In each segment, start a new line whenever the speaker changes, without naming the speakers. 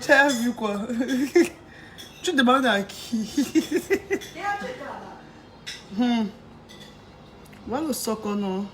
Tu as vu quoi? Tu demandes à qui? Voilà le socle, non?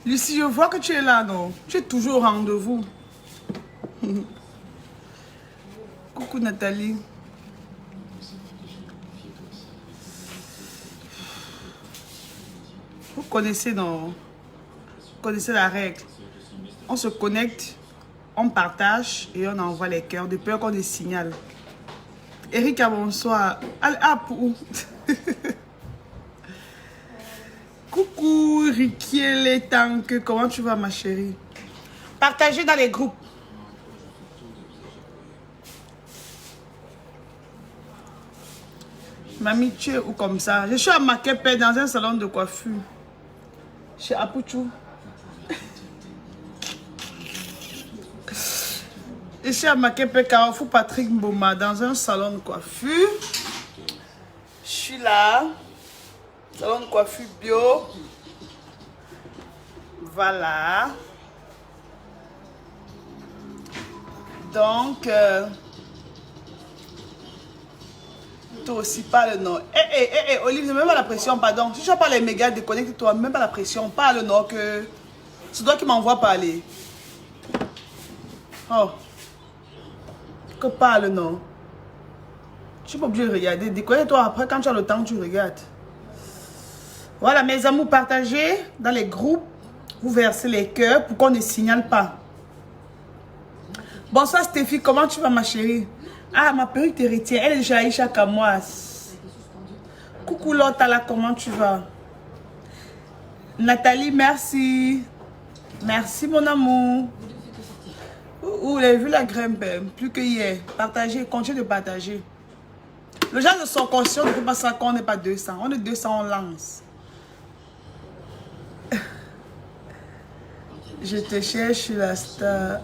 Lucie, je vois que tu es là, non? Tu es toujours au rendez-vous. Coucou Nathalie. Vous connaissez, non? Vous connaissez la règle. On se connecte, on partage et on envoie les cœurs de peur qu'on les signale. Erika, bonsoir. Ah, pour... Coucou Rikiel Tank, comment tu vas ma chérie? Partagez dans les groupes. Mamie, tu es où comme ça? Je suis à Makepe dans un salon de coiffure. Chez Apuchou. Je suis à Makepe Carrefour Patrick Mboma dans un salon de coiffure. Je suis là. Salon de coiffure bio. Voilà. Donc, toi aussi, parle non. Olive, ne mets pas la pression, pardon. Si tu n'as pas les mégas, déconnecte-toi, même pas la pression. Parle non, que c'est toi qui m'envoie parler. Oh. Que parle non. Je suis pas obligée de regarder. Déconnecte-toi après, quand tu as le temps, tu regardes. Voilà, mes amours, partagez dans les groupes. Vous versez les cœurs pour qu'on ne signale pas. Bonsoir Stéphie, comment tu vas ma chérie? Ah, ma perruque te retient. Elle est déjà Aïcha Kamoas. Coucou Lotta là, comment tu vas? Nathalie, merci. Merci mon amour. Vous avez vu la grimpe? Plus que hier. Partagez, continuez de partager. Le genre de son conscient ne peut pas ça qu'on n'est pas 200. On est 200, on lance. Je te cherche la star.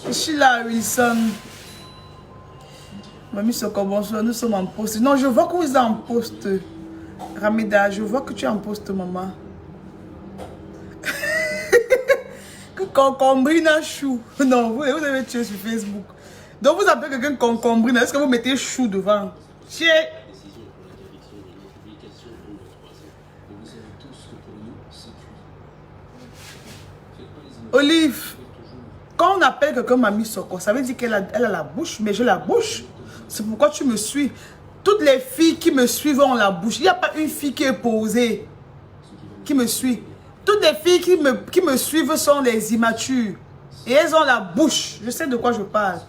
Je suis là, Wilson. Mamie Soko, bonsoir, nous sommes en poste. Non, je vois que vous êtes en poste. Ramida, je vois que tu es en poste, maman. Que concombrina chou. Non, vous avez tué sur Facebook. Donc vous appelez quelqu'un concombrina. Est-ce que vous mettez chou devant? Tiens. Olive, quand on appelle quelqu'un Mamie Soko, ça veut dire qu'elle a la bouche, mais j'ai la bouche. C'est pourquoi tu me suis. Toutes les filles qui me suivent ont la bouche. Il n'y a pas une fille qui est posée, qui me suit. Toutes les filles qui me suivent sont des immatures. Et elles ont la bouche. Je sais de quoi je parle.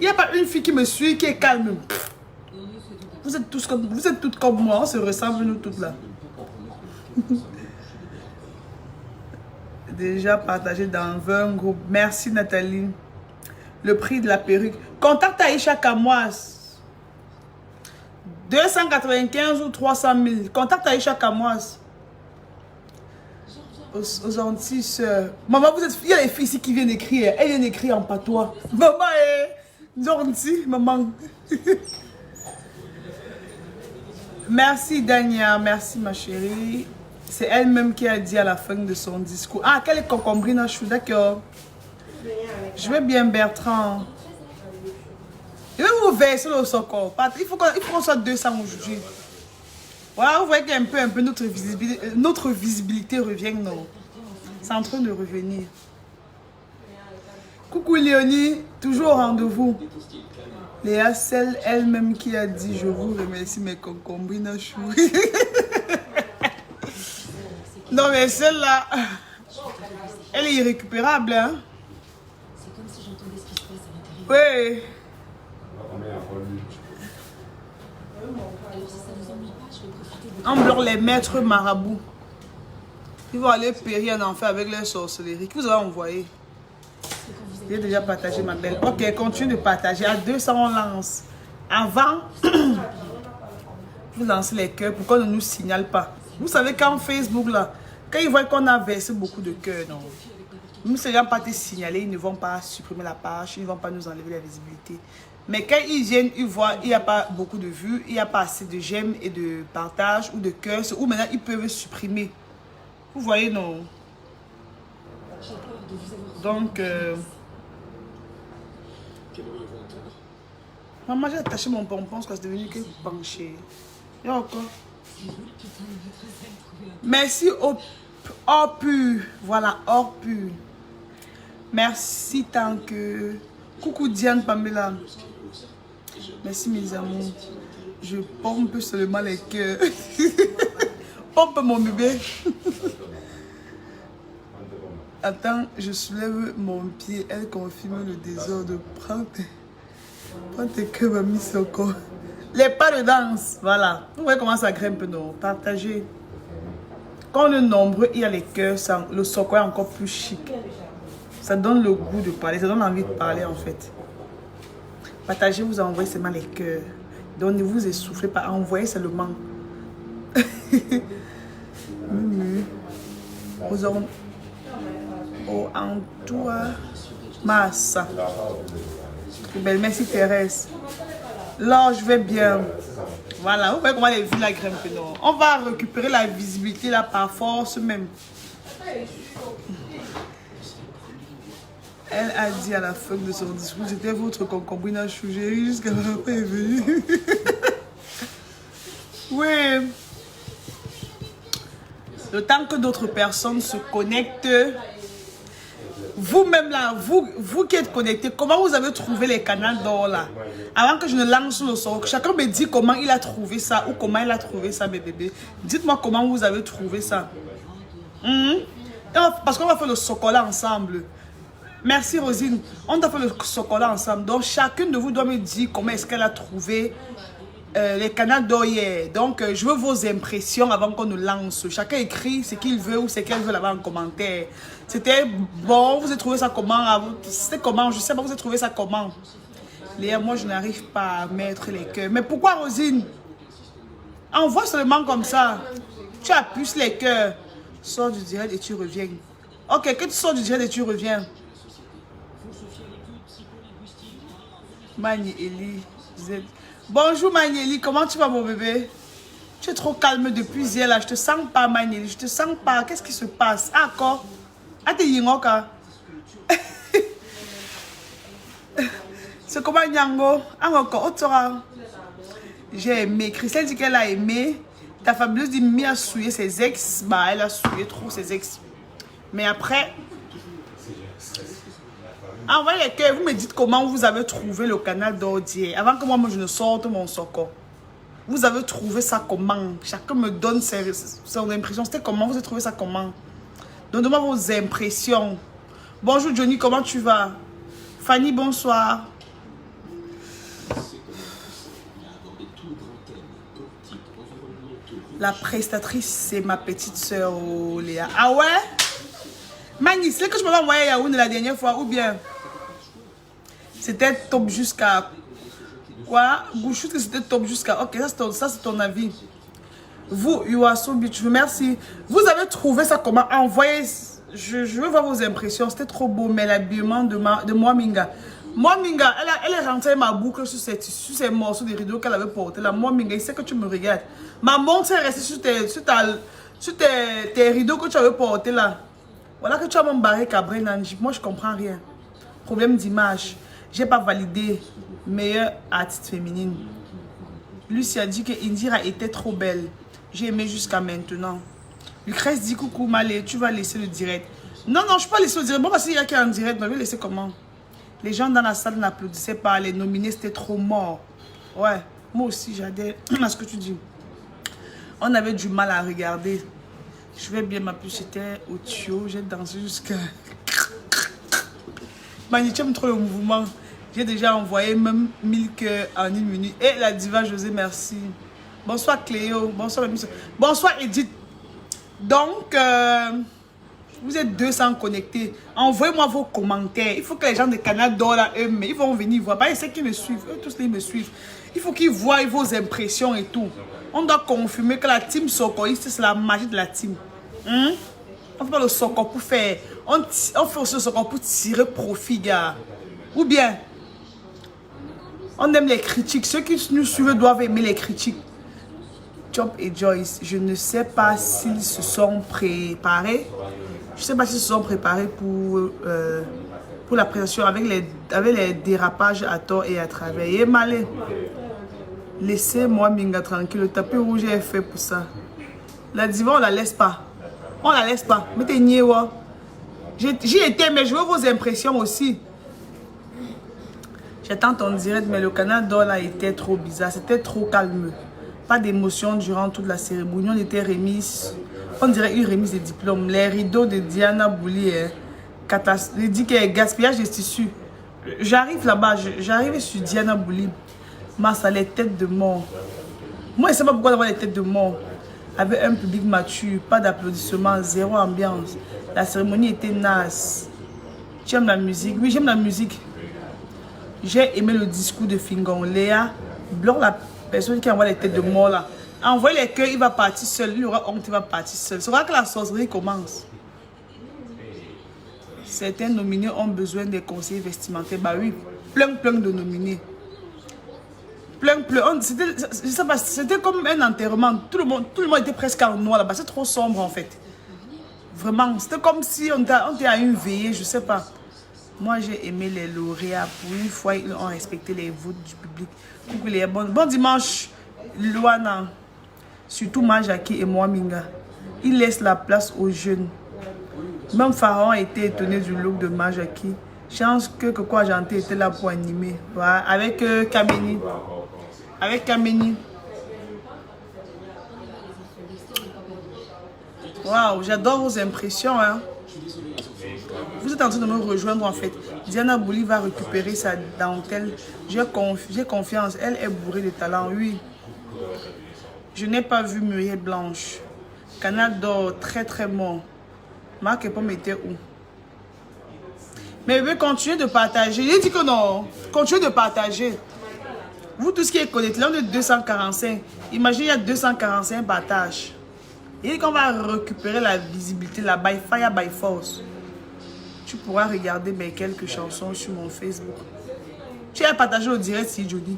Il n'y a pas une fille qui me suit, qui est calme. Vous êtes toutes comme moi. On se ressemble, nous toutes là. Déjà partagé dans 20 groupes. Merci Nathalie. Le prix de la perruque. Contacte Aïcha Kamoas. 295 ou 300 000. Contacte Aïcha Kamoas. Aux Antilles, sœurs. Maman, il y a les filles ici qui viennent écrire. Elles viennent écrire en patois. Maman est gentille, maman. Merci Dania. Merci ma chérie. C'est elle-même qui a dit à la fin de son discours. Ah, quelle est concombrine, je suis d'accord. Je vais bien Bertrand. Je vais vous verser le socor. Il faut qu'on soit 200 aujourd'hui. Voilà, vous voyez qu'un peu notre visibilité revient. Non, c'est en train de revenir. Coucou Léonie, toujours au rendez-vous. Léa, celle elle-même qui a dit je vous remercie mes concombrines chou. Non mais celle-là, elle est irrécupérable, hein? Oui. On bloque les maîtres marabouts. Ils vont aller périr en enfer avec leur sorcellerie. Qui vous avez envoyé? J'ai déjà partagé ma belle. Ok, continue de partager. À 200, on lance. Avant, vous lancez les cœurs pour qu'on ne nous signale pas. Vous savez quand Facebook là, quand ils voient qu'on a versé beaucoup de cœurs, non. Nous, ces gens pas te signaler, ils ne vont pas supprimer la page, ils ne vont pas nous enlever la visibilité. Mais quand ils viennent, ils voient il n'y a pas beaucoup de vues, il n'y a pas assez de j'aime et de partage ou de cœurs, ou maintenant ils peuvent supprimer. Vous voyez, non? Donc, maman, j'ai attaché mon pompon parce que c'est devenu que penché. Il y a encore. Merci au or pur. Voilà, or pur. Merci tant que. Coucou Diane Pamela. Merci mes amours. Je pompe seulement les cœurs. Pompe mon bébé. Attends, je soulève mon pied. Elle confirme le désordre. Prends tes cœurs, mamie, sur corps. Les pas de danse. Voilà. Vous voyez comment ça grimpe, non? Partagez. Quand on est nombreux, il y a les cœurs. Le soco est encore plus chic. Ça donne le goût de parler. Ça donne envie de parler, en fait. Partagez, vous envoyez seulement les cœurs. Donc, ne vous essoufflez pas. Envoyez seulement. Vous aurez... Oh, en toi, Massa. Belle, merci Thérèse. Là, je vais bien. Voilà, vous voyez comment les vues la grimpent, non? On va récupérer la visibilité là par force même. Elle a dit à la fin de son discours, c'était votre concubine à chouger jusqu'à la fin est venue. Oui. Le temps que d'autres personnes se connectent. Vous-même là, vous qui êtes connectés, comment vous avez trouvé les canaux d'or là? Avant que je ne lance le son, chacun me dit comment il a trouvé ça ou comment il a trouvé ça, mes bébés. Dites-moi comment vous avez trouvé ça. Parce qu'on va faire le chocolat ensemble. Merci Rosine. On doit faire le chocolat ensemble. Donc chacune de vous doit me dire comment est-ce qu'elle a trouvé les canaux d'or hier. Donc je veux vos impressions avant qu'on nous lance. Chacun écrit ce qu'il veut ou ce qu'elle veut là-bas en commentaire. C'était bon, vous avez trouvé ça comment? C'était comment? Je sais pas, vous avez trouvé ça comment? Léa, moi je n'arrive pas à mettre les cœurs. Mais pourquoi Rosine? Envoie seulement comme ça. Tu appuies les cœurs. Sors du direct et tu reviens. Ok, que tu sors du direct et tu reviens. Manieli. Bonjour Manieli, comment tu vas mon bébé? Tu es trop calme depuis hier là, je te sens pas Manieli, je te sens pas. Qu'est-ce qui se passe? Ah quoi? Ah t'es yingoka. C'est comment Nyango? Ah encore, Otora. J'ai aimé. Christelle dit qu'elle a aimé. Ta fabuleuse dit Mimi a souillé ses ex. Bah elle a souillé trop ses ex. Mais après... Envoyez les cœurs, vous me dites comment vous avez trouvé le canal d'Ordier. Avant que moi je ne sorte mon soco. Vous avez trouvé ça comment? Chacun me donne son impression. C'était comment? Vous avez trouvé ça comment? Donnez-moi vos impressions. Bonjour Johnny, comment tu vas? Fanny, bonsoir. La prestatrice, c'est ma petite soeur Léa. Ah ouais? Magni, c'est que je m'avais envoyé à Yaoundé la dernière fois ou bien? C'était top jusqu'à... Quoi? Gouchou, que c'était top jusqu'à... Ok, ça c'est ton avis. Vous, you are so beautiful. Merci. Vous avez trouvé ça comment? Envoyez... Je veux voir vos impressions. C'était trop beau, mais l'habillement de Mwaminga. Mwaminga, elle est rentrée ma boucle sur ces morceaux de rideaux qu'elle avait portés. Là, Mwaminga, il sait que tu me regardes. Ma montre est restée sur tes rideaux que tu avais portés là. Voilà que tu as mon barré cabré Nanji. Moi, je comprends rien. Problème d'image. J'ai pas validé meilleure artiste féminine. Lucie a dit que Indira était trop belle. J'ai aimé jusqu'à maintenant. Lucrèce dit coucou Malé, tu vas laisser le direct. Non, non, je peux pas laisser le direct. Bon, parce qu'il y a qui est en direct, mais je vais laisser comment? Les gens dans la salle n'applaudissaient pas. Les nominés, c'était trop mort. Ouais, moi aussi, j'adhère à ce que tu dis. On avait du mal à regarder. Je vais bien, ma puce, j'étais au tuyau. J'ai dansé jusqu'à... Mani, tu aimes trop le mouvement. J'ai déjà envoyé même 1000 cœurs en 1 minute. Et la diva José, merci. Bonsoir Cléo. Bonsoir, bonsoir Edith. Donc, vous êtes 200 connectés. Envoyez-moi vos commentaires. Il faut que les gens de Canal d'Or, là, eux, ils vont venir voir. Bah, ils savent qu'ils me suivent. Eux, tous, ils me suivent. Il faut qu'ils voient vos impressions et tout. On doit confirmer que la team Sokoïste, c'est la magie de la team. On fait pas le Soko pour faire. On fait aussi le Soko pour tirer profit, gars. Ou bien, on aime les critiques. Ceux qui nous suivent doivent aimer les critiques. Chop et Joyce, je ne sais pas s'ils se sont préparés. Je ne sais pas s'ils se sont préparés pour la présentation avec les dérapages à tort et à travers. Et malé, laissez-moi Minga tranquille. Le tapis rouge est fait pour ça. La diva, on la laisse pas. On la laisse pas. Mettez Niewa. J'y étais, mais je veux vos impressions aussi. J'attends ton direct, mais le Canal d'Or là était trop bizarre. C'était trop calme. Pas d'émotion durant toute la cérémonie. On était remise. On dirait une remise de diplôme. Les rideaux de Diana Bouli. Il dit qu'il y a gaspillage de tissus. J'arrive là-bas. J'arrive sur Diana Bouli. Massa, les têtes de mort. Moi, je ne sais pas pourquoi avoir les têtes de mort. Avec un public mature, pas d'applaudissements, zéro ambiance. La cérémonie était naze. Tu aimes la musique? Oui, j'aime la musique. J'ai aimé le discours de Fingon. Léa, bloque la personne qui envoie les têtes de mort là. Envoie les cœurs, il va partir seul. Il aura honte, il va partir seul. C'est vrai que la sorcellerie commence. Certains nominés ont besoin des conseillers vestimentaires. Bah oui, plein de nominés. Plein. Je sais pas, c'était comme un enterrement. Tout le monde était presque en noir là-bas. C'est trop sombre en fait. Vraiment, c'était comme si on était à une veillée, je sais pas. Moi, j'ai aimé les lauréats. Pour une fois, ils ont respecté les votes du public. Bon dimanche, Luana. Surtout Majaki et moi, Minga. Ils laissent la place aux jeunes. Même Pharaon a été étonné du look de Majaki. Chance que quoi Janté était là pour animer. Voilà, avec Kameni. Avec Kameni. Waouh, j'adore vos impressions. Hein. Vous êtes en train de me rejoindre en fait. Diana Bouli va récupérer sa dentelle. J'ai confiance. Elle est bourrée de talent, oui. Je n'ai pas vu Muriel Blanche. Canal d'Or, très bon. Marc et Pomme était où? Mais je vais continuer de partager. J'ai dit que non. Continuez de partager. Vous, tout ce qui est connecté, là on est 245. Imaginez, il y a 245 partages. Et qu'on va récupérer la visibilité, la by fire, by force. Tu pourras regarder mes quelques chansons sur mon Facebook. Tu as partagé au direct si Jody.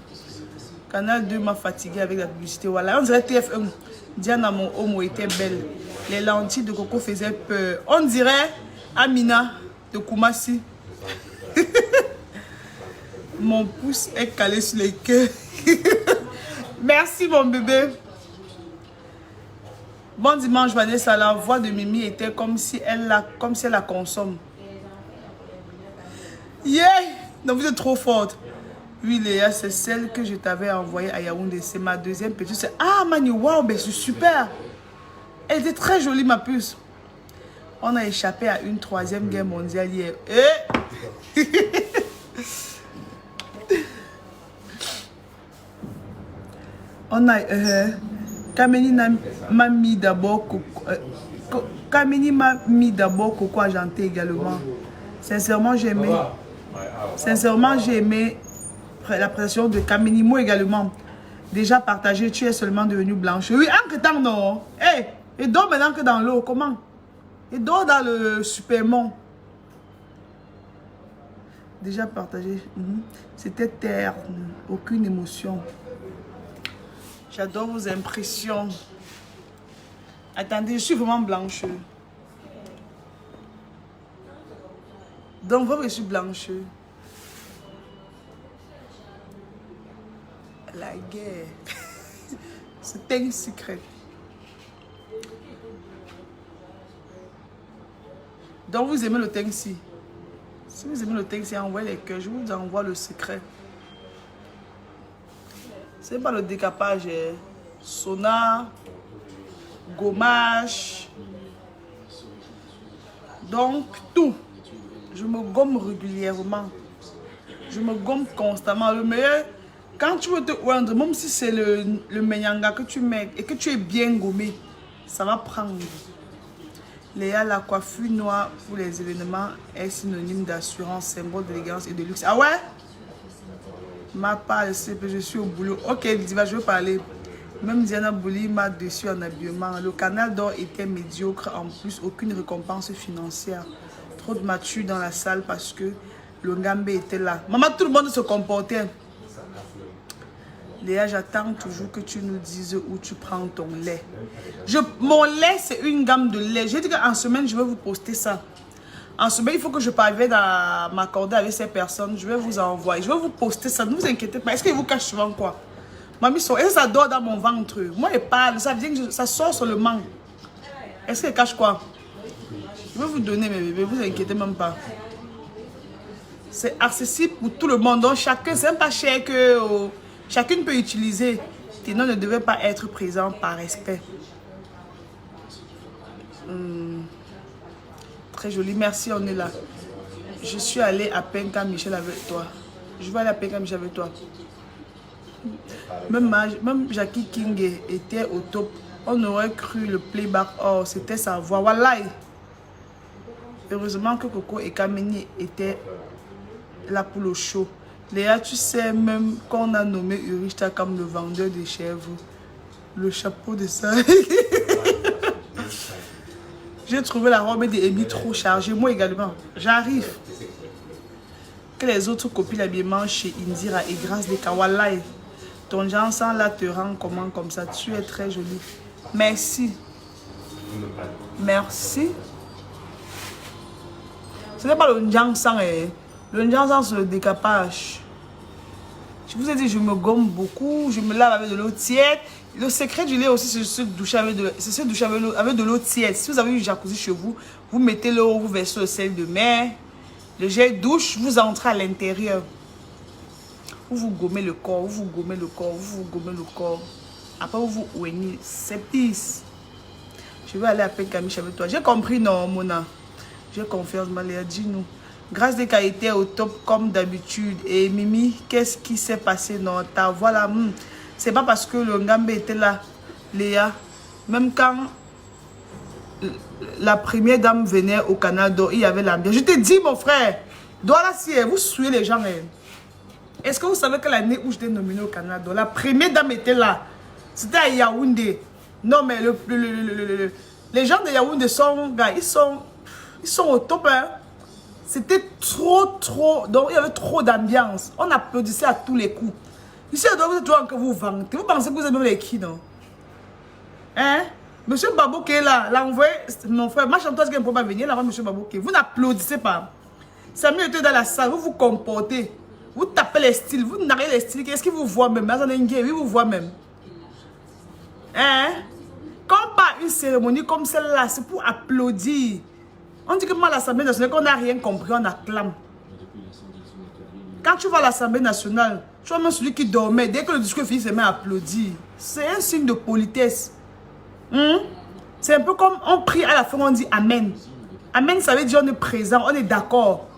Canal 2 m'a fatigué avec la publicité. Voilà, on dirait TF1. Diana, mon homo, était belle. Les lentilles de coco faisaient peur. On dirait Amina de Koumassi. Mon pouce est calé sur les queues. Merci mon bébé. Bon dimanche Vanessa, la voix de Mimi était comme si elle la consomme. Yeah! Non, vous êtes trop forte. Oui Léa, c'est celle que je t'avais envoyée à Yaoundé. C'est ma deuxième petite. Ah Mani, waouh, ben c'est super. Elle était très jolie ma puce. On a échappé à une 3e guerre mondiale hier. Eh? On a... Kameni m'a mis d'abord Kameni m'a mis d'abord Coco Argenté également. Sincèrement, j'ai aimé. Sincèrement, j'ai aimé la prestation de Kameni. Moi également. Déjà partagé, tu es seulement devenu blanche. Oui, en que temps, non. Hey, et dors maintenant que dans l'eau. Comment? Et dors dans le supermont. Déjà partagé. C'était terne. Aucune émotion. J'adore vos impressions. Attendez, je suis vraiment blanche. Donc, je suis blanche. La guerre. C'était un secret. Donc, vous aimez le Tengsi. Si vous aimez le Tengsi, envoyez les cœurs. Je vous envoie le secret. C'est pas le décapage. Sonar, gommage. Donc, tout. Je me gomme régulièrement. Je me gomme constamment. Le meilleur, quand tu veux te oindre, même si c'est le menyanga que tu mets et que tu es bien gommé, ça va prendre. Léa, la coiffure noire pour les événements est synonyme d'assurance, symbole d'élégance et de luxe. Ah ouais? Ma part, je suis au boulot. Ok, Diva, je veux parler. Même Diana Bouli m'a déçu en habillement. Le canal d'or était médiocre. En plus, aucune récompense financière. Trop de matures dans la salle parce que le Ngambe était là. Maman, tout le monde se comportait. Léa, j'attends toujours que tu nous dises où tu prends ton lait. Mon lait, c'est une gamme de lait. J'ai dit qu'en semaine, je vais vous poster ça. En semaine, il faut que je parvienne à m'accorder avec ces personnes. Je vais vous envoyer. Je vais vous poster ça. Ne vous inquiétez pas. Est-ce qu'ils vous cachent souvent quoi? Mamie, ça dort dans mon ventre. Moi, je parle. Ça vient que ça sort sur le manque. Est-ce qu'elle cache quoi? Je vais vous donner mes bébés. Ne vous inquiétez même pas. C'est accessible pour tout le monde. Donc, chacun, c'est même pas cher que... chacune peut utiliser. Ténon ne devait pas être présent par respect. Très joli. Merci, on est là. Je suis allée à Penka Michel avec toi. Je vais aller à Penka Michel avec toi. Même Jackie King était au top. On aurait cru le playback. Oh, c'était sa voix. Voilà. Heureusement que Coco et Kameni étaient là pour le show. Léa, tu sais même qu'on a nommé Urishta comme le vendeur de chèvres. Le chapeau de ça. J'ai trouvé la robe des Amy trop chargée. Moi également. J'arrive. Que les autres copient l'habillement chez Indira et grâce des Kawalai. Ton Jansan là te rend comment comme ça. Tu es très jolie. Merci. Merci. Ce n'est pas le Jansan. Le Jansan c'est le décapage. Je vous ai dit, je me gomme beaucoup. Je me lave avec de l'eau tiède. Le secret du lait aussi, c'est se doucher avec de l'eau tiède. Si vous avez une jacuzzi chez vous, vous mettez l'eau, vous versez le sel de mer. Le gel douche, vous entrez à l'intérieur. Vous vous gommez le corps, vous vous gommez le corps, vous vous gommez le corps. Après, vous vous ouignez. C'est pisse. Je vais aller à Penkamiche avec toi. J'ai compris, non, Mona. J'ai confiance, Maléa. Dis-nous. Grâce des qualités au top comme d'habitude. Et Mimi, qu'est-ce qui s'est passé dans ta voix là? C'est pas parce que le Ngambe était là, Léa. Même quand la première dame venait au Canada, il y avait l'ambiance. Je te dis, mon frère, Douala, si vous suivez les gens. Est-ce que vous savez que l'année où j'étais nominée au Canada, la première dame était là? C'était à Yaoundé. Non, mais les gens de Yaoundé sont, ils sont au top. Hein. C'était trop. Donc, il y avait trop d'ambiance. On applaudissait à tous les coups. Ici, vous êtes toujours que vous vantez. Vous pensez que vous êtes même les qui, non? Hein? Monsieur Babou qui est là, l'a envoyé, mon frère, ma chanteuse qui ne peut pas venir, là, monsieur Babou qui. Vous n'applaudissez pas. C'est mieux d'être dans la salle, vous vous comportez. Vous tapez les styles, vous narrez les styles. Qu'est-ce qu'il vous voit même? Oui, vous voit même. Hein? Quand pas une cérémonie comme celle-là, c'est pour applaudir. On dit que moi, à l'Assemblée nationale, qu'on n'a rien compris, on acclame. Quand tu vas à l'Assemblée nationale, tu vois même celui qui dormait, dès que le discours finit, il se met à applaudir. C'est un signe de politesse. C'est un peu comme on prie à la fin, on dit Amen. Amen, ça veut dire on est présent, on est d'accord.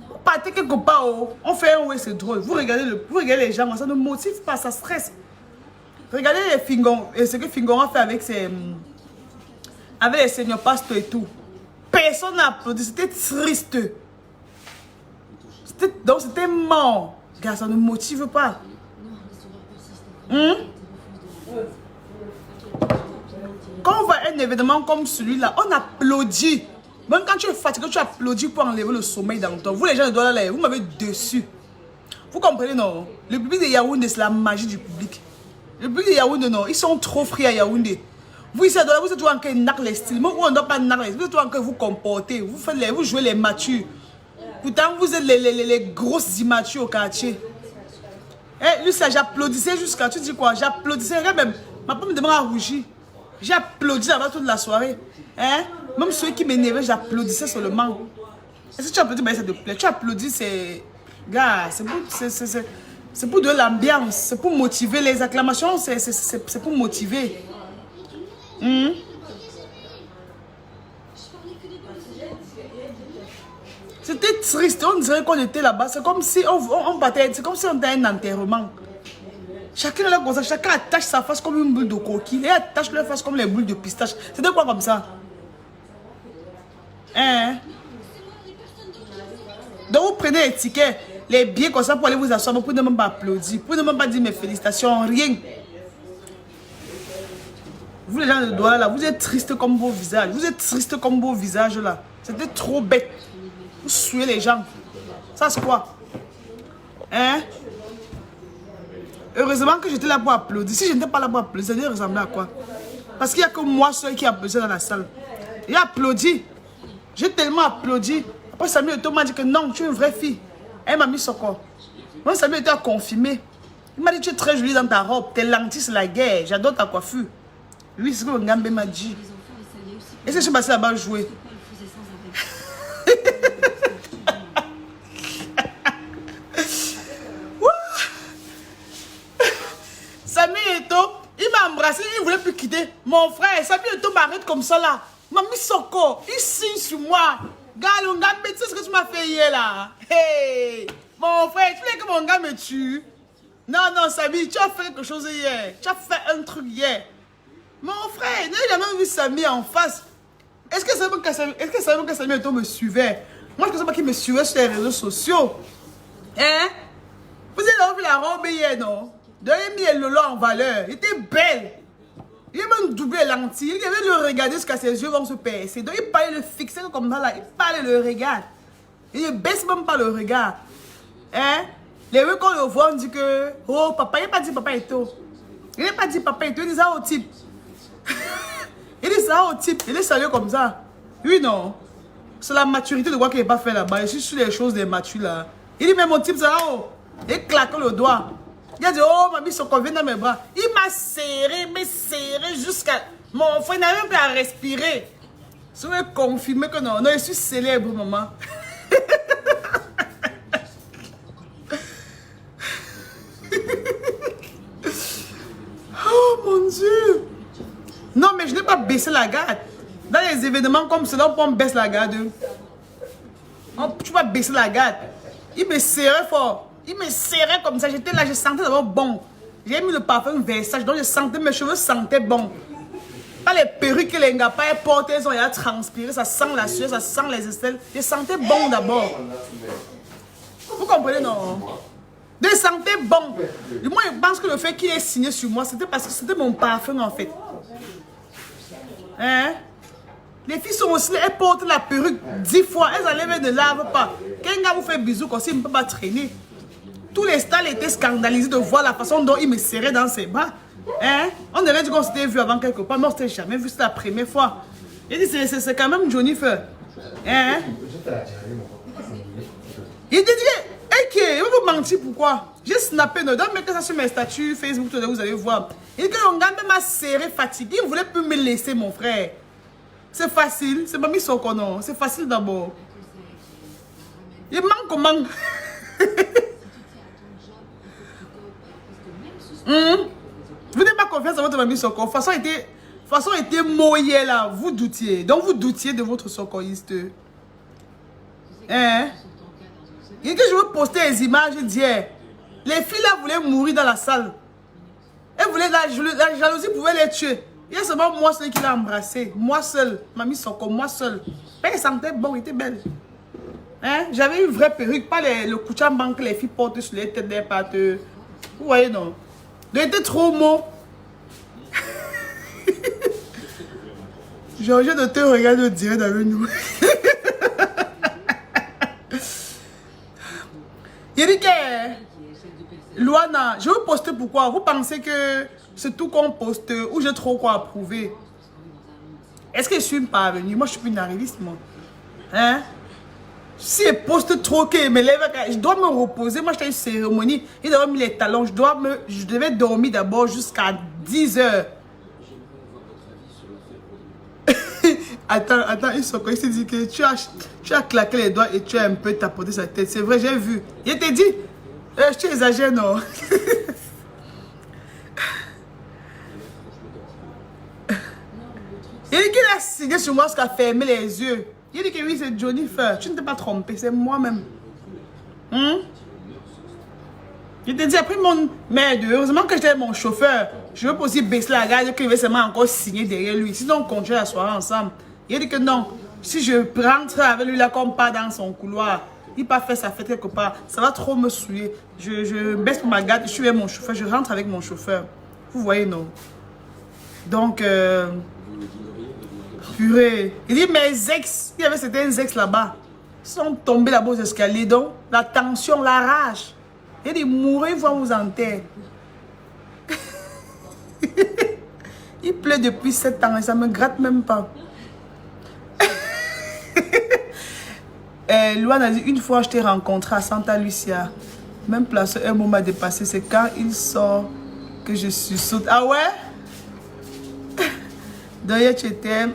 Vous partez quelque part, on fait un ouais, c'est drôle. Vous regardez les gens, ça ne motive pas, ça stresse. Regardez les Fingons, et ce que Fingon a fait avec les seigneurs pasteurs et tout. Personne n'a applaudi, c'était triste. Donc c'était mort. Gars, ça ne motive pas. Quand on voit un événement comme celui-là, on applaudit. Même quand tu es fatigué, tu applaudis pour enlever le sommeil dans toi. Vous les gens de Douala, vous m'avez déçu. Vous comprenez, non? Le public de Yaoundé, c'est la magie du public. Le public de Yaoundé, non, ils sont trop frits à Yaoundé. Vous ici à Douala, vous êtes toujours en train de narrer les styles. Moi, on ne doit pas narrer les styles. Vous êtes toujours en train de vous comporter. Vous jouez les matures. Pourtant, vous êtes les grosses immatures au quartier. Eh, lui, ça, j'applaudissais jusqu'à... Tu dis quoi? J'applaudissais. Regarde même, ma femme me demande à rougir. J'ai applaudi avant toute la soirée. Hein? Même ceux qui m'énervaient, j'applaudissais seulement. Est-ce que tu applaudis? Ben, ça te plaît. Tu applaudis, c'est... Gars, c'est pour de l'ambiance. C'est pour motiver. Les acclamations, c'est pour motiver. C'était triste, on dirait qu'on était là-bas. C'est comme si on battait, c'est comme si on était un enterrement. Chacun est là comme ça, chacun attache sa face comme une boule de coquille et attache leur face comme les boules de pistache. C'était quoi comme ça? Hein? Donc vous prenez les tickets, les billets comme ça pour aller vous asseoir, pour ne même pas applaudir, pour ne même pas dire mes félicitations, rien. Vous les gens de Douala là, vous êtes tristes comme vos visages, vous êtes tristes comme vos visages là. C'était trop bête. Vous souillez les gens. Ça c'est quoi? Hein? Heureusement que j'étais là pour applaudir. Si je n'étais pas là pour applaudir, ça devait ressembler à quoi? Parce qu'il n'y a que moi seul qui applaudissait dans la salle. Il a applaudi. J'ai tellement applaudi. Après Samuel Eto'o m'a dit que non, tu es une vraie fille. Elle m'a mis son corps. Moi Samuel Eto'o a confirmé. Il m'a dit tu es très jolie dans ta robe. Tes lentilles c'est la guerre. J'adore ta coiffure. Lui c'est ce que Ngambe m'a dit. Et c'est que je suis passé là-bas jouer. Samuel Eto'o, il m'a embrassé, il ne voulait plus quitter. Mon frère, Samuel Eto'o m'arrête comme ça là. Il m'a mis son corps, il signe sur moi. Galo, Ngambe, tu sais ce que tu m'as fait hier là? Hey, mon frère, tu voulais que mon gars me tue? Non, non, Samy, tu as fait quelque chose hier. Tu as fait un truc hier. Mon frère, j'ai jamais vu Samy en face. Est-ce que c'est bon que Samuel Eto'o me suivait? Moi, je ne sais pas qu'il me suivait sur les réseaux sociaux. Hein? Vous avez vu la robe hier, non? Il a mis le Lolo en valeur. Il était belle. Il a même doublé les lentilles. Il devait le regarder jusqu'à ses yeux vont se percer. Donc il parlait le fixer comme ça là. Il parlait le regard. Il ne baisse même pas le regard. Hein? Les gens quand on le voit, on dit que oh papa, il n'a pas dit papa Eto'o. Il n'a pas dit papa Eto'o, il dit ça au type. Il dit ça au type. Il est sérieux comme ça. Oui, non. C'est la maturité de quoi qu'il n'est pas fait là-bas. Je suis sur les choses des matures là. Il dit mais mon type, ça là-haut. Il claque le doigt. Il a dit, oh, ma se convient dans mes bras. Il m'a serré, jusqu'à... Mon frère n'avait même pas à respirer. Je vais confirmer que non. Non, je suis célèbre, maman. Oh, mon Dieu. Non, mais je n'ai pas baissé la garde. Dans les événements comme cela, on baisse la garde. Tu vas baisser la garde. Il me serrait fort. Il me serrait comme ça, j'étais là, je sentais d'abord bon. J'ai mis le parfum Versace, donc je sentais, mes cheveux sentaient bon. Pas les perruques que les Ngapa portaient, ils ont transpiré, ça sent la sueur, ça sent les aisselles. Je sentais bon d'abord. Vous comprenez, non? Je sentais bon. Et moi, je pense que le fait qu'il ait signé sur moi, c'était parce que c'était mon parfum en fait. Hein? Les filles sont aussi, elles portent la perruque 10 fois, elles enlèvent, elles ne lavent pas. Quand un gars vous fait bisou comme ça, il ne peut pas traîner. Tous les stars étaient scandalisés de voir la façon dont il me serrait dans ses bras. Hein? On aurait dit qu'on s'était vu avant quelque part, mais on ne s'était jamais vu, c'était la première fois. Il dit, c'est quand même Johnny Feu. Hein? Il dit, ok, il va vous mentir pourquoi? J'ai snappé, ne donne que ça sur mes statuts Facebook, vous allez voir. Il dit que mon gars m'a serré, fatigué, il ne voulait plus me laisser, mon frère. C'est facile, c'est pas mis son non, c'est facile d'abord. Il manque comment? Vous n'avez pas confiance en votre mamie Soko. Façon était mouillée là. Vous doutiez. Donc vous doutiez de votre socoriste. Hein? Et que je veux poster les images d'hier. Les filles là voulaient mourir dans la salle. Elles voulaient la jalousie pouvait les tuer. Il y a seulement moi seul qui l'a embrassé. Moi seul. Mamie Soko, moi seul. Elle sentait bon, elle était belle. Hein? J'avais une vraie perruque, pas le kouchamban que les filles portent sur les têtes des pattes. Vous voyez non? Elle était trop mot. J'ai envie de te regarder direct avec nous. Il dit que Luana, je vais poster pourquoi? Vous pensez que c'est tout qu'on poste ou j'ai trop quoi à prouver? Est-ce que je suis une parvenue? Moi, je suis plus une arriviste, moi. Hein? Si je poste trop, que me lève, je dois me reposer. Moi, j'étais une cérémonie. Il doit mis les talons. Je devais dormir d'abord jusqu'à 10 h. Attends, il s'est dit que tu as claqué les doigts et tu as un peu tapoté sa tête. C'est vrai, j'ai vu. Il t'a dit, tu exagères, non? Il dit qu'il a signé sur moi ce qu'il a fermé les yeux. Il dit que oui, c'est Johnny Feu. Tu ne t'es pas trompé, c'est moi-même. Je te dis, après mon... Mais heureusement que j'étais mon chauffeur. Je veux pas aussi baisser la garde qu'il veut seulement encore signer derrière lui. Sinon, on continue la soirée ensemble. Il dit que non. Si je rentre avec lui là comme pas dans son couloir, il pas faire sa fête quelque part, ça va trop me souiller. Je baisse ma garde, je suis avec mon chauffeur, je rentre avec mon chauffeur. Vous voyez, non? Donc, purée. Il dit, mes ex, il y avait certains ex là-bas, ils sont tombés là-bas aux escaliers, donc la tension, la rage. Il dit, mourrez, ils vont vous enterrer. Il pleut depuis 7 ans et ça me gratte même pas. Luan a dit, une fois je t'ai rencontré à Santa Lucia, même place, un mot m'a dépassé, c'est quand il sort que je suis saute. Ah ouais? D'ailleurs, tu étais,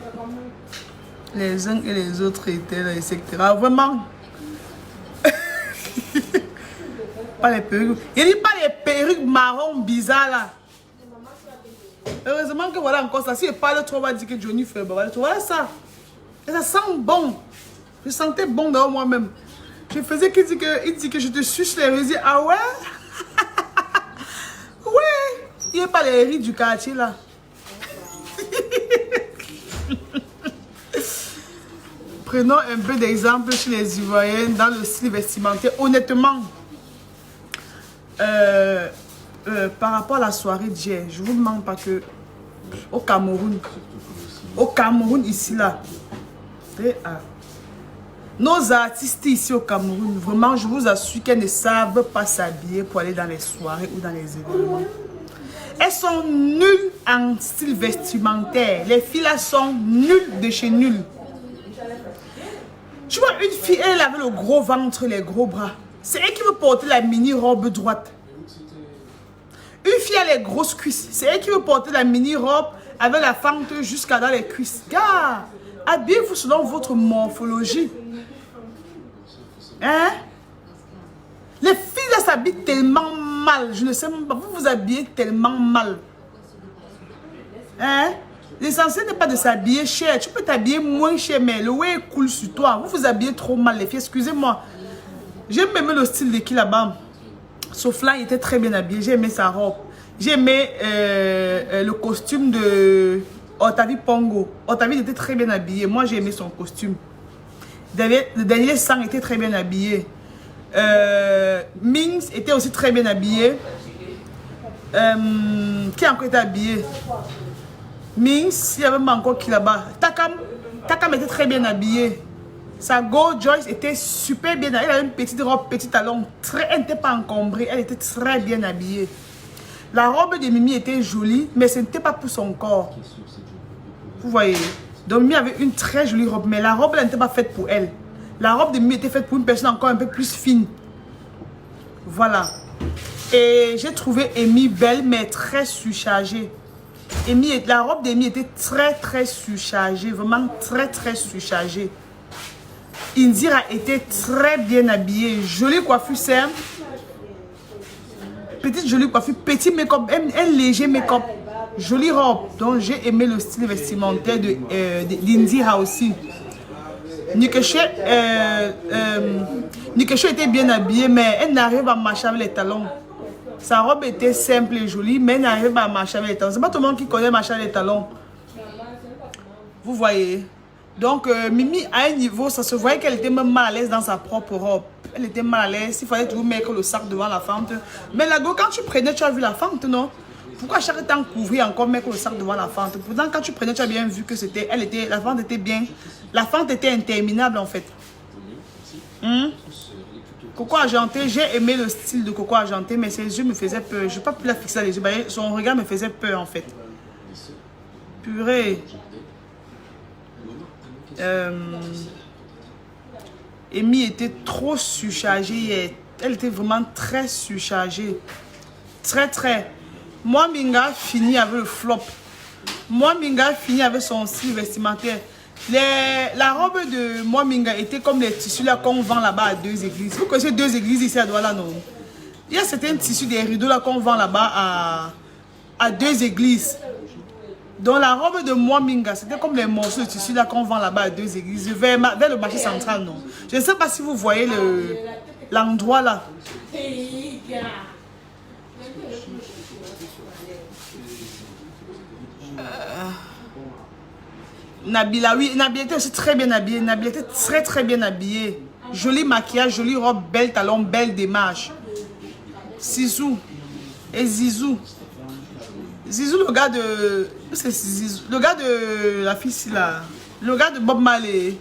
les uns et les autres étaient là, etc. Vraiment. Pas les perruques. Il dit pas les perruques marron bizarres là. Heureusement que voilà encore ça. Si il parle trop, on va dire que Johnny fait. Voilà ça. Et ça sent bon. Je sentais bon dans moi-même. Je faisais qu'il dit que je te suce les yeux. Ah ouais? Ouais. Il n'y a pas les riz du quartier là. Prenons un peu d'exemple chez les Ivoiriennes dans le style vestimentaire. Honnêtement, par rapport à la soirée d'hier, je ne vous demande pas que au Cameroun, ici là, nos artistes ici au Cameroun, vraiment, je vous assure qu'elles ne savent pas s'habiller pour aller dans les soirées ou dans les événements. Elles sont nulles en style vestimentaire. Les filles là sont nulles de chez nulles. Tu vois, une fille, elle avait le gros ventre, les gros bras. C'est elle qui veut porter la mini-robe droite. Une fille a les grosses cuisses. C'est elle qui veut porter la mini-robe avec la fente jusqu'à dans les cuisses. Gars, habillez-vous selon votre morphologie. Hein? Les filles là s'habillent tellement mal. Je ne sais même pas. Vous vous habillez tellement mal. Hein? L'essentiel n'est pas de s'habiller cher. Tu peux t'habiller moins cher, mais le way coule sur toi. Vous vous habillez trop mal, les filles. Excusez-moi. J'ai aimé le style de qui là-bas. Soflan était très bien habillé. J'ai aimé sa robe. J'ai aimé le costume de Otavi Pongo. Otavi était très bien habillé. Moi, j'ai aimé son costume. Daniel Sang était très bien habillé. Mings était aussi très bien habillé. Qui a encore été habillé? Mings, il y avait encore qui là-bas. Takam était très bien habillé. Sa Go Joyce était super bien habillée. Elle avait une petite robe, petit talon. Elle n'était pas encombrée. Elle était très bien habillée. La robe de Mimi était jolie, mais ce n'était pas pour son corps. Vous voyez? Donc Mimi avait une très jolie robe, mais la robe n'était pas faite pour elle. La robe de Mimi était faite pour une personne encore un peu plus fine. Voilà. Et j'ai trouvé Amy belle, mais très surchargée. La robe d'Amy était très surchargée. Vraiment très surchargée. Indira était très bien habillée. Jolie coiffure simple. Petite jolie coiffure. Petit make-up. Un léger make-up. Jolie robe. Donc j'ai aimé le style vestimentaire d'Indira aussi. Nikeshe était bien habillée, mais elle n'arrive pas à marcher avec les talons. Sa robe était simple et jolie, mais elle n'arrive pas à marcher avec les talons. C'est pas tout le monde qui connaît marcher avec les talons. Vous voyez? Donc, Mimi, à un niveau, ça se voyait qu'elle était même mal à l'aise dans sa propre robe. Elle était mal à l'aise. Il fallait toujours mettre le sac devant la fente. Mais là, quand tu prenais, tu as vu la fente, non? Pourquoi chaque temps couvrir encore mettre le sac devant la fente? Pourtant, quand tu prenais, tu as bien vu que c'était, la fente était bien. La fente était interminable, en fait. Coco Argenté, j'ai aimé le style de Coco Argenté, mais ses yeux me faisaient peur. Je n'ai pas pu la fixer les yeux. Son regard me faisait peur, en fait. Purée. Amy était trop surchargée. Elle était vraiment très surchargée. Très. Moi, Minga finit avec le flop. Moi, Minga finit avec son style vestimentaire. La robe de Moi Minga était comme les tissus là qu'on vend là-bas à 2 églises. Vous connaissez 2 églises ici à Douala, non? Il y a certains tissus des rideaux là qu'on vend là-bas à 2 églises. Donc la robe de Moi Minga, c'était comme les morceaux de tissu là qu'on vend là-bas à 2 églises, vers le marché central, non? Je ne sais pas si vous voyez l'endroit là. Nabila, oui, Nabila était aussi très bien habillée. Nabila était très très bien habillée. Joli maquillage, jolie robe, belle talon, belle démarche. Zizou. Et Zizou. Zizou, le gars de... C'est Zizou. Le gars de la fille ici là. Le gars de Bob Marley.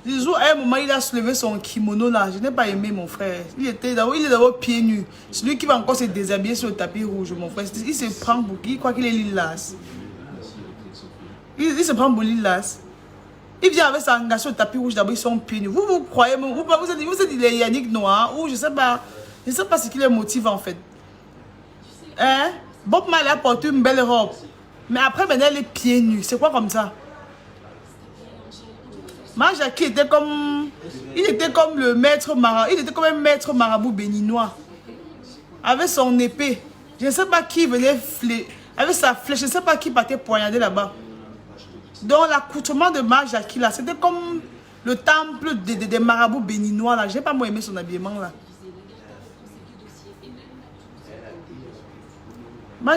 Zizou, à un moment, il a soulevé son kimono là. Je n'ai pas aimé mon frère. Il est d'abord pieds nus. Celui qui va encore se déshabiller sur le tapis rouge, mon frère. Il se prend pour qui? Il croit qu'il est lilas. Il se prend pour lilas. Il vient avec sa engagement sur le tapis rouge, d'abord ils sont pieds nus. Vous croyez, vous êtes les Yannick Noir ou je sais pas ce qui les motive en fait. Hein? Bob Marley a porté une belle robe. Mais après, maintenant, elle est pieds nus. C'est quoi comme ça? Jackie était comme... Il était comme le maître marabout. Il était comme un maître marabout béninois. Avec son épée. Je ne sais pas qui venait avec sa flèche. Je ne sais pas qui partait poignarder là-bas. Donc, l'accoutrement de Jackie là, c'était comme le temple des marabouts béninois là. Je n'ai pas moi aimé son habillement là.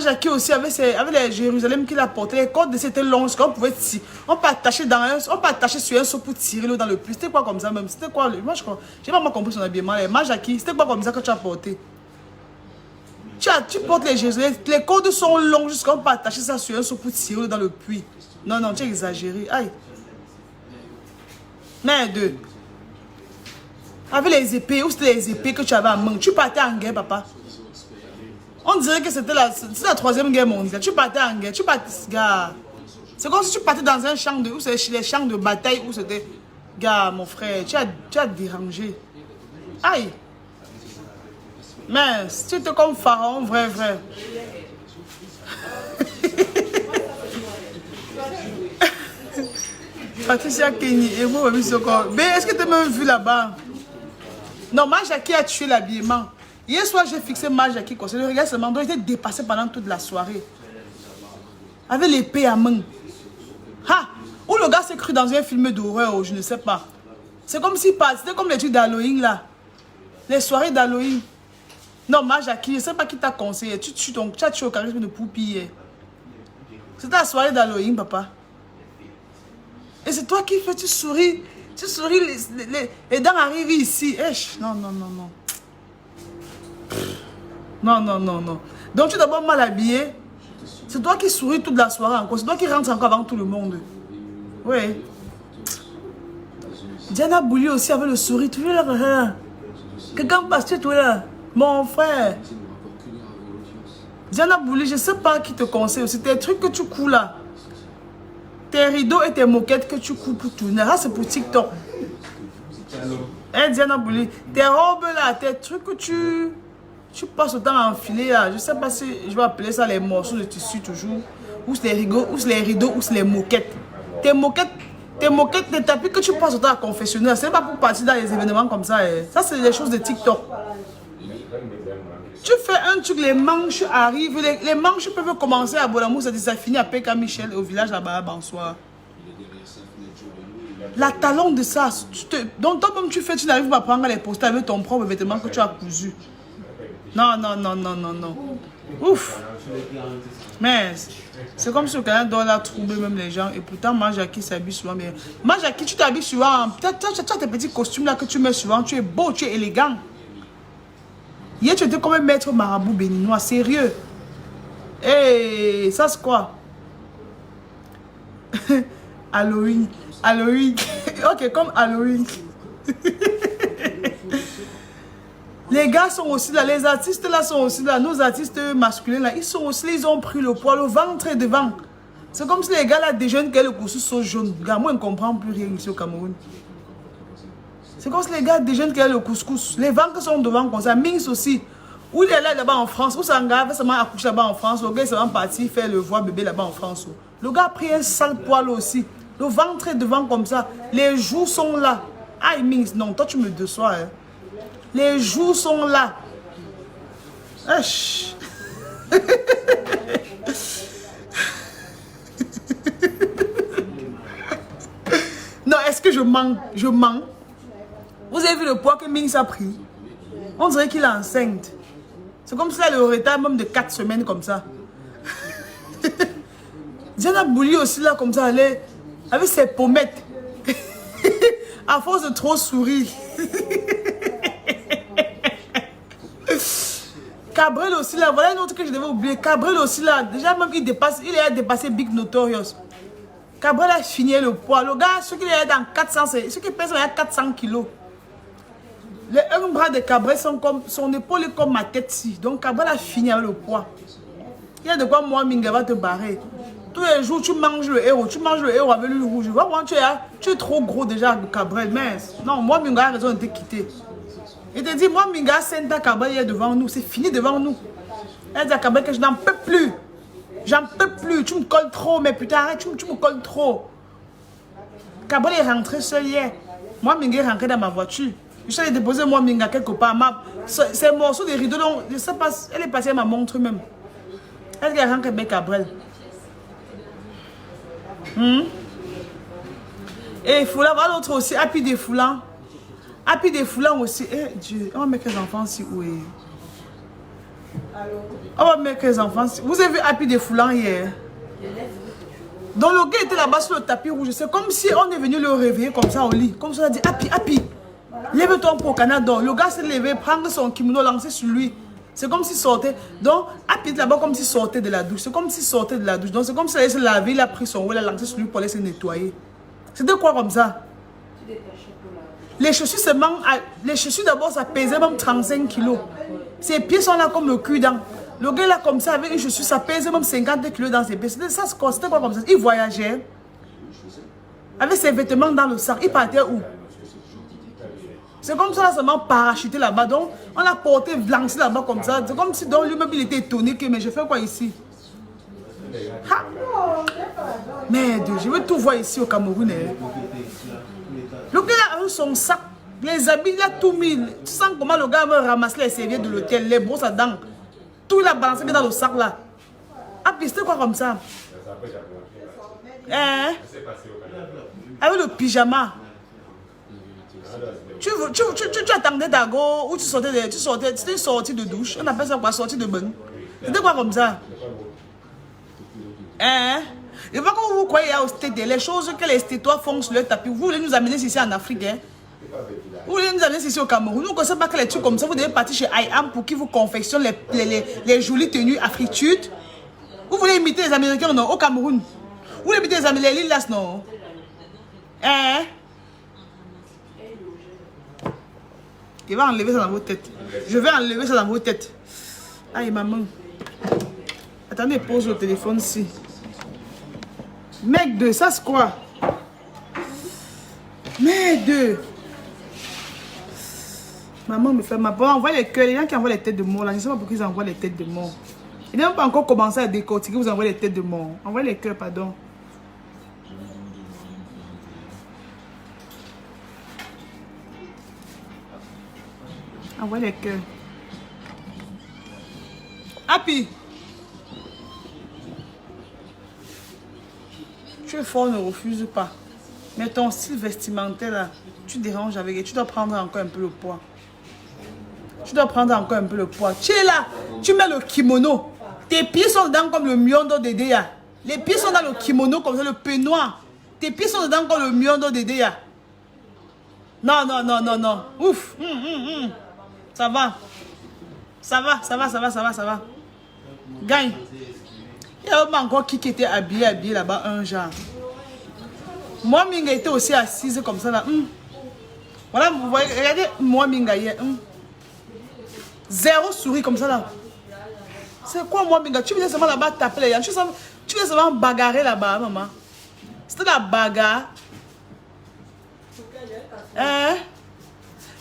Jackie aussi avec les Jérusalem qu'il a porté, les cordes c'était long, on pouvait tirer. On peut attacher sur un seau pour tirer l'eau dans le puits. C'était quoi comme ça même? C'était quoi? Moi je crois. J'ai pas compris son habillement. Jackie, c'était quoi comme ça que tu as porté? Tu portes les Jérusalem, les cordes sont longues jusqu'à on peut attacher ça sur un seau pour tirer l'eau dans le puits. Non, non, tu as exagéré. Aïe. Merde. Avec les épées, où c'était les épées que tu avais en main? Tu partais en guerre, papa. On dirait que c'était la 3e guerre mondiale. Tu partais en guerre, tu partais, gars. C'est comme si tu partais dans un champ de... Où c'est les champs de bataille, où c'était... Gars, mon frère, tu as dérangé. Aïe. Mince, tu étais comme Pharaon, vrai. Patricia Kenny, et vous, mais est-ce que tu as même vu là-bas? Non, Jackie a tué l'habillement. Hier soir, j'ai fixé Jackie. Le regard seulement, il était dépassé pendant toute la soirée. Avec l'épée à main. Ha! Ou le gars s'est cru dans un film d'horreur, je ne sais pas. C'est comme si, c'était comme les trucs d'Halloween là. Les soirées d'Halloween. Non, Jackie, je ne sais pas qui t'a conseillé. Tu as tué au charisme de Poupille. C'était la soirée d'Halloween, papa. Et c'est toi qui fais, tu souris. Tu souris, les dents arrivent ici. Non. Non. Donc tu es d'abord mal habillé. C'est toi qui souris toute la soirée encore. C'est toi qui rentres encore avant tout le monde. Oui. Diana Bouli aussi avait le sourire. Tu veux là? Quelqu'un passe, tu es là. Mon frère. Diana Bouli, je ne sais pas qui te conseille aussi. Tes trucs que tu couds là. Tes rideaux et tes moquettes que tu couds pour tourner. Là, c'est pour TikTok. Diana Bouli. Tes robes là, tes trucs que tu passes autant à enfiler là. Je ne sais pas si je vais appeler ça les morceaux de tissu toujours. Ou c'est les rideaux, ou c'est les moquettes. Tes moquettes, les tapis que tu passes autant à confessionnel. Ce n'est pas pour partir dans les événements comme ça. Ça, c'est des choses de TikTok. Tu fais un truc, les manches arrivent. Les manches peuvent commencer à Bolamou, ça finit à Péka Michel, au village là-bas, bonsoir. La talon de ça. Donc, toi, comme tu fais, tu n'arrives pas à prendre les posters avec ton propre vêtement que tu as cousu. Non. Ouf. Mais c'est comme si le Canada doit trouver même les gens. Et pourtant, Jackie s'habille souvent bien. Jackie, tu t'habilles souvent. Tu as tes petits costumes là que tu mets souvent. Tu es beau, tu es élégant. Hier, tu étais comme un maître marabout béninois. Sérieux. Ça c'est quoi? Halloween. Ok, comme Halloween. Les gars sont aussi là, les artistes là sont aussi là, nos artistes masculins là, ils sont aussi là, ils ont pris le poids, le ventre est devant. C'est comme si les gars là déjeunent que le couscous sont jaunes. Gars, moi je ne comprends plus rien ici au Cameroun. C'est comme si les gars déjeunent que le couscous. Les ventres sont devant comme ça, Mings aussi. Où il est là-bas en France, où Sanga va seulement accoucher là-bas en France, le gars est seulement parti faire le voir bébé là-bas en France. Le gars a pris un sale poil aussi. Le ventre est devant comme ça, les joues sont là. Aïe Mings, non, toi tu me déçois. Hein. Les joues sont là. Non, est-ce que je mens? Je mens. Vous avez vu le poids que Mings a pris? On dirait qu'il est enceinte. C'est comme si elle est au retard même de 4 semaines comme ça. Diana Bouli aussi là comme ça, elle est... Avec ses pommettes. À force de trop sourire. Cabrel aussi là, voilà une autre que je devais oublier. Cabrel aussi là, déjà même il a dépassé Big Notorious. Cabrel a fini le poids. Le gars, ce qu'il est dans 400, ce qui pèse il y a 400 kilos. Un bras de Cabrel sont comme, son épaule est comme ma tête si. Donc Cabrel a fini avec le poids. Il y a de quoi moi Minga va te barrer. Tous les jours tu manges le héros, avec le rouge. Vraiment, tu es trop gros déjà Cabrel. Mais non, moi Minga a raison de te quitter. Il te dit, moi, Minga, Senta Cabrel, il est devant nous. C'est fini devant nous. Elle dit à Cabrel que je n'en peux plus. J'en peux plus. Tu me colles trop. Mais putain, arrête, tu me colles trop. Cabrel est rentré seul hier. Moi, Minga est rentré dans ma voiture. Je suis allé déposer moi, Minga, quelque part. Ces morceaux de rideaux, donc, je sais pas, elle est passée à ma montre même. Elle est rentrée avec Cabrel. Et il faut l'avoir l'autre aussi. Happy des foulants. Happy des foulants aussi. Eh Dieu, on va mettre les enfants ici. Oui. On va mettre les enfants ici. Vous avez vu Happy des foulants hier? Donc le gars était là-bas sur le tapis rouge. C'est comme si on est venu le réveiller comme ça au lit. Comme ça on a dit Happy, Happy. Lève-toi pour Canada. Le gars s'est levé, prendre son kimono, lancer sur lui. C'est comme s'il sortait. Donc Happy était là-bas comme s'il sortait de la douche. C'est comme s'il sortait de la douche. Donc c'est comme s'il allait se laver. Il a pris son haut, il a lancé sur lui pour aller se nettoyer. C'était quoi comme ça? Les chaussures d'abord ça pesait même 35 kilos. Ses pieds sont là comme le cul dans. Le gars là comme ça avec une chaussure ça pesait même 50 kilos dans ses pieds. C'était quoi comme ça? Il voyageait. Avec ses vêtements dans le sac. Il partait où? C'est comme ça là seulement parachuté là-bas. Donc on l'a porté lancé là-bas comme ça. C'est comme si donc lui-même il était étonné que mais je fais quoi ici? Ha! Merde, je veux tout voir ici au Cameroun. Le gars là avec son sac, les habits, il a tout mis. Tu sens comment le gars veut ramasser les serviettes de l'hôtel, les brosses à dents. Tout il a balancé dans le sac là. Ah, puis c'était quoi comme ça? Hein? Avec le pyjama. Tu attendais ta go ou tu sortais, c'était une sortie de douche. On appelle ça quoi? Sortie de bain. C'était quoi comme ça? Hein? Et pas quand vous croyez au stété, les choses que les stétois font sur le tapis, vous voulez nous amener ici en Afrique, hein? Vous voulez nous amener ici au Cameroun. Nous ne connaissons pas que les trucs comme ça. Vous devez partir chez IAM pour qu'ils vous confectionnent les jolies tenues afritudes. Vous voulez imiter les Américains, non? Au Cameroun. Vous voulez imiter les Américains, les Lilas, non? Hein? Il va enlever ça dans vos têtes. Je vais enlever ça dans vos têtes. Aïe, maman. Attendez, pose le téléphone ici. Mec de, ça c'est quoi? Mec de. Maman me fait ma bonne. Envoie les cœurs. Les gens qui envoient les têtes de mort là. Je ne sais pas pourquoi ils envoient les têtes de mort. Ils n'ont pas encore commencé à décortiquer. Vous envoyez les têtes de mort. Envoyez les cœurs, pardon. Envoyez les cœurs. Happy. Tu es fort, ne refuse pas. Mais ton style vestimentaire là, tu déranges avec et tu dois prendre encore un peu le poids. Tu dois prendre encore un peu le poids. Tu es là, tu mets le kimono. Tes pieds sont dedans comme le miondo de Déa. Les pieds sont dans le kimono comme ça, le peignoir. Tes pieds sont dedans comme le miondo de Déa. Non, non, non, non, non. Ouf. Ça va. Ça va, ça va, ça va, ça va, ça va. Gagne. Il y a encore qui était habillé là-bas, un genre. Moi, Minga était aussi assise comme ça là. Voilà, vous voyez, regardez moi, Minga hier. Zéro souris comme ça là. C'est quoi moi, Minga? Tu viens seulement là-bas taper les gens. Tu viens seulement bagarrer là-bas, maman. C'était la bagarre. Hein?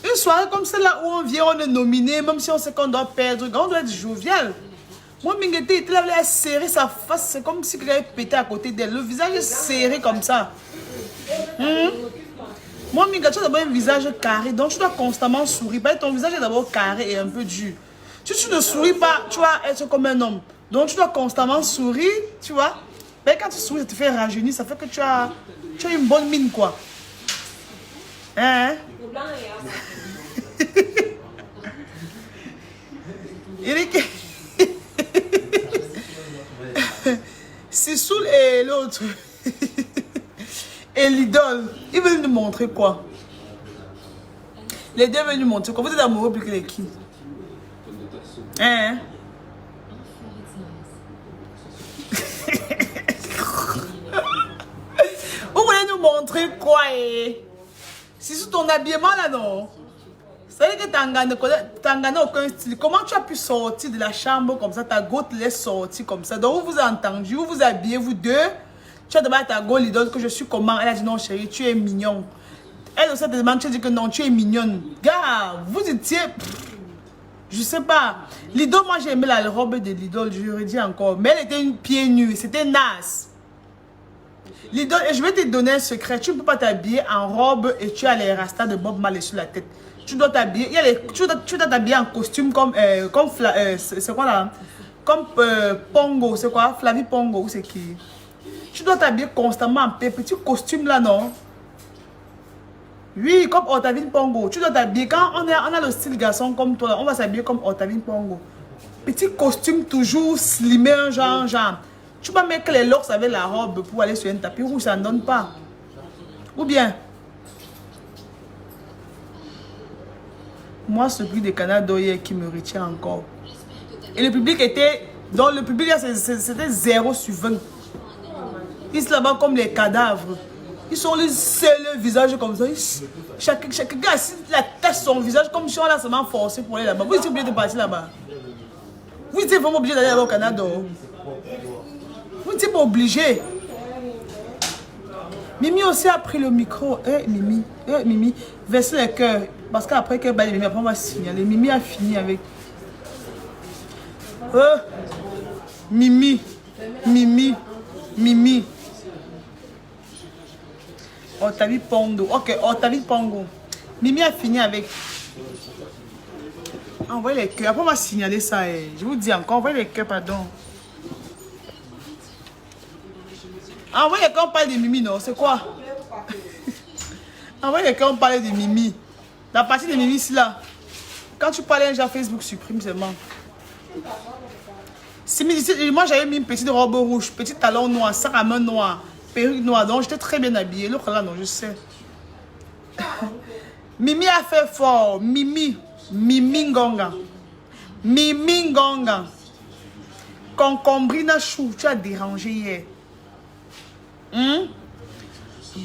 Une soirée comme celle-là où on vient, on est nominé, même si on sait qu'on doit perdre, on doit être jovial. Moi, Mingete était là, il a serré sa face, c'est comme si il avait pété à côté d'elle. Le visage est serré comme ça. Moi, Mingete, tu as d'abord un visage carré, donc tu dois constamment sourire. Ton visage est d'abord carré et un peu dur. Si tu ne souris pas, tu vas être comme un homme. Donc tu dois constamment sourire, tu vois. Mais quand tu souris, ça te fait rajeunir, ça fait que tu as une bonne mine, quoi. Hein? Sissoul et l'autre. et l'idole, ils veulent nous montrer quoi? Les deux veulent nous montrer quoi? Vous êtes amoureux plus que les qui? Hein? Vous voulez nous montrer quoi? C'est sur ton habillement là, non? C'est vrai que t'as gagné aucun style. Comment tu as pu sortir de la chambre comme ça? Ta go te laisse sortir comme ça. Donc, vous vous avez entendu, vous vous habillez, vous deux. Tu as demandé à ta go l'idole que je suis comment? Elle a dit non, chérie, tu es mignon. Elle aussi te demande, tu as dit que non, tu es mignonne. Gars, vous étiez. Je sais pas. L'idole, moi j'ai aimé la robe de l'idole, je le dis encore. Mais elle était une pied nue, c'était naze. L'idole, et je vais te donner un secret. Tu ne peux pas t'habiller en robe et tu as les rastas de Bob Marley sur la tête. Tu dois t'habiller. Tu dois t'habiller en costume comme. C'est quoi là? Comme Pongo. C'est quoi? Flavie Pongo. C'est qui? Tu dois t'habiller constamment en petit costume là, non? Oui, comme Otavine Pongo. Tu dois t'habiller. Quand on a le style garçon comme toi, on va s'habiller comme Otavine Pongo. Petit costume toujours slimé, genre. Tu vas mettre les locks avec la robe pour aller sur un tapis rouge, ça ne donne pas. Ou bien, moi, ce prix de Canada hier qui me retient encore. Et le public était, dans le public, c'était 0 sur 20. Ils sont là-bas comme les cadavres. Ils sont les seuls visages comme ça. Chaque gars, la tête son visage comme si on l'a seulement forcé pour aller là-bas. Vous êtes obligé de partir là-bas. Vous êtes vraiment obligé d'aller là-bas au Canada. Vous n'êtes pas obligé. Mimi aussi a pris le micro. Mimi, verser les cœurs. Parce qu'après qu'elle baille Mimi, après on va signaler. Mimi a fini avec. Mimi. Otavie Pongo. Ok, Otavie Pongo. Mimi a fini avec. Envoyez les cœurs. Après on va signaler ça. Je vous dis encore, envoyez les cœurs, pardon. Envoyez quand on parle de Mimi, non? C'est quoi? Envoyez quand on parle de Mimi. La partie de Mimi, ici, là. Quand tu parles, genre Facebook supprime seulement. Moi, j'avais mis une petite robe rouge, petit talon noir, sac à main noir, perruque noire. Donc, j'étais très bien habillée. L'autre là, non, je sais. Mimi a fait fort. Mimi Ngonga. Concombrina chou, tu as dérangé hier.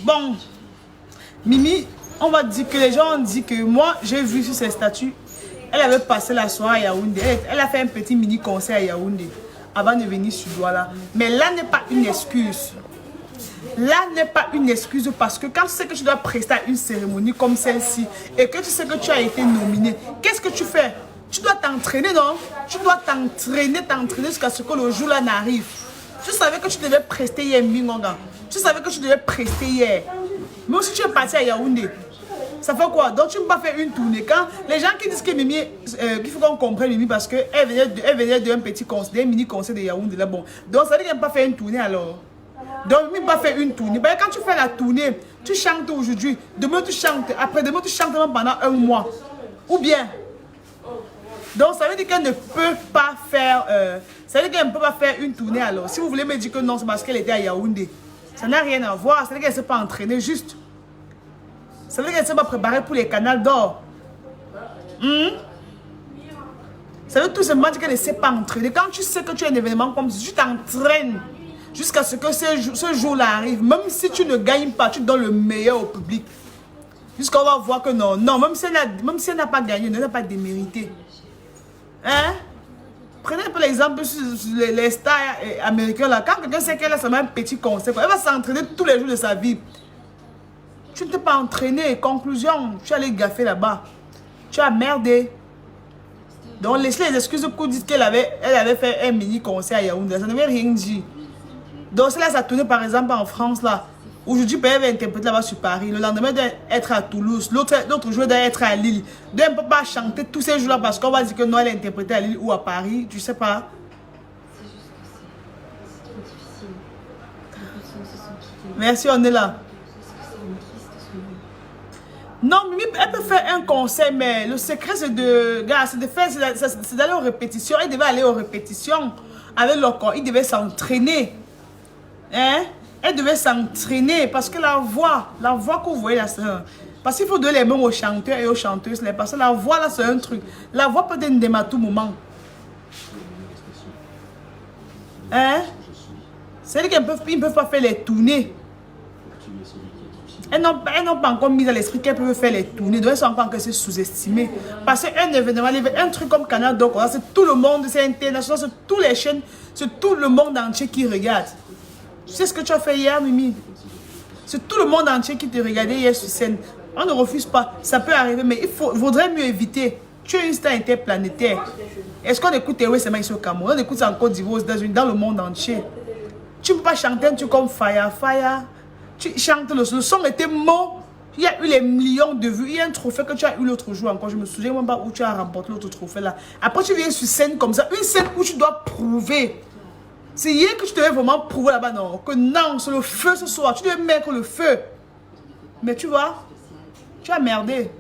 Bon, Mimi, on va dire que les gens ont dit que moi, j'ai vu sur ses statuts, elle avait passé la soirée à Yaoundé. Elle a fait un petit mini concert à Yaoundé avant de venir sur Douala. Mais là n'est pas une excuse. Là n'est pas une excuse parce que quand tu sais que tu dois prester à une cérémonie comme celle-ci et que tu sais que tu as été nominé, qu'est-ce que tu fais? Tu dois t'entraîner, non? Tu dois t'entraîner jusqu'à ce que le jour là n'arrive. Tu savais que tu devais prester hier, Mingonga. Tu savais que tu devais prester hier. Mais aussi tu es parti à Yaoundé. Ça fait quoi? Donc tu ne peux pas faire une tournée. Quand les gens qui disent que Mimi, qu'il faut qu'on comprenne Mimi parce qu'elle venait d'un petit concert, d'un mini concert de Yaoundé là. Bon. Donc ça veut dire qu'elle ne peut pas faire une tournée alors. Donc Mimi ne peut pas faire une tournée. Ben, quand tu fais la tournée, tu chantes aujourd'hui, demain tu chantes, après-demain tu chantes pendant un mois. Ou bien. Donc ça veut dire qu'elle ne peut pas faire ça veut dire qu'elle ne peut pas faire une tournée alors. Si vous voulez me dire que non, c'est parce qu'elle était à Yaoundé. Ça n'a rien à voir. Ça veut dire qu'elle ne s'est pas entraînée juste. Ça veut dire qu'elle ne s'est pas préparée pour les canals d'or. Ça veut tout simplement dire qu'elle ne s'est pas entraînée. Quand tu sais que tu as un événement comme ça, tu t'entraînes jusqu'à ce que ce jour-là arrive. Même si tu ne gagnes pas, tu donnes le meilleur au public. Jusqu'on va voir que non. Non, même si elle n'a pas gagné, elle n'a pas démérité. Hein? Prenez un peu l'exemple sur les stars américains là. Quand quelqu'un sait qu'elle a seulement un petit concert, elle va s'entraîner tous les jours de sa vie. Tu ne t'es pas entraîné. Conclusion, tu es allé gaffer là-bas. Tu as merdé. Donc laissez les excuses pour dire qu'elle avait fait un mini concert à Yaoundé. Ça ne veut rien dire. Donc c'est là ça tournait par exemple en France là. Aujourd'hui, elle va interpréter là-bas sur Paris. Le lendemain, elle doit être à Toulouse. L'autre jour, elle doit être à Lille. Donc, elle ne peut pas chanter tous ces jours-là parce qu'on va dire que non, elle est interprétée à Lille ou à Paris. Tu sais pas. Merci, on est là. Non, Mimi, elle peut faire un concert, mais le secret, c'est d'aller aux répétitions. Elle devait aller aux répétitions avec leur corps. Il devait s'entraîner. Hein? Elle devait s'entraîner parce que la voix que vous voyez là, parce qu'il faut donner les mains aux chanteurs et aux chanteuses. Parce que la voix là, c'est un truc. La voix peut être une à tout moment. Hein? C'est qu'ils ne peuvent pas faire les tournées. Elles n'ont pas encore mis à l'esprit qu'elles peuvent faire les tournées. Donc elles sont encore sous-estimées. Parce qu'un événement, un truc comme Canal Doc, c'est tout le monde, c'est international, c'est toutes les chaînes, c'est tout le monde entier qui regarde. Tu sais ce que tu as fait hier, Mimi? C'est tout le monde entier qui te regardait hier sur scène. On ne refuse pas. Ça peut arriver, mais il vaudrait mieux éviter. Tu es une star interplanétaire. Est-ce qu'on écoute Ewe Sema ici au Cameroun? On écoute ça en Côte d'Ivoire, aux États-Unis, dans le monde entier. Tu ne peux pas chanter un truc comme Fire, Fire. Tu chantes, le son était mort. Il y a eu les millions de vues. Il y a un trophée que tu as eu l'autre jour encore. Je me souviens même pas où tu as remporté l'autre trophée là. Après, tu viens sur scène comme ça. Une scène où tu dois prouver. C'est hier que tu devais vraiment prouver là-bas, non? Que non, c'est le feu ce soir. Tu devais mettre le feu. Mais tu vois, tu as merdé.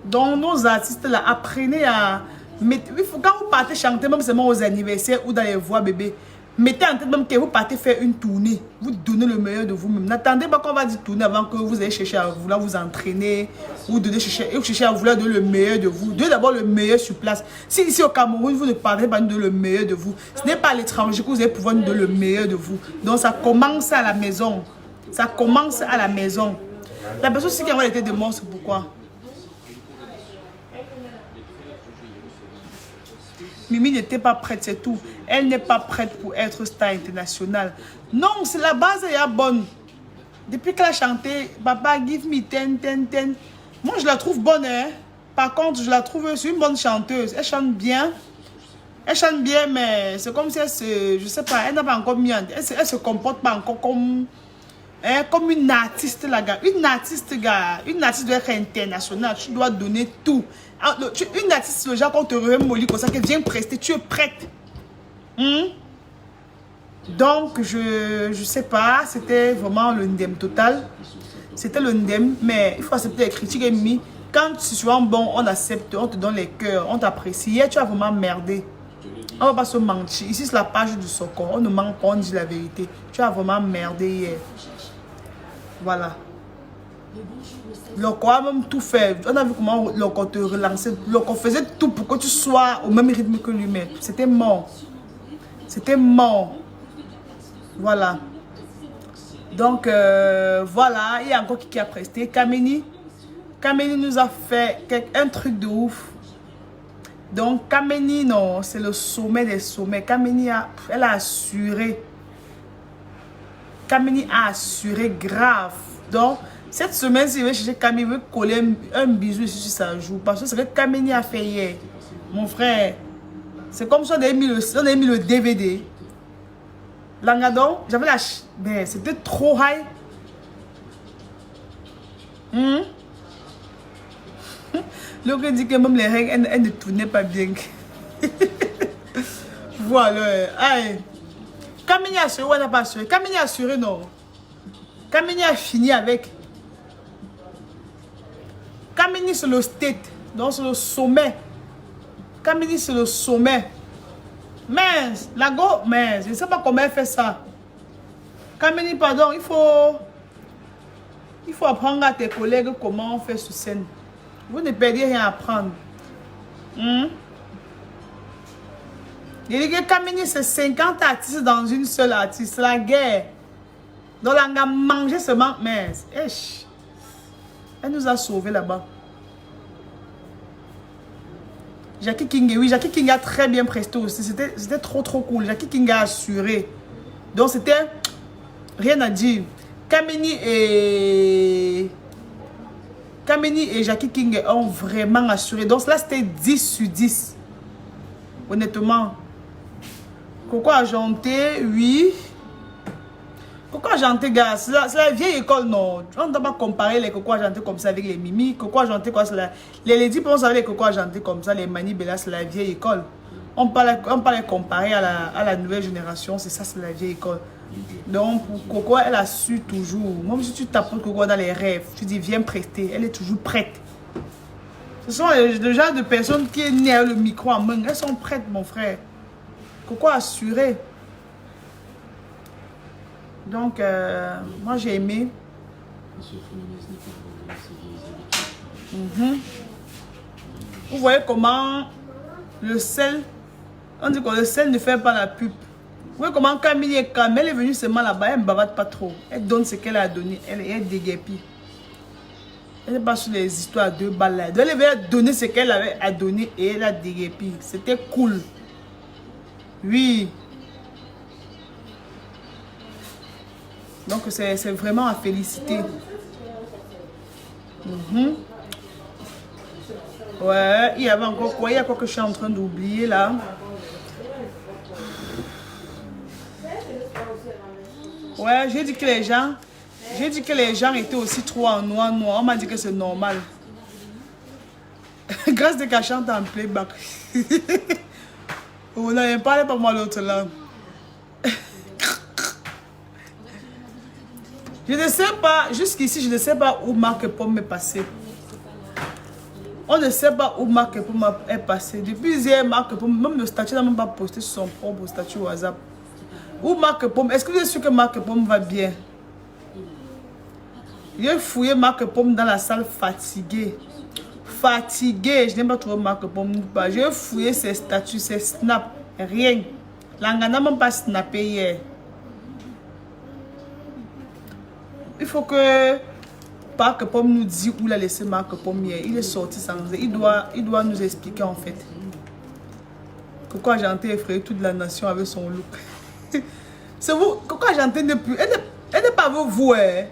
Donc, nos artistes là, apprenez à... Il faut, quand vous partez chanter, même seulement aux anniversaires ou dans les voix bébés, mettez en tête même que vous partez faire une tournée. Vous donnez le meilleur de vous-même. N'attendez pas qu'on va dire tourner avant que vous ayez cherché à vouloir vous entraîner ou chercher à vouloir donner le meilleur de vous. Donnez d'abord le meilleur sur place. Si ici au Cameroun, vous ne parlez pas de le meilleur de vous, ce n'est pas à l'étranger que vous allez pouvoir nous donner le meilleur de vous. Donc ça commence à la maison. Ça commence à la maison. La personne aussi qui a été de mort, c'est pourquoi. Mimi n'était pas prête, c'est tout. Elle n'est pas prête pour être star internationale. Non, c'est la base, elle est bonne. Depuis qu'elle a chanté Papa Give Me Ten, Ten, Ten. Moi, je la trouve bonne. Hein? Par contre, je la trouve, c'est une bonne chanteuse. Elle chante bien. Elle chante bien, mais c'est comme si elle se... Je sais pas, elle n'a pas encore mis... Elle se comporte pas encore comme... comme une artiste, la gars. Une artiste, gars. Une artiste doit être internationale. Tu dois donner tout. Une artiste, le genre qu'on te remet molly comme ça, qu'elle vient prester, tu es prête. Donc, je sais pas, c'était vraiment le ndem total. C'était le ndem, mais il faut accepter les critiques. Et quand tu sois bon, on accepte, on te donne les cœurs, on t'apprécie. Hier, tu as vraiment merdé. On va pas se mentir. Ici, c'est la page du Socor. On ne ment pas, on dit la vérité. Tu as vraiment merdé hier. Voilà. Loco a même tout fait. On a vu comment Loco te relançait. Loco faisait tout pour que tu sois au même rythme que lui-même. C'était mort. C'était mort. Voilà. Donc, voilà. Il y a encore qui a presté. Kameni. Kameni nous a fait un truc de ouf. Donc, Kameni, non, c'est le sommet des sommets. Kameni, elle a assuré. Kameni a assuré grave. Donc, cette semaine, si je vais chercher Kameni, je vais coller un bisou ici sur sa joue. Parce que c'est ce que Kameni a fait hier. Mon frère, c'est comme si on avait mis le DVD. Langadon, j'avais la... Mais c'était trop high. L'autre dit que même les règles, elles ne tournaient pas bien. Voilà. Aïe. Kameni a assuré ou elle n'a pas assuré? Kameni a assuré, non. Kameni a fini avec. Kameni, c'est le state. Donc, c'est le sommet. Kameni, c'est le sommet. Mais, la go, mais, je ne sais pas comment elle fait ça. Kameni, pardon, il faut apprendre à tes collègues comment on fait sur scène. Vous ne perdez rien à apprendre. Il dit que Kameni, c'est 50 artistes dans une seule artiste. C'est la guerre. Donc, on a mangé seulement. Mais, elle nous a sauvés là-bas. Jackie King, oui, Jackie King a très bien presté aussi. C'était trop cool. Jackie King a assuré. Donc, c'était rien à dire. Kameni et Jackie King ont vraiment assuré. Donc, là, c'était 10 sur 10. Honnêtement. Coco Argenté, oui. Coco Argenté, gars, c'est la vieille école, non. On ne doit pas comparer les Coco Argenté comme ça avec les Mimi. Coco Argenté, quoi, c'est la... Les ladies pensent avec les Coco Argenté comme ça, les Mani Bella, c'est la vieille école. On peut les comparer à la nouvelle génération, c'est ça, c'est la vieille école. Donc, pour Coco, elle a su toujours. Même si tu tapes Coco dans les rêves, tu dis viens prêter, elle est toujours prête. Ce sont le genre de personnes qui est né le micro en main. Elles sont prêtes, mon frère. Coco a assuré. Donc, moi, j'ai aimé. Vous voyez comment le sel, on dit que le sel ne fait pas la pub. Vous voyez comment Camille est calme, elle est venue seulement là-bas, elle ne bavade pas trop. Elle donne ce qu'elle a donné, elle est déguerpie. Elle n'est pas sur les histoires à 2 balles là. Elle avait donné ce qu'elle avait à donner et elle a déguerpi. C'était cool. Oui. Donc c'est vraiment à féliciter. Ouais, il y avait encore quoi? Il y a quoi que je suis en train d'oublier là? Ouais, j'ai dit que les gens étaient aussi trop en noir. On m'a dit que c'est normal. Grâce de qu'elle chante en playback. Oh non, ne parlez pas moi l'autre langue. Je ne sais pas, jusqu'ici, je ne sais pas où Marc Pomme est passé. On ne sait pas où Marc Pomme est passé. Depuis hier, Marc Pomme, même le statut n'a même pas posté sur son propre statut WhatsApp. Où Marc Pomme, est-ce que vous êtes sûr que Marc Pomme va bien? J'ai fouillé Marc Pomme dans la salle fatigué. Fatigué, je n'ai pas trouvé Marc Pomme nulle part. J'ai fouillé ses statuts, ses snaps, rien. L'Anga n'a même pas snappé hier. Il faut que Marc Pomme nous dise où il a laissé Marc Pomme hier. Il est sorti sans nous. Il doit nous expliquer en fait. Coco Argenté effrayé toute la nation avec son look. C'est vous, Coco Argenté n'est plus. Elle n'est pas avec vous. Hein.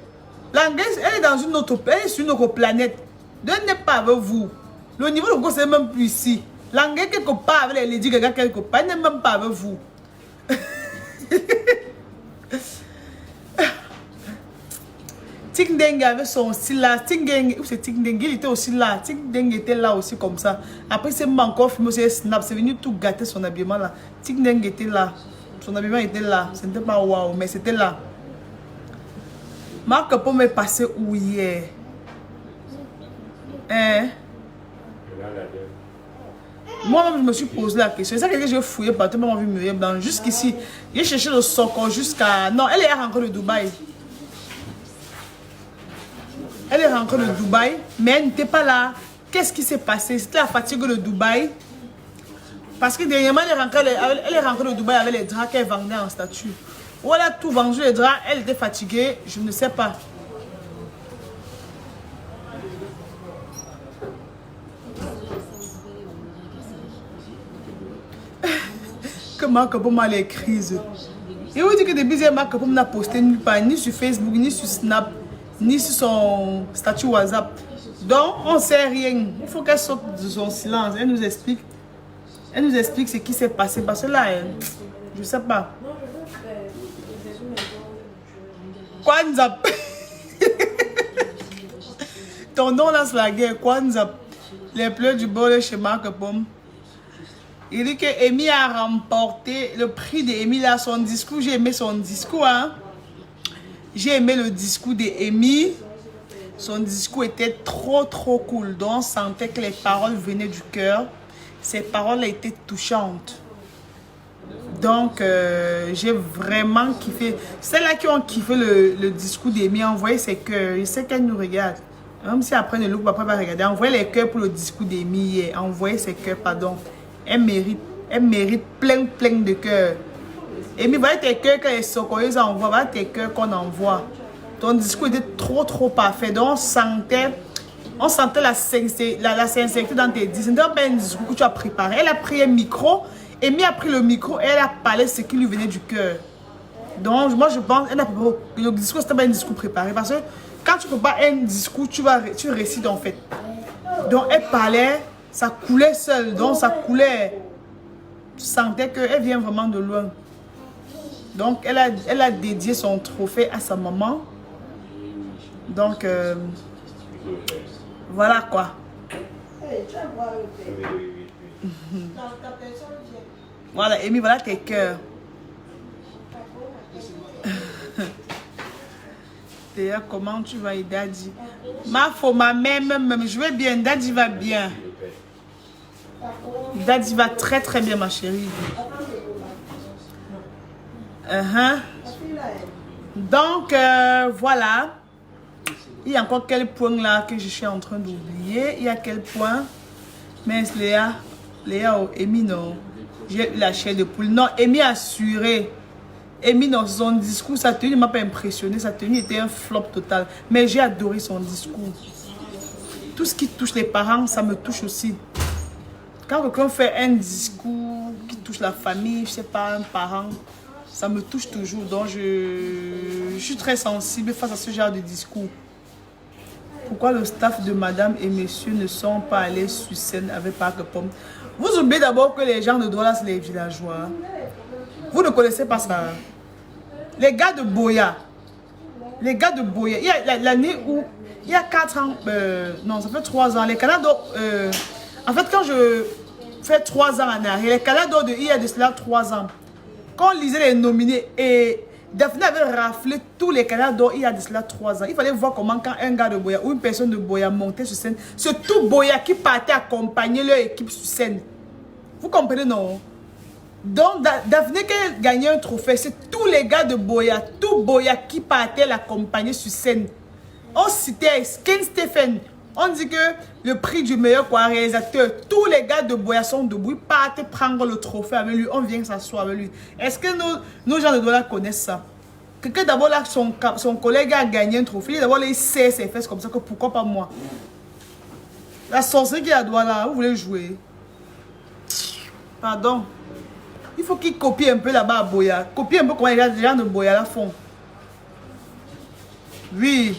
L'anglaise, elle est dans une autre, elle est sur une autre planète. Elle n'est pas avec vous. Le niveau de Coco, c'est même plus ici. L'anglaise quelque part avec les Lady Gaga quelque part, elle n'est même pas avec vous. Ting Deng avait son style là. Ting Deng, où c'est Ting Deng? Il était aussi là. Ting Deng était là aussi comme ça. Après, c'est encore filmé, c'est Snap. C'est venu tout gâter son habillement là. Ting Deng était là. Son habillement était là. Ce n'était pas waouh, mais c'était là. Marc Pomme est passé où hier? Hein? Moi-même, je me suis posé la question. C'est ça que j'ai fouillé partout. Moi, j'ai vu Myriam Blanc. Jusqu'ici, j'ai cherché le Sokon jusqu'à... Non, elle est rentrée de Dubaï. Elle est rentrée de Dubaï, mais elle n'était pas là. Qu'est-ce qui s'est passé? C'était la fatigue de Dubaï. Parce que dernièrement, elle est rentrée de Dubaï avec les draps qu'elle vendait en statut. Ou elle a tout vendu les draps, elle était fatiguée, je ne sais pas. Que Marc Pomme a les crises. Et vous dit que depuis hier, Marc Pomme n'a posté nulle part, ni sur Facebook, ni sur Snap, ni sur son statut WhatsApp. Donc, on ne sait rien. Il faut qu'elle sorte de son silence. Elle nous explique. Elle nous explique ce qui s'est passé. Parce que là, je ne sais pas. Kwanzaa. Ton nom lance la guerre. Kwanzaa. Les pleurs du bol chez Marc Pomme. Il dit que Amy a remporté le prix d'Amy à son discours. J'ai aimé son discours. Hein? J'ai aimé le discours d'Amy. Son discours était trop cool. Donc on sentait que les paroles venaient du cœur. Ses paroles étaient touchantes. Donc j'ai vraiment kiffé. Celles-là qui ont kiffé le discours d'Amy, envoyez ses cœurs. Je sais qu'elle nous regarde. Même si après le look, après va regarder. Envoyez les cœurs pour le discours d'Amy. Envoyez ses cœurs, pardon. Elle mérite plein de cœurs. Amy, voyez tes cœurs que les socorros envoient. Voyez tes cœurs qu'on envoie. Ton discours était trop parfait. Donc on sentait la sincérité dans tes discours. Ce n'était pas un discours que tu as préparé. Elle a pris un micro. Amy a pris le micro et elle a parlé ce qui lui venait du cœur. Donc moi je pense que le discours c'était pas un discours préparé. Parce que quand tu prépares un discours, tu récites en fait. Donc elle parlait, ça coulait seul. Donc ça coulait. Tu sentais qu'elle vient vraiment de loin. Donc elle a dédié son trophée à sa maman. Donc, voilà quoi. Voilà, Amy, voilà tes cœurs. D'ailleurs, comment tu vas, Daddy? Ma mère, même, je vais bien. Daddy va bien. Daddy va très bien, ma chérie. Donc, voilà. Il y a encore quel point là que je suis en train d'oublier. Il y a quel point? Mince, Léa. Léa, oh, Amy, non. J'ai eu la chair de poule. Non, Amy a assuré. Amy, dans son discours, sa tenue ne m'a pas impressionné. Sa tenue était un flop total. Mais j'ai adoré son discours. Tout ce qui touche les parents, ça me touche aussi. Quand quelqu'un fait un discours qui touche la famille, je sais pas, un parent, ça me touche toujours. Donc, je suis très sensible face à ce genre de discours. Pourquoi le staff de madame et monsieur ne sont pas allés sur scène avec Parc Pomme? Vous oubliez d'abord que les gens de Douala, c'est les villageois. Vous ne connaissez pas ça. Les gars de Boya. Les gars de Boya. Il y a l'année où, il y a 4 ans, non, ça fait 3 ans. Les Canadiens, en fait, quand je fais 3 ans en arrière, les Canadiens, il y a de cela 3 ans. Quand on lisait les nominés et Daphné avait raflé tous les Canadiens il y a de cela 3 ans. Il fallait voir comment quand un gars de Boya ou une personne de Boya montait sur scène, c'est tout Boya qui partait accompagner leur équipe sur scène. Vous comprenez, non? Donc, Daphné qui a gagné un trophée, c'est tous les gars de Boya, tout Boya qui partait l'accompagner sur scène. On citait Ken Stephen. On dit que le prix du meilleur réalisateur, tous les gars de Boya sont debout, ils partent prendre le trophée avec lui, on vient s'asseoir avec lui. Est-ce que nos gens de Douala connaissent ça? Quelqu'un d'abord là, son collègue a gagné un trophée, d'abord il sait ses fesses comme ça, que pourquoi pas moi? La sorcière qui est à Douala, vous voulez jouer? Pardon. Il faut qu'il copie un peu là-bas à Boya. Copie un peu comment les gens de Boya la font. Oui.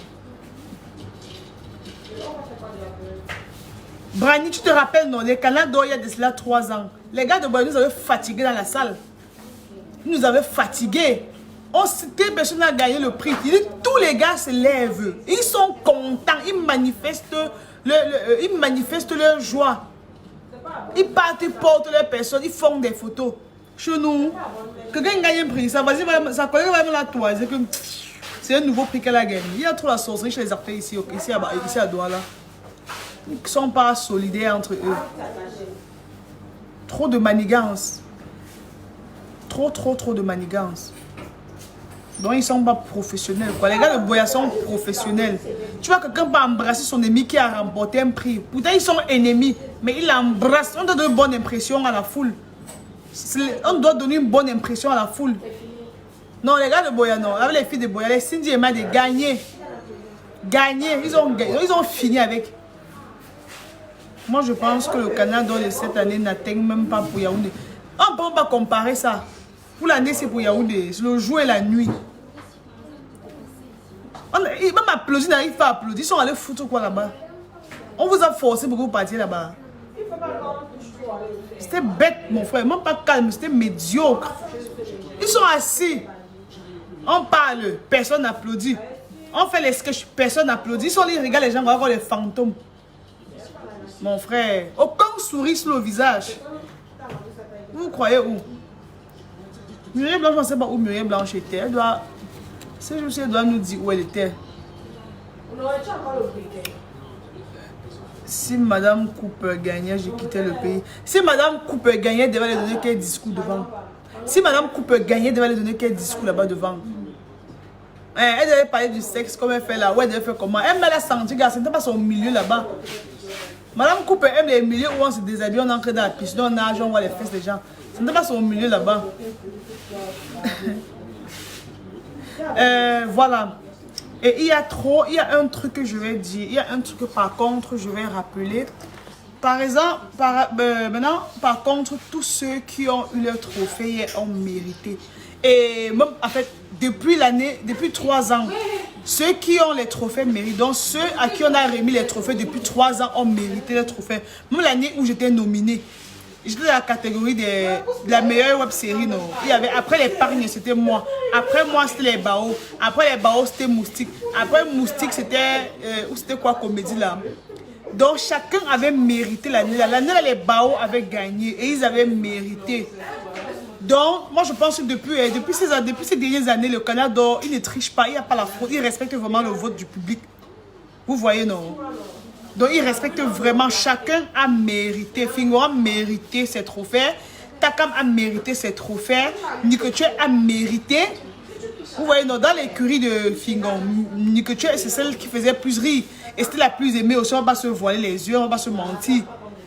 Brani, tu te rappelles, non? Les Canadiens, il y a de cela 3 ans. Les gars de Boya nous avaient fatigués dans la salle. Ils nous avaient fatigués. On citait, personne a gagné le prix. Il dit, tous les gars se lèvent. Ils sont contents. Ils manifestent leur joie. Ils partent, ils portent leurs personnes. Ils font des photos. Chez nous, quelqu'un gagne un prix. Ça, vas-y, sa collègue va me la toiser. C'est un nouveau prix qu'elle a gagné. Il y a trop la sorcellerie chez les artistes ici à Douala. Ils ne sont pas solidaires entre eux. Trop de manigance. Trop de manigance. Donc ils ne sont pas professionnels. Quoi. Les gars de Boya sont professionnels. Tu vois, quelqu'un peut embrasser son ennemi qui a remporté un prix. Pourtant, ils sont ennemis. Mais il l'embrasse. On doit donner une bonne impression à la foule. On doit donner une bonne impression à la foule. Non, les gars de Boya, non. Avec les filles de Boya, les Cindy et Mad, gagné. Ils ont fini avec. Moi, je pense que le Canada de cette année n'atteint même pas pour Yaoundé. On ne peut pas comparer ça. Pour l'année, c'est pour Yaoundé. C'est le jour et la nuit. Même applaudi n'arrive pas à applaudir. Ils sont allés foutre quoi là-bas? On vous a forcé pour que vous partiez là-bas. C'était bête, mon frère. Même pas calme, c'était médiocre. Ils sont assis. On parle, personne n'applaudit. On fait les sketchs, personne n'applaudit. Ils sont là, ils regardent les gens, on va voir les fantômes. Mon frère, aucun sourire sur le visage. Vous croyez où? Muriel Blanche, je ne sais pas où Muriel Blanche était. Elle doit... elle doit nous dire où elle était. Si Madame Cooper gagnait, je quittais le pays. Si Madame Cooper gagnait, elle devait lui donner quel discours devant. Si Madame Cooper gagnait, elle devait lui donner quel discours là-bas devant. Elle devait parler du sexe comme elle fait là. Ouais, elle devait faire comment? Elle m'a senti, ce n'était pas son milieu là-bas. Madame Cooper aime les milieux où on se déshabille, on entre dans la piscine, on nage, on voit les fesses des gens. Ce n'était pas son milieu là-bas. Voilà. Et il y a un truc que je vais dire. Il y a un truc que par contre, je vais rappeler. Par exemple, maintenant, par contre, tous ceux qui ont eu leur trophée ont mérité. Et même, en fait, depuis 3 ans, ceux qui ont les trophées méritent. Donc, ceux à qui on a remis les trophées depuis 3 ans ont mérité les trophées. Même l'année où j'étais nominée, j'étais dans la catégorie de la meilleure web série. Non? Il y avait, après l'épargne, c'était moi. Après moi, c'était les Bao. Après les Bao, c'était Moustique. Après Moustique, c'était quoi, comédie là? Donc, chacun avait mérité l'année. L'année, les Bao avaient gagné et ils avaient mérité. Donc, moi, je pense que depuis ces dernières années, le Canada, il ne triche pas, il n'y a pas la fraude. Il respecte vraiment le vote du public. Vous voyez, non? Donc, il respecte vraiment. Chacun a mérité. Fingo a mérité ses trophées. Takam a mérité ses trophées. Nikoche a mérité. Vous voyez, non, dans l'écurie de Fingon, Nikeche, c'est celle qui faisait plus rire. Et c'était la plus aimée aussi. On ne va pas se voiler les yeux, on ne va pas se mentir.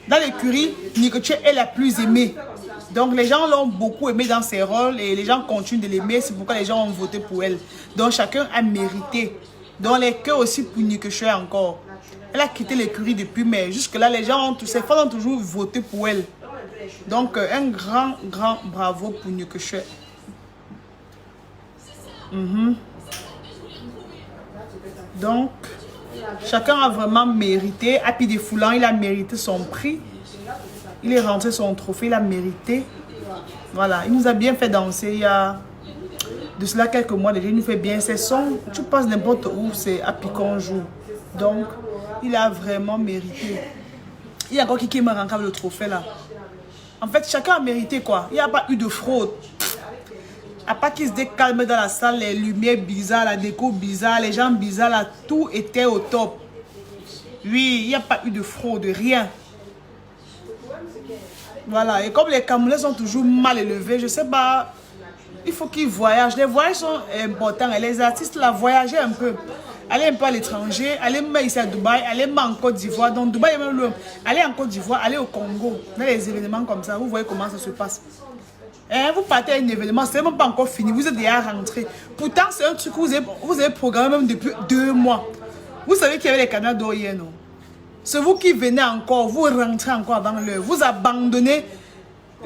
Dans l'écurie, Nikeche est la plus aimée. Donc les gens l'ont beaucoup aimée dans ses rôles et les gens continuent de l'aimer. C'est pourquoi les gens ont voté pour elle. Donc chacun a mérité. Donc les cœurs aussi pour Nikeche encore. Elle a quitté l'écurie depuis, mais jusque-là, les gens, ses fans ont toujours voté pour elle. Donc un grand bravo pour Nikeche. Donc, chacun a vraiment mérité. Happy des Foulants, il a mérité son prix. Il est rentré son trophée, il a mérité. Voilà, il nous a bien fait danser. Il y a de cela quelques mois déjà, il nous fait bien ses sons. Tu passes n'importe où, c'est Happy qu'on joue. Donc, il a vraiment mérité. Il y a encore qui me rend le trophée là. En fait, chacun a mérité quoi. Il n'y a pas eu de fraude. À part qu'ils se décalment dans la salle, les lumières bizarres, la déco bizarre, les gens bizarres, là, tout était au top. Oui, il n'y a pas eu de fraude, rien. Voilà, et comme les Camerounais sont toujours mal élevés, je ne sais pas, il faut qu'ils voyagent. Les voyages sont importants et les artistes, là, voyager un peu. Allez un peu à l'étranger, allez même ici à Dubaï, allez même en Côte d'Ivoire. Donc Dubaï est même loin. Allez en Côte d'Ivoire, allez au Congo. Dans les événements comme ça, vous voyez comment ça se passe. Vous partez à un événement, ce n'est même pas encore fini, vous êtes déjà rentré. Pourtant, c'est un truc que vous avez programmé même depuis 2 mois. Vous savez qu'il y avait les canaux d'eau hier, non? C'est vous qui venez encore, vous rentrez encore avant l'heure. Vous abandonnez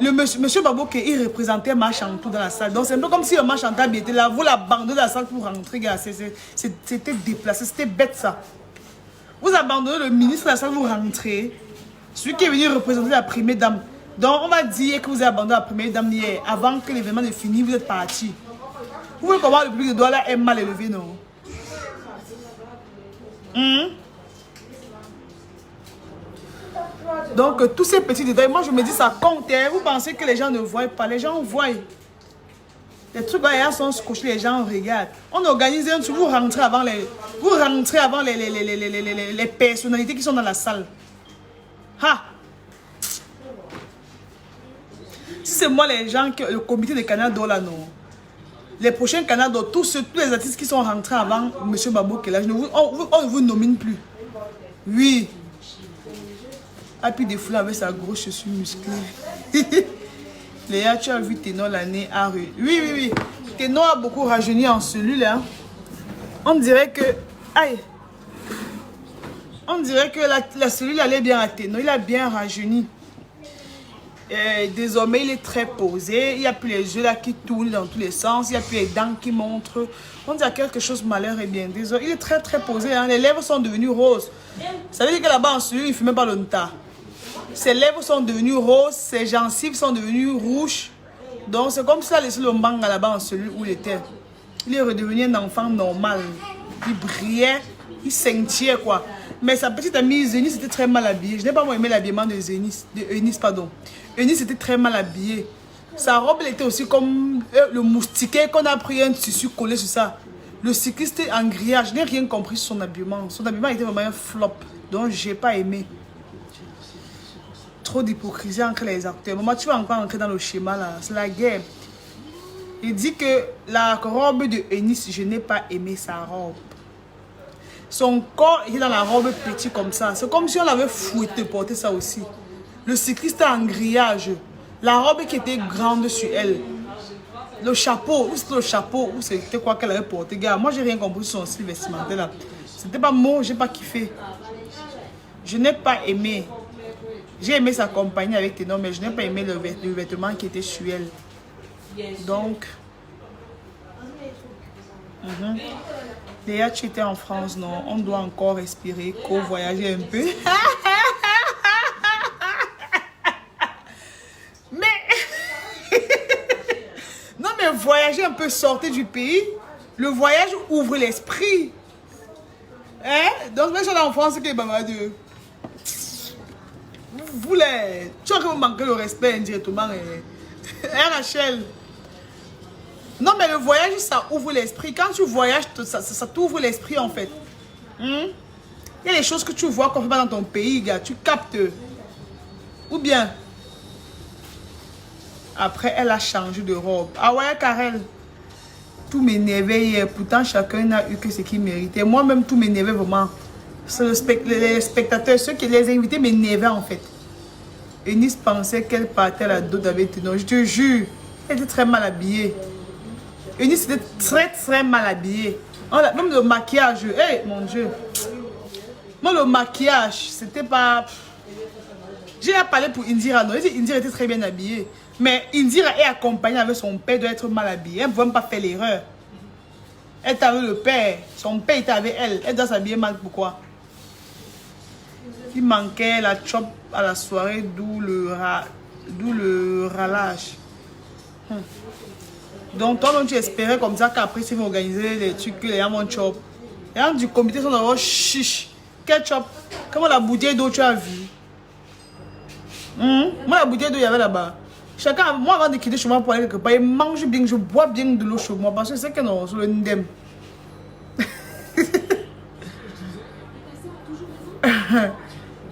le monsieur Babou qui représentait Machantou dans la salle. Donc c'est un peu comme si le Machantou était là, vous l'abandonnez dans la salle pour rentrer. C'était déplacé, c'était bête ça. Vous abandonnez le ministre de la salle, vous rentrez. Celui qui est venu représenter la première dame. Donc, on va dire que vous avez abandonné la première dame hier. Avant que l'événement ne finisse, vous êtes parti. Vous voyez comment le public de Douala est mal élevé, non? Donc, tous ces petits détails, moi je me dis ça compte. Hein. Vous pensez que les gens ne voient pas? Les gens voient. Les trucs là sont scotchés, les gens regardent. On organise un truc, vous rentrez avant les personnalités qui sont dans la salle. Ha! Si c'est moi, les gens, le comité de Canada, là, non. Les prochains Canada, tous les artistes qui sont rentrés avant M. Babou, qui est là, on ne vous nomine plus. Oui. Happy des Foulants avec sa grosse chaussure musclée. Léa, tu as vu Ténor l'année à rue. Oui. Ténor a beaucoup rajeuni en cellule. Hein. On dirait que... Aïe. On dirait que la cellule allait bien à Ténor. Il a bien rajeuni. Désormais, il est très posé. Il n'y a plus les yeux là qui tournent dans tous les sens. Il n'y a plus les dents qui montrent. On dirait quelque chose malheur et bien. Désolé. Il est très posé. Hein. Les lèvres sont devenues roses. Ça veut dire que là-bas en cellule, il ne fume pas longtemps. Ses lèvres sont devenues roses. Ses gencives sont devenues rouges. Donc, c'est comme si il a laissé le manga là-bas en celui où il était. Il est redevenu un enfant normal. Il brillait. Il scintillait quoi. Mais sa petite amie Zénis était très mal habillée. Je n'ai pas moi aimé l'habillement de Eunice, pardon. Eunice était très mal habillée. Sa robe, elle était aussi comme le moustiquet qu'on a pris un tissu collé sur ça. Le cycliste en grillage. Je n'ai rien compris sur son habillement. Son habillement était vraiment un flop. Donc, je n'ai pas aimé. Trop d'hypocrisie entre les acteurs. Maman, tu vas encore entrer dans le schéma là. C'est la guerre. Il dit que la robe de Eunice, je n'ai pas aimé sa robe. Son corps était dans la robe petite comme ça. C'est comme si on avait fouetté porter ça aussi. Le cycliste en grillage. La robe qui était grande sur elle. Le chapeau. Où c'était le chapeau? Où c'était quoi qu'elle avait porté? Gars, moi, j'ai rien compris sur son style vestimentaire là. C'était pas moi, j'ai pas kiffé. Je n'ai pas aimé. J'ai aimé sa compagnie avec Ténor, mais je n'ai pas aimé le vêtement qui était sur elle. Donc... Léa, tu étais en France, non? On doit encore respirer, voyager un peu. Mais... non, mais voyager un peu, sortir du pays. Le voyage ouvre l'esprit. Hein? Donc, même si on est en France, c'est que bamadeux. Vous voulez... Tu vas manquer le respect indirectement. Hein, Rachel? Non, mais le voyage, ça ouvre l'esprit. Quand tu voyages, ça t'ouvre l'esprit, en fait. Il y a des choses que tu vois qu'on fait pas dans ton pays, gars. Tu captes. Ou bien... Après, elle a changé de robe. Ah ouais, Karel? Tout m'énervait hier. Pourtant, chacun n'a eu que ce qu'il méritait. Moi-même, tout m'énervait vraiment. Les spectateurs, ceux qui les invités m'énervaient en fait. Eunice pensait qu'elle partait à la dot avec Ténor. Je te jure, elle était très mal habillée. Eunice était très mal habillée. Même le maquillage, hey, mon Dieu. Moi, le maquillage, c'était pas... J'ai parlé pour Indira. Non, Indira était très bien habillée. Mais Indira est accompagnée avec son père, doit être mal habillée. Elle ne pouvait même pas faire l'erreur. Elle était avec le père. Son père était avec elle. Elle doit s'habiller mal. Pourquoi? Il manquait la chop à la soirée, d'où le ralage. Donc, toi, tu espérais comme ça qu'après, si vous organisez les trucs, les gens vont chop. Les gens du comité sont d'abord chiche. Quel chop? Comment la bouteille d'eau tu as vu? Moi, la bouteille d'eau, il y avait là-bas. Chacun, moi, avant de quitter chez moi pour aller quelque part, il mange bien, je bois bien de l'eau chez moi parce que c'est que non, sur le ndem.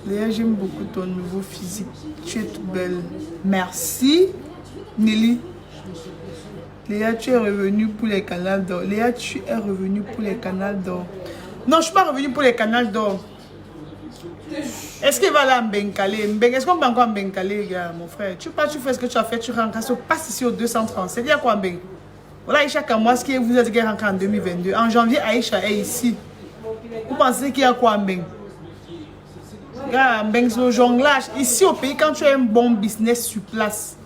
Léa, j'aime beaucoup ton nouveau physique. Tu es toute belle. Merci, Nelly. Léa, tu es revenue pour les canals d'or. Léa, tu es revenue pour les canals d'or. Non, je ne suis pas revenue pour les canals d'or. Est-ce qu'il va aller à Mbenkale? Est-ce qu'on va encore à Mbenkale, gars, mon frère? Tu pars, tu fais ce que tu as fait, tu rentres. Ça passe ici au 237. Il y a quoi, Mbenk? Voilà, Aïcha Kamwas qui vous a dit qu'elle rentre en 2022. En janvier, Aïcha est ici. Vous pensez qu'il y a quoi, Mbenk? Gars, Mbenk, c'est le jonglage. Ici au pays, quand tu as un bon business sur place,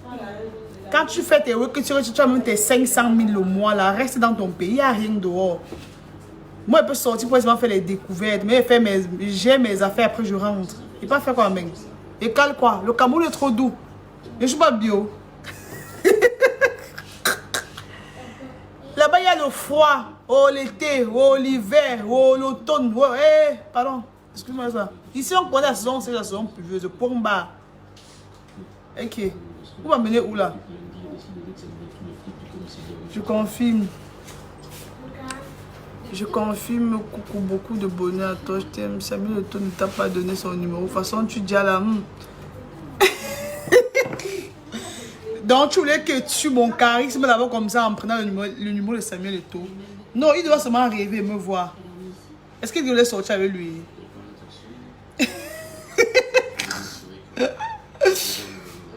quand tu fais tes work, tu as même tes 500 000 le mois, là, reste dans ton pays, il n'y a rien dehors. Moi, je peux sortir pour essayer de faire les découvertes, mais j'ai mes affaires, après je rentre. Il pas faire quoi, mec? Et cale quoi? Le Cameroun est trop doux. Je ne suis pas bio. Là-bas, il y a le froid, oh l'été, oh l'hiver, oh l'automne. Oh, hey, pardon, excuse-moi ça. Ici, on connaît la saison, c'est la saison pluvieuse. Pomba. Ok. Vous m'amenez où là? Je confirme. Je confirme, coucou, beaucoup de bonheur à toi. Je t'aime. Samuel Eto'o ne t'a pas donné son numéro. De toute façon, tu dis à la Donc, tu voulais que tu, mon charisme, d'abord comme ça, en prenant le numéro de Samuel Eto'o. Non, il doit seulement arriver et me voir. Est-ce qu'il voulait sortir avec lui?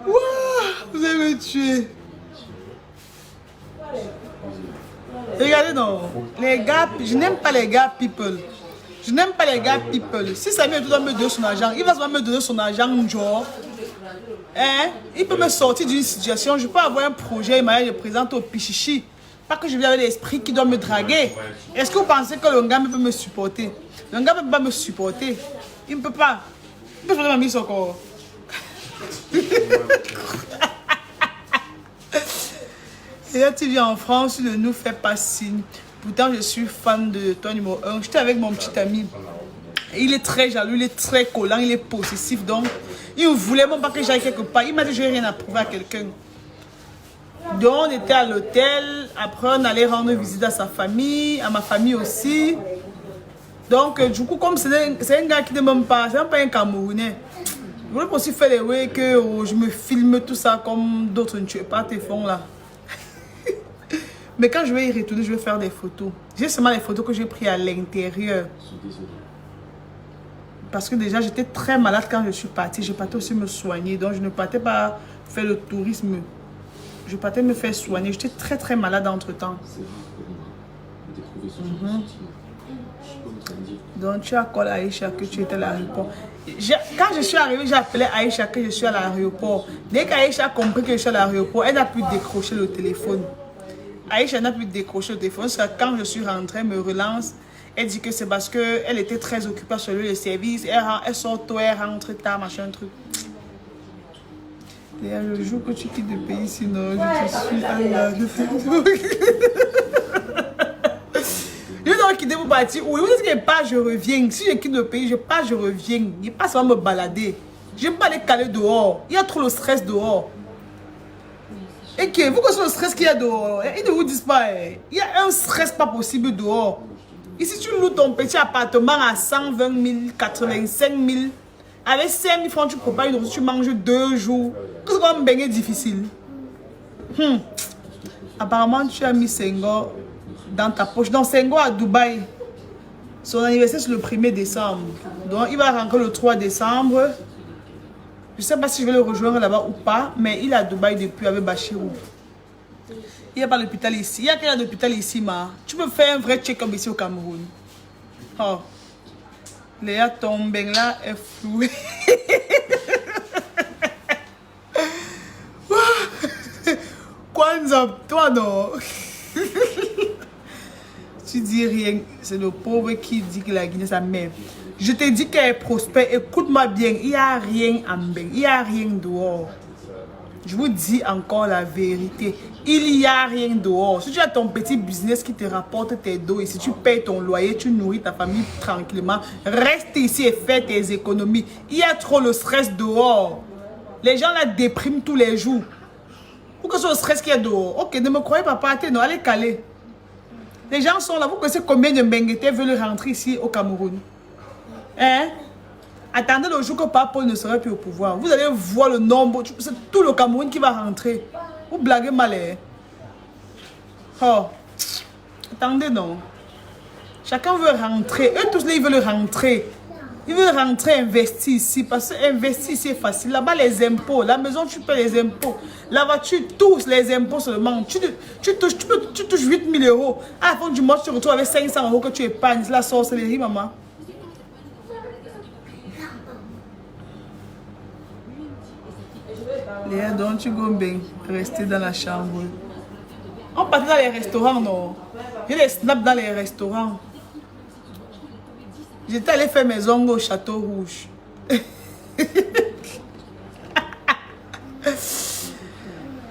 Wow, vous allez me tuer. Regardez, non. Les gars, je n'aime pas les gars people. Je n'aime pas les gars people. Si Samuel Eto'o doit me donner son argent, il va me donner son argent, genre. Hein? Il peut me sortir d'une situation. Je peux avoir un projet, je présente au Pichichi. Pas que je viens avec l'esprit qui doit me draguer. Est-ce que vous pensez que le gars peut me supporter? Le gars ne peut pas me supporter. Il ne peut pas. Il peut faire ma mise au corps. Et là, tu viens en France, tu ne nous fais pas signe. Pourtant, je suis fan de toi numéro 1. J'étais avec mon petit ami. Et il est très jaloux, il est très collant, il est possessif. Donc, il ne voulait même pas que j'aille quelque part. Il m'a dit que je n'ai rien à prouver à quelqu'un. Donc, on était à l'hôtel. Après, on allait rendre visite à sa famille, à ma famille aussi. Donc, du coup, comme c'est un gars qui ne m'aime pas, c'est même pas un Camerounais. Je voulais aussi faire les way que je me filme tout ça comme d'autres ne tuent pas tes fonds là. Mais quand je vais y retourner, je vais faire des photos. J'ai seulement les photos que j'ai prises à l'intérieur. Parce que déjà, j'étais très malade quand je suis partie. Je partais aussi me soigner. Donc, je ne partais pas faire le tourisme. Je partais me faire soigner. J'étais très malade entre-temps. Donc, tu as collé à Aïcha que tu étais à l'aéroport. Quand je suis arrivée, j'ai appelé Aïcha que je suis à l'aéroport. Dès qu'Aïcha a compris que je suis à l'aéroport, elle n'a pu décrocher le téléphone. Aïcha n'a pu décrocher le téléphone. Quand je suis rentrée, elle me relance. Elle dit que c'est parce qu'elle était très occupée sur le service. Elle sort tôt, elle rentre tard, machin, truc. Et le jour que tu quittes le pays, sinon je suis à la... Je vais quitter pour partir. Oui, vous dites que pas, je reviens. Si je quitte le pays, je pars, je reviens. Il pas seulement me balader. Je n'aime pas aller caler dehors. Il y a trop de stress dehors. Et que vous connaissez le stress qu'il y a dehors. Ils ne vous disent pas. Il y a un stress pas possible dehors. Ici, tu loues ton petit appartement à 120 000, 85 000. Avec 5 000 francs, tu prépares une tu manges 2 jours. Qu'est-ce qu'on va me difficile? Apparemment, tu as mis Senghor dans ta poche. Donc, Senghor à Dubaï. Son anniversaire, c'est le 1er décembre. Donc, il va rentrer le 3 décembre. Je ne sais pas si je vais le rejoindre là-bas ou pas, mais il est à Dubaï depuis avec Bachirou. Il n'y a pas d'hôpital ici. Il y a quel hôpital ici, ma? Tu peux faire un vrai check-up ici au Cameroun. Oh. Léa Tombeng là est flouée. Kwanza, toi non. Tu dis rien. C'est le pauvre qui dit que la Guinée, sa mère. Je te dis qu'elle est prospère. Écoute-moi bien. Il n'y a rien en Beng. Il n'y a rien dehors. Je vous dis encore la vérité. Il n'y a rien dehors. Si tu as ton petit business qui te rapporte tes dos et si tu payes ton loyer, tu nourris ta famille tranquillement, reste ici et fais tes économies. Il y a trop le stress dehors. Les gens là dépriment tous les jours. Ou que ce soit le stress qu'il y a dehors. Ok, ne me croyez pas partir, non, allez caler. Les gens sont là. Vous connaissez combien de Benguetés veulent rentrer ici au Cameroun? Hein? Attendez le jour que Papa ne serait plus au pouvoir. Vous allez voir le nombre. C'est tout le Cameroun qui va rentrer. Vous blaguez mal. Hein? Oh. Attendez non. Chacun veut rentrer. Eux tous là, ils veulent rentrer. Ils veulent rentrer investir ici. Parce que investir ici est facile. Là-bas, les impôts. La maison, tu paies les impôts. La voiture, tous les impôts seulement. Tu touches 8 000 euros. À la fin du mois, tu te retrouves avec 500 euros que tu épargnes. C'est la sorcellerie, maman. Léa, donc tu go bien rester dans la chambre. On partait dans les restaurants, non? J'ai les snaps dans les restaurants. J'étais allé faire mes ongles au Château Rouge.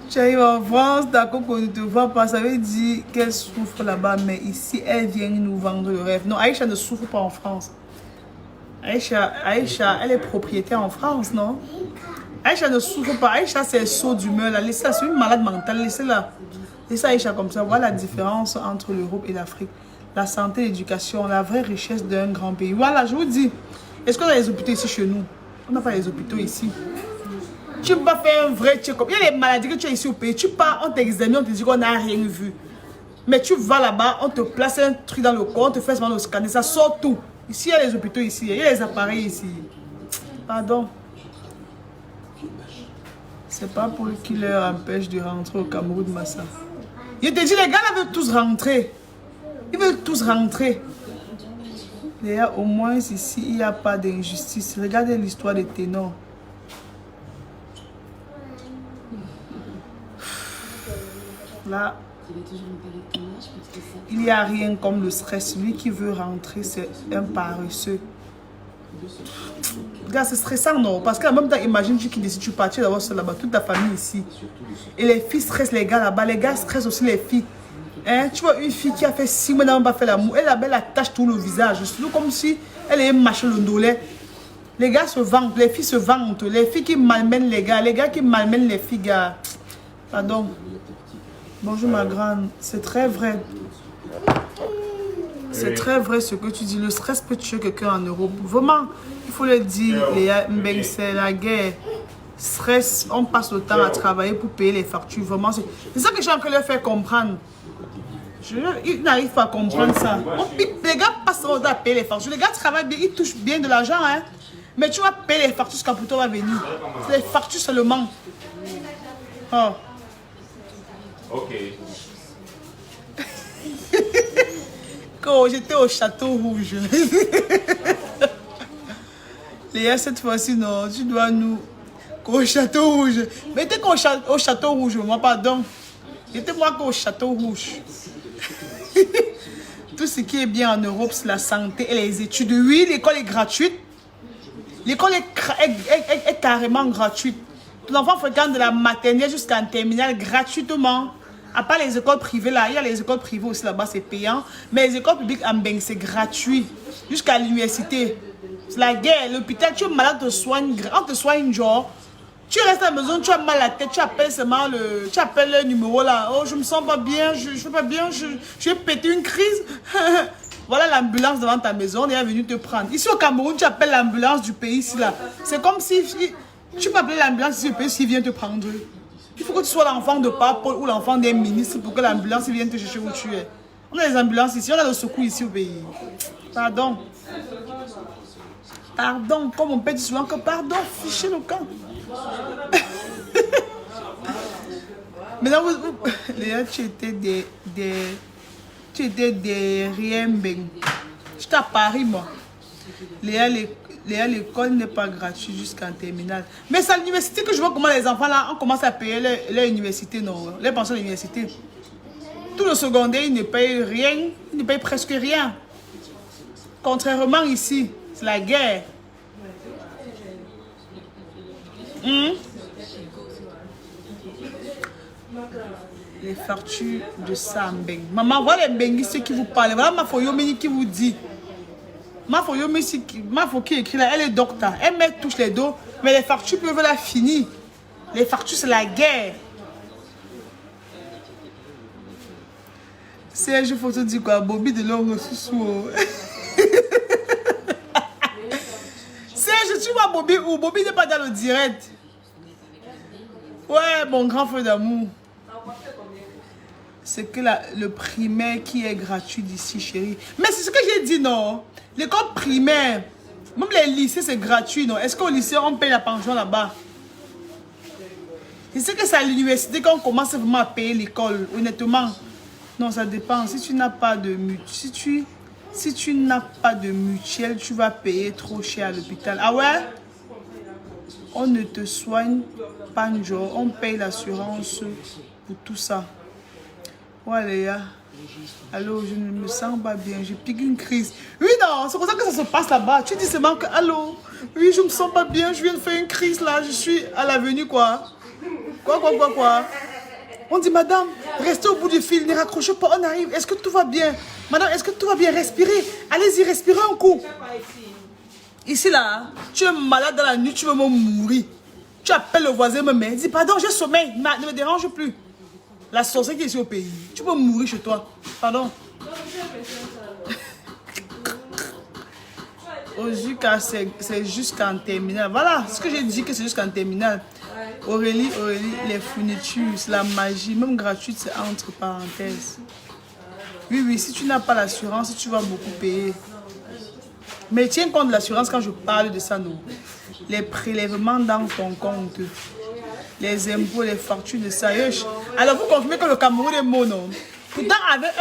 Tu arrives en France, d'accord qu'on ne te voit pas, ça veut dire qu'elle souffre là-bas, mais ici, elle vient nous vendre le rêve. Non, Aïcha ne souffre pas en France. Aïcha, elle est propriétaire en France, non? Aïcha ne souffre pas. Aïcha, c'est saut d'humeur. Laissez-la, c'est une malade mentale. Laissez-la. Laissez Aïcha comme ça. Voilà la différence entre l'Europe et l'Afrique. La santé, l'éducation, la vraie richesse d'un grand pays. Voilà, je vous dis. Est-ce qu'on a les hôpitaux ici chez nous? On n'a pas les hôpitaux ici. Tu peux pas faire un vrai check-up. Il y a les maladies que tu as ici au pays. Tu pars, on t'examine, on te dit qu'on n'a rien vu. Mais tu vas là-bas, on te place un truc dans le corps, on te fait seulement le scanner. Ça sort tout. Ici, il y a les hôpitaux ici. Il y a les appareils ici. Pardon. C'est pas pour qui leur empêche de rentrer au Cameroun, Massa. Je te dis, les gars là veulent tous rentrer. Ils veulent tous rentrer. Léa, au moins ici, il n'y a pas d'injustice. Regardez l'histoire des ténors. Là, il n'y a rien comme le stress. Lui qui veut rentrer, c'est un paresseux. Regarde, c'est stressant, non? Parce qu'en même temps, imagine tu décides, tu partis d'abord seul là-bas, toute ta famille ici. Et les filles stressent les gars là-bas, les gars stressent aussi les filles. Hein? Tu vois une fille qui a fait 6 mois, n'a même pas fait l'amour, elle attache tout le visage, c'est comme si elle est machin le dolé. Les gars se vantent, les filles se vantent, les filles qui malmènent les gars qui malmènent les filles, gars. Pardon. Bonjour ma grande, c'est très vrai. C'est très vrai ce que tu dis. Le stress peut tuer quelqu'un en Europe. Vraiment, il faut le dire, c'est la guerre. Stress, on passe le temps à travailler pour payer les factures. Vraiment, c'est ça que j'ai envie de leur faire comprendre. Ils n'arrivent pas à comprendre ça. Les gars passent le temps à payer les factures. Les gars travaillent bien, ils touchent bien de l'argent. Hein? Mais tu vas payer les factures, ce Caputo va venir. C'est les factures seulement. Oh.
Ok.
Quand j'étais au Château Rouge. Léa, cette fois-ci, non, tu dois nous... Au Château Rouge. Mais t'es au Château Rouge, moi, pardon. J'étais moi qu'au Château Rouge. Tout ce qui est bien en Europe, c'est la santé et les études. Oui, l'école est gratuite. L'école est carrément gratuite. Ton enfant fréquente de la maternelle jusqu'en terminale gratuitement. À part les écoles privées, là, il y a les écoles privées aussi là-bas, c'est payant. Mais les écoles publiques en Beng, c'est gratuit. Jusqu'à l'université. C'est la guerre. L'hôpital, tu es malade, on te soigne genre. Tu restes à la maison, tu as mal à la tête, tu appelles seulement le numéro là. Oh, je me sens pas bien, je fais pas bien, je vais péter une crise. Voilà l'ambulance devant ta maison, on est venu te prendre. Ici au Cameroun, tu appelles l'ambulance du pays ici là. C'est comme si tu peux appeler l'ambulance ici au pays s'il vient te prendre. Il faut que tu sois l'enfant de papa ou l'enfant des ministres pour que l'ambulance vienne te chercher où tu es. On a les ambulances ici, on a le secours ici au pays. Pardon. Pardon, comme on peut dire souvent que pardon, fichez le camp. Maintenant, Léa, tu étais derrière Mbeng. J'étais à Paris, moi. Léa, l'école n'est pas gratuite jusqu'en terminale. Mais c'est à l'université que je vois comment les enfants là, on commence à payer leur université, non, les pensions de l'université. Tout le secondaire, ils ne payent rien, ils ne payent presque rien. Contrairement ici, c'est la guerre. Les factures de Sambeng. Maman, voilà les bengistes qui vous parlent. Voilà ma Foyomini qui vous dit. Ma Fo qui écrit là, elle est docteur. Elle met touche les dos, mais les factures peuvent la finir. Les factures, c'est la guerre. Serge Photo dit quoi? Bobby de l'homme sous. Serge, tu vois Bobby où? Bobby n'est pas dans le direct. Ouais, mon grand frère d'amour. C'est que le primaire qui est gratuit d'ici, chérie. Mais c'est ce que j'ai dit, non? L'école primaire, même les lycées, c'est gratuit, non? Est-ce qu'au lycée, on paye la pension là-bas? Je sais que c'est à l'université qu'on commence vraiment à payer l'école, honnêtement. Non, ça dépend. Si tu n'as pas de mutuelle, si tu n'as pas de mutuelle, tu vas payer trop cher à l'hôpital. Ah ouais? On ne te soigne pas, genre, on paye l'assurance pour tout ça. Ouais, Léa. Allô, je ne me sens pas bien, je pique une crise. Oui, non, c'est comme ça que ça se passe là-bas. Tu dis seulement que, allô, oui, je me sens pas bien, je viens de faire une crise là, je suis à l'avenue, quoi. Quoi? On dit, madame, restez au bout du fil, ne raccrochez pas, on arrive. Est-ce que tout va bien? Madame, est-ce que tout va bien? Respirez. Allez-y, respirez un coup. Ici, là, tu es malade dans la nuit, tu veux me mourir. Tu appelles le voisin, me dis, pardon, j'ai sommeil, ne me dérange plus. La sorcière qui est ici au pays, tu peux mourir chez toi. Pardon. Au Juca, c'est jusqu'en terminale. Voilà, ce que j'ai dit que c'est jusqu'en terminale. Aurélie, les fournitures, c'est la magie, même gratuite, c'est entre parenthèses. Oui, si tu n'as pas l'assurance, tu vas beaucoup payer. Mais tiens compte de l'assurance quand je parle de ça, non. Les prélèvements dans ton compte, les impôts, les factures de ça. Alors vous confirmez que le Cameroun est mot, non? Pourtant, avec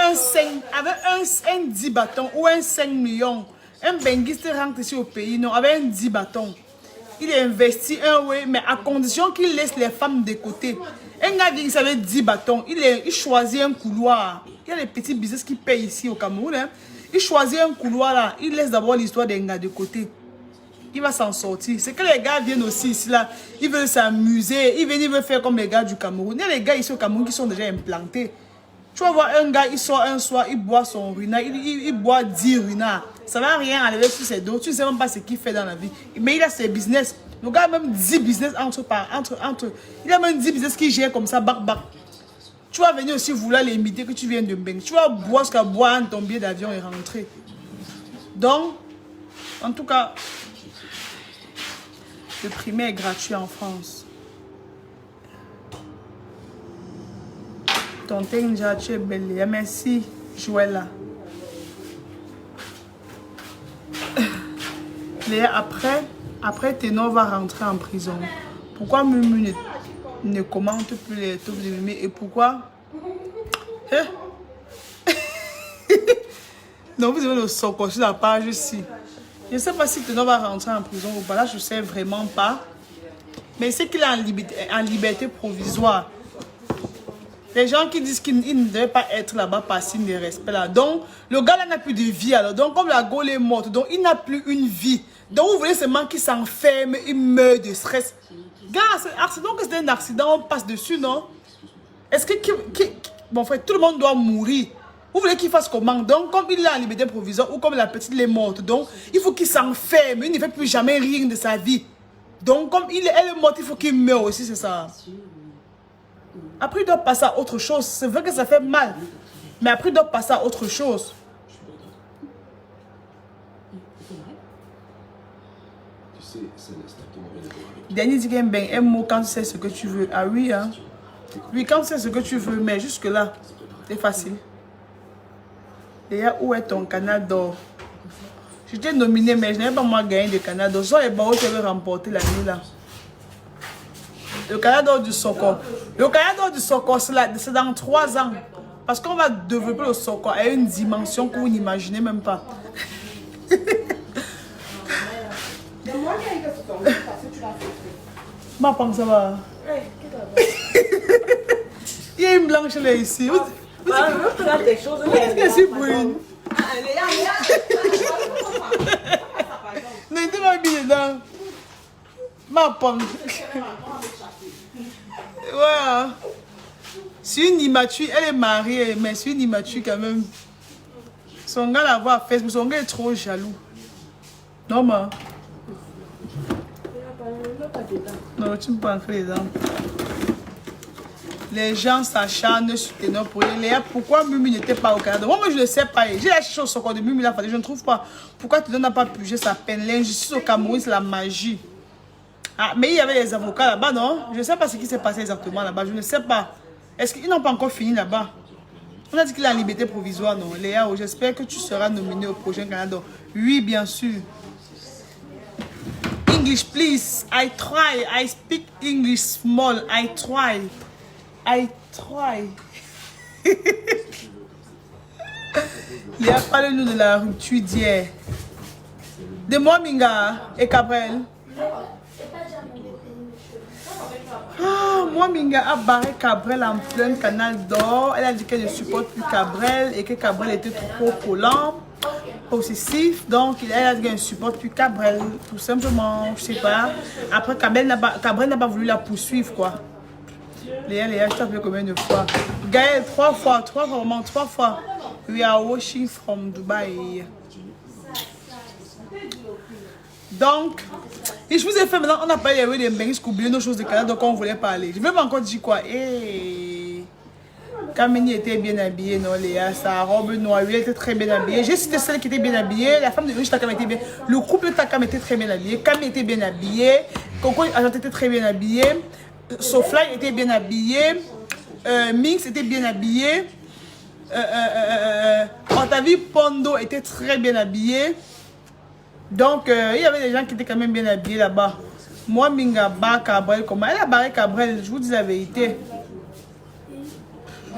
un 10 bâtons ou un 5 millions, un benguiste rentre ici au pays, non, avec un 10 bâtons. Il investit mais à condition qu'il laisse les femmes de côté. Un gars dit qu'il avait 10 bâtons, il choisit un couloir. Il y a les petits business qui payent ici au Cameroun. Hein. Il choisit un couloir là, il laisse d'abord l'histoire d'un gars de côté. Il va s'en sortir. C'est que les gars viennent aussi ici là, ils veulent s'amuser, ils veulent faire comme les gars du Cameroun. Il y a les gars ici au Cameroun qui sont déjà implantés. Tu vas voir un gars, il sort un soir, il boit son ruinard, il boit 10 ruinards. Ça ne va rien enlever sur ses dos. Tu ne sais même pas ce qu'il fait dans la vie. Mais il a ses business. Le gars a même 10 business entre. Il a même 10 business qui gère comme ça, bac. Tu vas venir aussi vouloir l'imiter que tu viens de Mbeng. Tu vas boire ce qu'à boire ton billet d'avion et rentrer. Donc, en tout cas, le primaire est gratuit en France. Tonton Ninja, tu es belle. Merci, Joëlla. Léa, après Ténor va rentrer en prison. Pourquoi Mumu ne commente plus les taupes de Mimi et pourquoi Non, vous avez le soco sur la page ici. Je ne sais pas si Ténor va rentrer en prison ou pas. Là, je ne sais vraiment pas. Mais c'est qu'il est en liberté provisoire. Les gens qui disent qu'il ne devait pas être là-bas par signe de respect là. Donc, le gars là n'a plus de vie alors. Donc, comme la Gaule est morte, donc il n'a plus une vie. Donc, vous voulez seulement qu'il s'enferme, il meurt de stress. Gars, donc c'est un accident, on passe dessus, non? Est-ce que... Bon, frère, tout le monde doit mourir. Vous voulez qu'il fasse comment? Donc, comme il est en liberté provisoire ou comme la petite est morte, donc, il faut qu'il s'enferme. Il ne fait plus jamais rien de sa vie. Donc, comme elle est morte, il faut qu'il meure aussi, c'est ça. Après, il doit passer à autre chose. C'est vrai que ça fait mal. Mais après, il doit passer à autre chose. Danny dit qu'il y a un mot quand tu sais ce que tu veux. Ah oui, hein? Oui, quand tu sais ce que tu veux, mais jusque-là, c'est facile. Léa, où est ton canal d'or? J'étais nominée, mais je n'avais pas moi gagné de canal d'or. Ce sont les barreaux qui avaient remporté la nuit là. Le canal d'or du Soko. Le canal d'or du Soko, c'est dans 3 ans. Parce qu'on va développer le Soko à une dimension que vous n'imaginez même pas. Ma pense ça va. Il y a une blanche là ici. Qu'est-ce que c'est brune? Non, il était pas bien dedans. Ma pense. Ouais. C'est une immature. Elle est mariée, mais c'est une immature quand même. Son gars la voit à Facebook. Son gars est trop jaloux. Non, ma. Non, tu me prends les dents. Les gens s'acharnent sur tes noms pour Léa. Pourquoi Mumi n'était pas au Canada? Moi, je ne sais pas. J'ai la chose au corps de Mumi là. Je ne trouve pas. Pourquoi tu n'as pas purgé sa peine? L'injustice au Cameroun, c'est la magie. Ah, mais il y avait les avocats là-bas, non? Je ne sais pas ce qui s'est passé exactement là-bas. Je ne sais pas. Est-ce qu'ils n'ont pas encore fini là-bas? On a dit qu'il a la liberté provisoire, non? Léa, j'espère que tu seras nominée au prochain Canada. Oui, bien sûr. English, please. I try. I speak English small. I try. I try. Léa, parle-nous de la rupture d'hier. De moi, Minga et Cabrel. Ah, moi, Minga a barré Cabrel en plein canal d'or. Elle a dit qu'elle ne supporte plus Cabrel et que Cabrel était trop collant, possessif. Donc, elle a dit qu'elle ne supporte plus Cabrel, tout simplement. Je sais pas. Après, Cabrel n'a pas voulu la poursuivre, quoi. Léa, je t'ai appelé combien de fois? Gaël, 3 fois, vraiment 3 fois. We are watching from Dubai. Donc, et je vous ai fait maintenant, on n'a pas eu des mecs qui oublient nos choses de Canada, donc on voulait parler. Je ne vais pas encore dire quoi. Kamini était bien habillée, non, Léa, sa robe noire, elle était très bien habillée. J'ai cité celle qui était bien habillée, la femme de Riche Takam était bien. Le couple de Takam était très bien habillé. Camille était bien habillée. Coco Agent était très bien habillé. Sofly était bien habillé. Minx était bien habillé. Octavie Pondo était très bien habillé. Donc, il y avait des gens qui étaient quand même bien habillés là-bas. Moi, Minga, Cabrel, comment? Elle a barré Cabrel, je vous dis la vérité.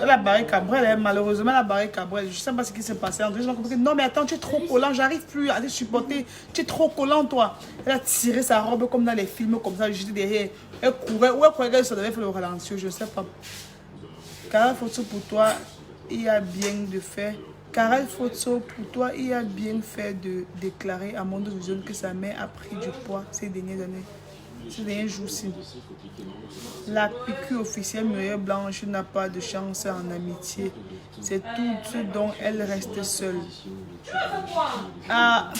Elle a barré Cabrel, hein, malheureusement, elle a barré Cabrel. Je ne sais pas ce qui s'est passé. André, compris. Non, mais attends, tu es trop collant, j'arrive plus à te supporter. Tu es trop collant, toi. Elle a tiré sa robe comme dans les films, comme ça, j'étais derrière. Elle courait. Où elle croyait qu'elle se devait faire le ralenti, je ne sais pas. Carole Photo, pour toi, il y a bien de fait. Carole Photo, pour toi, il a bien fait de déclarer à Mondo Vision que sa mère a pris du poids ces dernières années. Ces derniers jours-ci. La PQ officielle Muriel Blanche n'a pas de chance en amitié. C'est tout ce dont elle reste seule. Ah,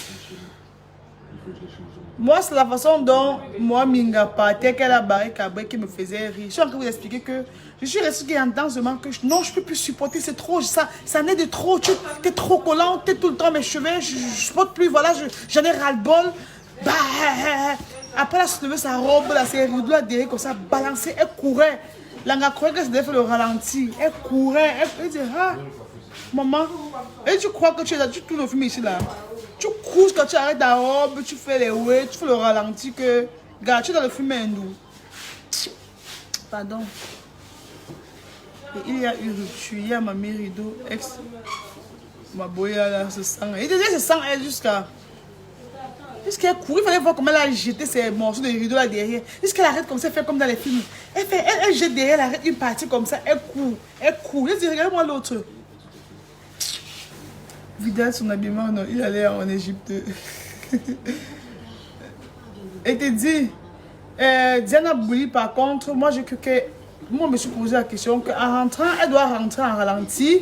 moi, c'est la façon dont moi, Minga partait, qu'elle a barré Cabrel qui me faisait rire. Je suis en train de vous expliquer que je suis restée dans ce moment que non, je ne peux plus supporter, c'est trop, ça n'est de trop, tu es trop collant, tu es tout le temps mes cheveux, je ne supporte plus, voilà, j'en ai ras-le-bol. Bah, après, elle a soulevé sa robe, là, ses rideaux à derrière comme ça, balancée, elle courait. L'anga croyait qu'elle devait faire le ralenti, elle courait, elle dit, ah, maman, et tu crois que tu es là, tu tournes le film ici là. Tu couches quand tu arrêtes ta robe, tu fais les ouais, tu fais le ralenti que... Regarde, tu es dans le film hindou. Pardon. Et il y a eu rupture, il y a Mamie Rideau, ex... Ma boya là, se sent... Il disait se sent elle jusqu'à... Jusqu'elle court, il fallait voir comment elle a jeté ses morceaux de rideau là derrière. Jusqu'elle arrête comme ça, elle fait comme dans les films. Elle jette derrière, elle arrête une partie comme ça, elle court. Elle court. Je dis, regarde-moi l'autre. Vidal, son habillement, non, il allait en Égypte. Et te dit, Diana Bouli, par contre, moi, moi, je me suis posé la question qu'en rentrant, elle doit rentrer en ralenti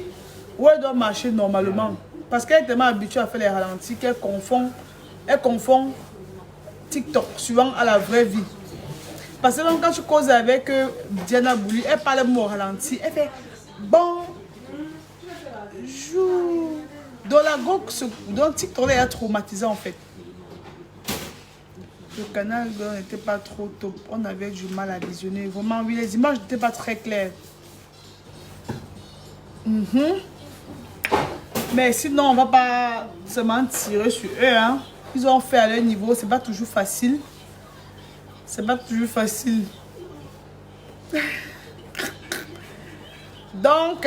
ou elle doit marcher normalement. Parce qu'elle est tellement habituée à faire les ralentis qu'elle confond TikTok, suivant à la vraie vie. Parce que quand tu causes avec Diana Bouli, elle parle au ralenti, elle fait bonjour. Donc TikTok est traumatisant en fait. Le canal n'était pas trop top. On avait du mal à visionner. Vraiment, oui, les images n'étaient pas très claires. Mais sinon, on va pas seulement tirer sur eux. Hein. Ils ont fait à leur niveau. C'est pas toujours facile. C'est pas toujours facile. Donc,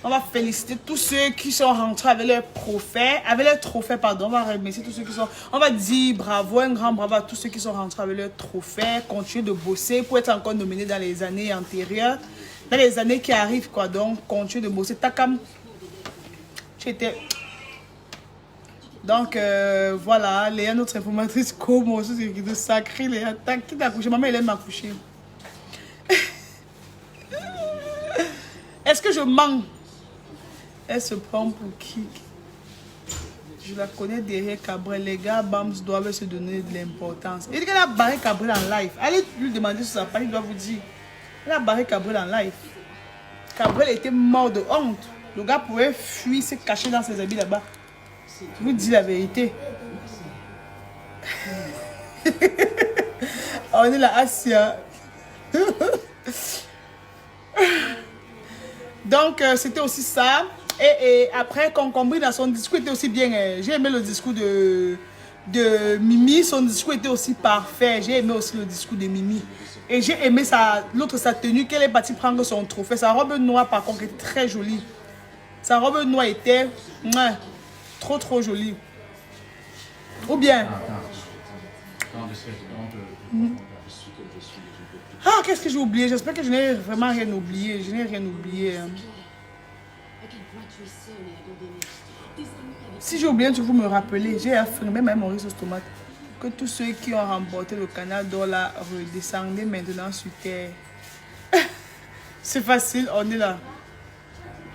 on va féliciter tous ceux qui sont rentrés avec leur trophée, pardon. On va remercier tous ceux qui sont... On va dire bravo, un grand bravo à tous ceux qui sont rentrés avec leur trophée. Continuez de bosser pour être encore nominés dans les années antérieures. Dans les années qui arrivent, quoi. Donc, continuez de bosser. Takam, tu étais... Donc, voilà. Léa, notre informatrice, comment c'est de sacré, Léa. Qui t'a couché? Maman, elle m'a couché. Est-ce que je mens? Elle se prend pour qui? Je la connais derrière Cabrel. Les gars, Bams doivent se donner de l'importance. Il dit qu'elle a barré Cabrel en live. Allez lui demander sur sa page, il doit vous dire. Elle a barré Cabrel en live. Cabrel était mort de honte. Le gars pouvait fuir, se cacher dans ses habits là-bas. Je vous dis la vérité. On est là, Asia. Donc, c'était aussi ça. Et après, Concombre dans son discours était aussi bien. J'ai aimé le discours de Mimi. Son discours était aussi parfait. J'ai aimé aussi le discours de Mimi. Et j'ai aimé sa tenue qu'elle est partie prendre son trophée. Sa robe noire, par contre, était très jolie. Sa robe noire était trop jolie. Ou bien... Ah, qu'est-ce que j'ai oublié? J'espère que je n'ai vraiment rien oublié. Je n'ai rien oublié. Si j'ai oublié, tu vous me rappeler. J'ai affirmé, même Maurice Tomate, que tous ceux qui ont remporté le canal doivent la redescendre maintenant sur terre. C'est facile, on est là.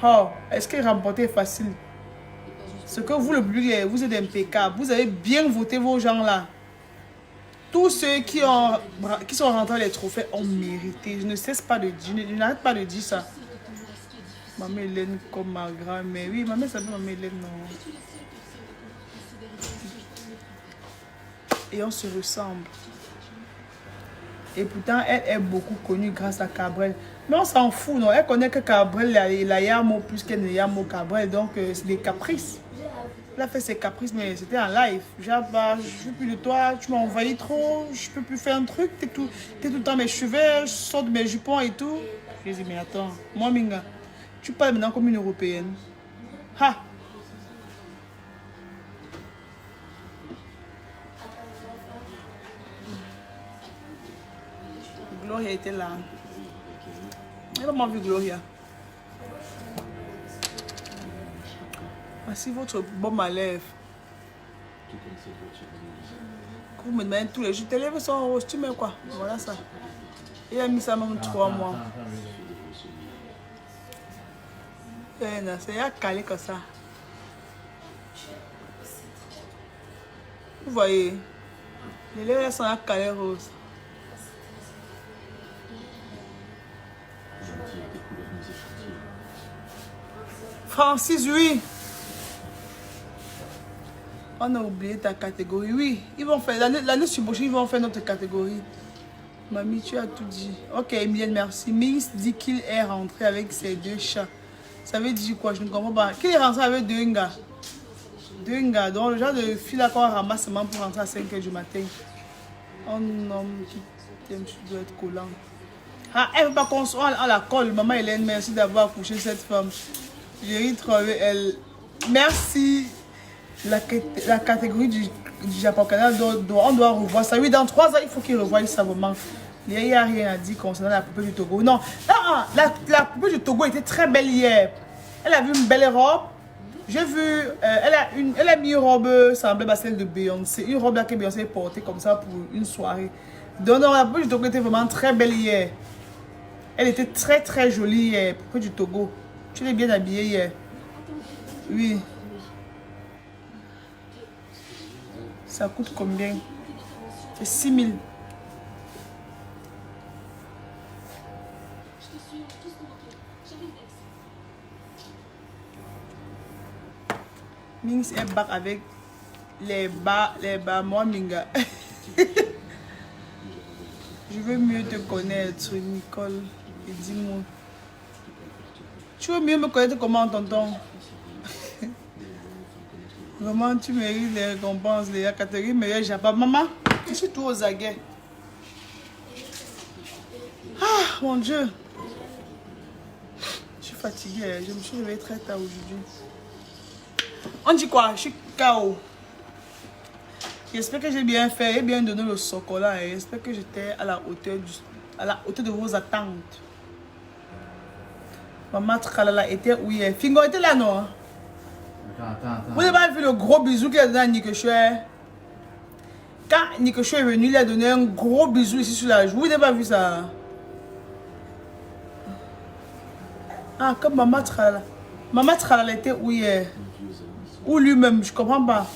Oh, est-ce que remporter est facile? Ce que vous, le public, vous êtes impeccable. Vous avez bien voté vos gens là. Tous ceux qui sont rentrés les trophées ont mérité. Je ne cesse pas de dire, je n'arrête pas de dire ça. Maman Hélène comme ma grand-mère. Oui, maman s'appelle Maman Hélène, non. Et on se ressemble. Et pourtant, elle est beaucoup connue grâce à Cabrel. Mais on s'en fout, non? Elle connaît que Cabrel, la Yamo plus qu'elle ne Yamo Cabrel. Donc, c'est des caprices. Elle a fait ses caprices, mais c'était en live. Genre, bah, je veux plus de toi, tu m'as envahi trop, je peux plus faire un truc, t'es tout le temps mes cheveux, je sors de mes jupons et tout. Je dis, mais attends, moi, Minga, tu parles maintenant comme une européenne. Ha! Gloria était là. Elle a vraiment vu Gloria. Voici votre bombe à lèvres. Vous me demandez tous les jours, tes lèvres sont roses, tu mets quoi? Voilà ça. Il a mis ça même 3 mois. C'est à caler comme ça. Vous voyez, les lèvres sont à caler rose. Francis, oui. On a oublié ta catégorie. Oui, ils vont faire l'année prochaine, ils vont faire notre catégorie. Mamie, tu as tout dit. Ok, Emilienne, merci. Mings dit qu'il est rentré avec ses 2 chats. Ça veut dire quoi? Je ne comprends pas. Qu'il est rentré avec 2 gars. 2 gars. Donc, le genre de fille là qu'on ramasse seulement pour rentrer à 5 h du matin. Oh non, qui t'aime, tu dois être collant. Ah, elle ne veut pas qu'on soit à la colle. Maman Hélène, merci d'avoir accouché cette femme. J'ai trouvé elle. Merci. La catégorie du Japon Canal, on doit revoir ça. Oui, dans 3 ans, il faut qu'il revoie ça vraiment. Il n'y a rien à dire concernant la poupée du Togo. Non, la poupée du Togo était très belle hier. Elle a vu une belle robe. J'ai vu, elle a mis une robe semblable à celle de Beyoncé. Une robe là que Beyoncé portée comme ça pour une soirée. Donc, non, la poupée du Togo était vraiment très belle hier. Elle était très jolie hier, poupée du Togo. Tu l'es bien habillée hier. Oui. Ça coûte combien? C'est 6 000. Mings est back avec les bas, moi Minga. Je veux mieux te connaître, Nicole. Et dis-moi. Tu veux mieux me connaître comment, tonton? Vraiment, tu mérites les récompenses, les Catherine, mais j'ai pas. Maman, je suis tout aux aguets. Ah, mon Dieu. Je suis fatiguée. Je me suis réveillée très tard aujourd'hui. On dit quoi? Je suis KO. J'espère que j'ai bien fait et bien donné le chocolat. J'espère que j'étais à la hauteur de vos attentes. Maman Tralala était où hier? Fingo était là, non?
Attends.
Vous n'avez pas vu le gros bisou qu'il a donné à Nikechoué? Quand Nikechoué est venu, il a donné un gros bisou ici sur la joue. Vous n'avez pas vu ça? Ah, comme Maman Tralala. Maman Tralala était où hier? Ou lui-même, je ne comprends pas.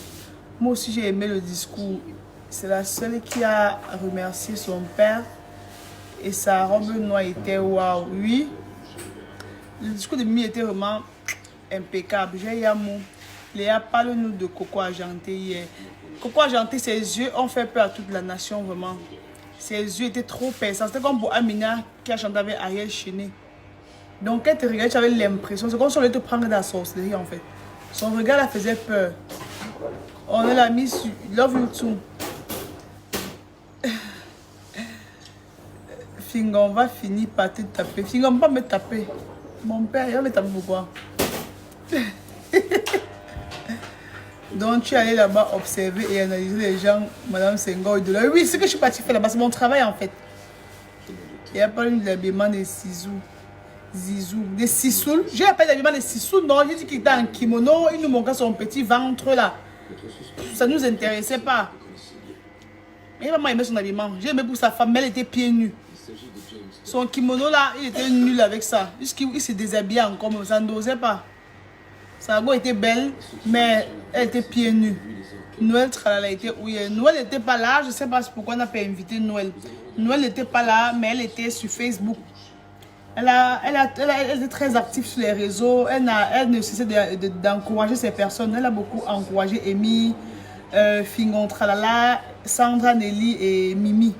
Moi aussi, j'ai aimé le discours. C'est la seule qui a remercié son père. Et sa robe noire était waouh. Oui. Le discours de Mimi était vraiment impeccable. J'ai Yamou. Léa, parle-nous de Coco Argenté hier. Coco Argenté, ses yeux ont fait peur à toute la nation, vraiment. Ses yeux étaient trop perçants. C'était comme pour Amina qui a chanté avec Ariel Chené. Donc, quand tu regardais, tu avais l'impression. C'est comme si on allait te prendre dans la sorcellerie, en fait. Son regard la faisait peur. On l'a mis sur Love You Too. Fingon va finir par te taper. Fingon va pas me taper. Mon père, il va me taper pourquoi? Donc tu es allé là-bas observer et analyser les gens, Madame Senghor de là. Oui, ce que je suis partie faire là-bas, c'est mon travail en fait. Il n'y a pas eu l'habillement des Zizou. Des Sissoul. J'ai appelé l'habillement des Sissoul. Non, j'ai dit qu'il était en kimono. Il nous montrait son petit ventre là. Ça ne nous intéressait pas. Mais maman aimait son habillement. J'ai aimé pour sa femme, mais elle était pieds nus. Son kimono là, il était nul avec ça. Jusqu'il se déshabillait encore, mais ça n'osait pas. Sa go était belle, mais elle était pieds nus. Noël Tralala était où? Noël n'était pas là, je ne sais pas pourquoi on n'a pas invité Noël. Noël n'était pas là, mais elle était sur Facebook. Elle était très active sur les réseaux. Elle ne cessait d'encourager ces personnes. Elle a beaucoup encouragé Amy, Fingon Tralala, Sandra Nelly et Mimi.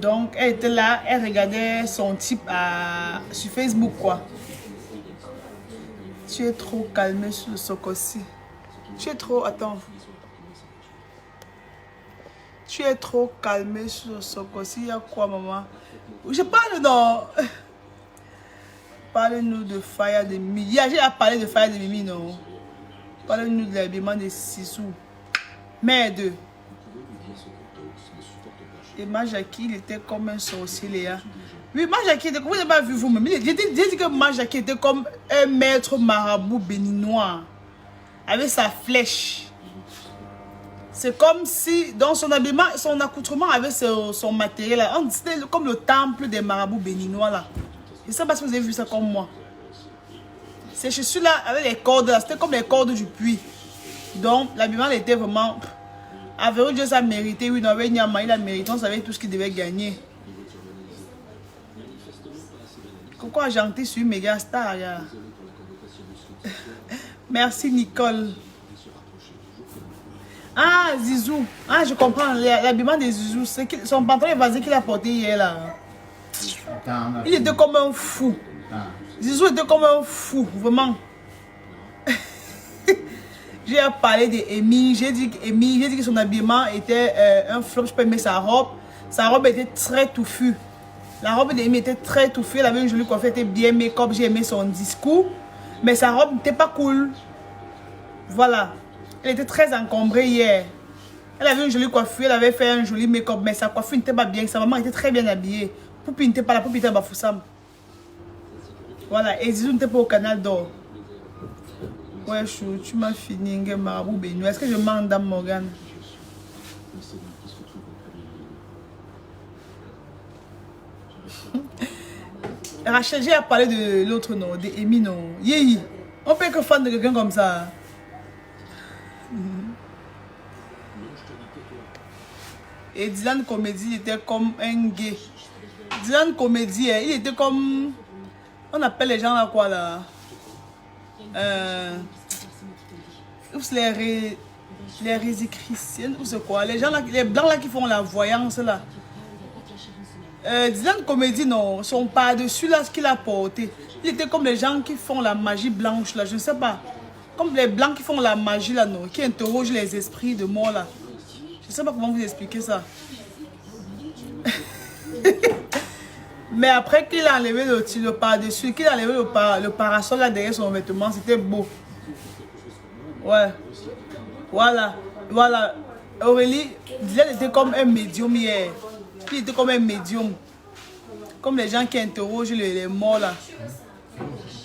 Donc, elle était là, elle regardait son type sur Facebook, quoi. Tu es trop calmé sur le Sokossi. Tu es trop... Attends. Tu es trop calmé sur le Sokossi. Il y a quoi, maman? Je parle, non. Parle-nous de Fire de Mimi. J'ai parlé de Fire de Mimi, non. Parle-nous de l'habillement des Sissou. Merde. Et Majaki, il était comme un sorcier, Léa. Oui, Majaki, vous n'avez pas vu vous-même. J'ai dit que Majaki était comme un maître marabout béninois. Avec sa flèche. C'est comme si, dans son habillement, son accoutrement avec son matériel, c'était comme le temple des marabouts béninois, là. Je ne sais pas si vous avez vu ça comme moi. Ces chaussures-là, avec les cordes, là, c'était comme les cordes du puits. Donc, l'habillement était vraiment... Avec Dieu, ça a mérité. Oui, non, avec Nyama, il a mérité. On savait tout ce qu'il devait gagner. Coco Argenté sur Méga Star. Merci, Nicole. Ah, Zizou. Ah, je comprends. L'habillement de Zizou. Son pantalon évasé qu'il a porté hier, là. Il était comme un fou. Zizou était comme un fou, vraiment. J'ai parlé d'Amy. J'ai dit que son habillement était un flop. Je peux aimer sa robe. Sa robe était très touffue. La robe d'Amy était très touffue. Elle avait une jolie coiffure, elle était bien make-up. J'ai aimé son discours. Mais sa robe n'était pas cool. Voilà. Elle était très encombrée hier. Elle avait une jolie coiffure. Elle avait fait un joli make-up. Mais sa coiffure n'était pas bien. Sa maman était très bien habillée. Poupi n'était pas là. Poupi était à Bafoussam. Voilà. Et Zizou n'était pas au canal d'or. Ouais, chou, tu m'as fini, Marabout Bénou. Est-ce que je mens, Dame Morgane? Rachel, j'ai parlé de l'autre nom, d'Amy, non. Yéhi. On peut être fan de quelqu'un comme ça. Et Dylan Comédie, il était comme un gay. Dylan Comédie, il était comme... On appelle les gens là quoi là? Les résichristiennes ou c'est quoi? Les gens là, les blancs là qui font la voyance là. Dylan Comédie, non, son par-dessus là, ce qu'il a porté. Il était comme les gens qui font la magie blanche, là, je ne sais pas. Comme les blancs qui font la magie, là, non, qui interrogent les esprits de mort, là. Je ne sais pas comment vous expliquer ça. Mais après qu'il a enlevé le par-dessus, qu'il a enlevé le parasol là derrière son vêtement, c'était beau. Ouais. Voilà. Voilà. Aurélie, Dylan était comme un médium hier. Il était comme un médium. Comme les gens qui interrogent les morts là.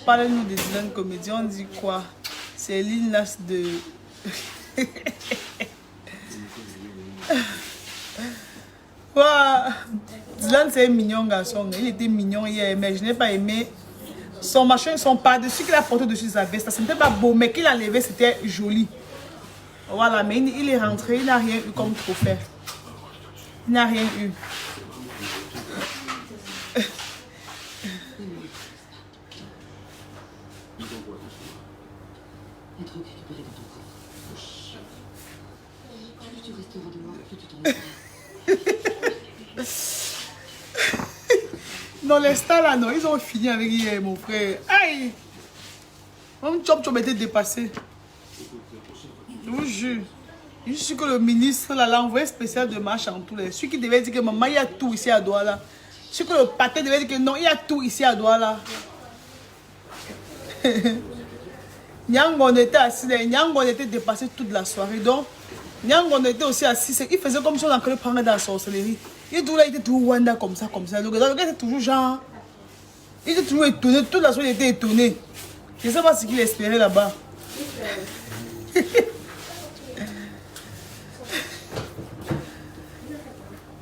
Parle-nous de Dylan comédien, on dit quoi? C'est Lil Nas de... Wow. Dylan c'est un mignon garçon. Il était mignon hier, mais je n'ai pas aimé son machin, son par-dessus qu'il a porté dessus sa veste. Ce n'était pas beau, mais qu'il a levé, c'était joli. Voilà, mais il est rentré, il n'a rien eu comme trophée. Il n'a rien eu. Non, les stars là, non, ils ont fini avec hier, mon frère. Aïe! Mon chop était dépassé. Je vous jure. Je suis sûr que le ministre là, l'a envoyé spécial de marche en tous les. Celui qui devait dire que maman, il y a tout ici à Douala. Je suis sûr que le pâté devait dire que non, il y a tout ici à Douala. Nyangon était assis, Nyangon était dépassé toute la soirée. Donc, Nyangon était aussi assis. Il faisait comme si on allait prendre dans la sorcellerie. Il était toujours Wanda comme ça, comme ça. Donc, le gars était toujours genre. Il était toujours étonné. Toute la soirée, il était étonné. Je ne sais pas ce qu'il espérait là-bas.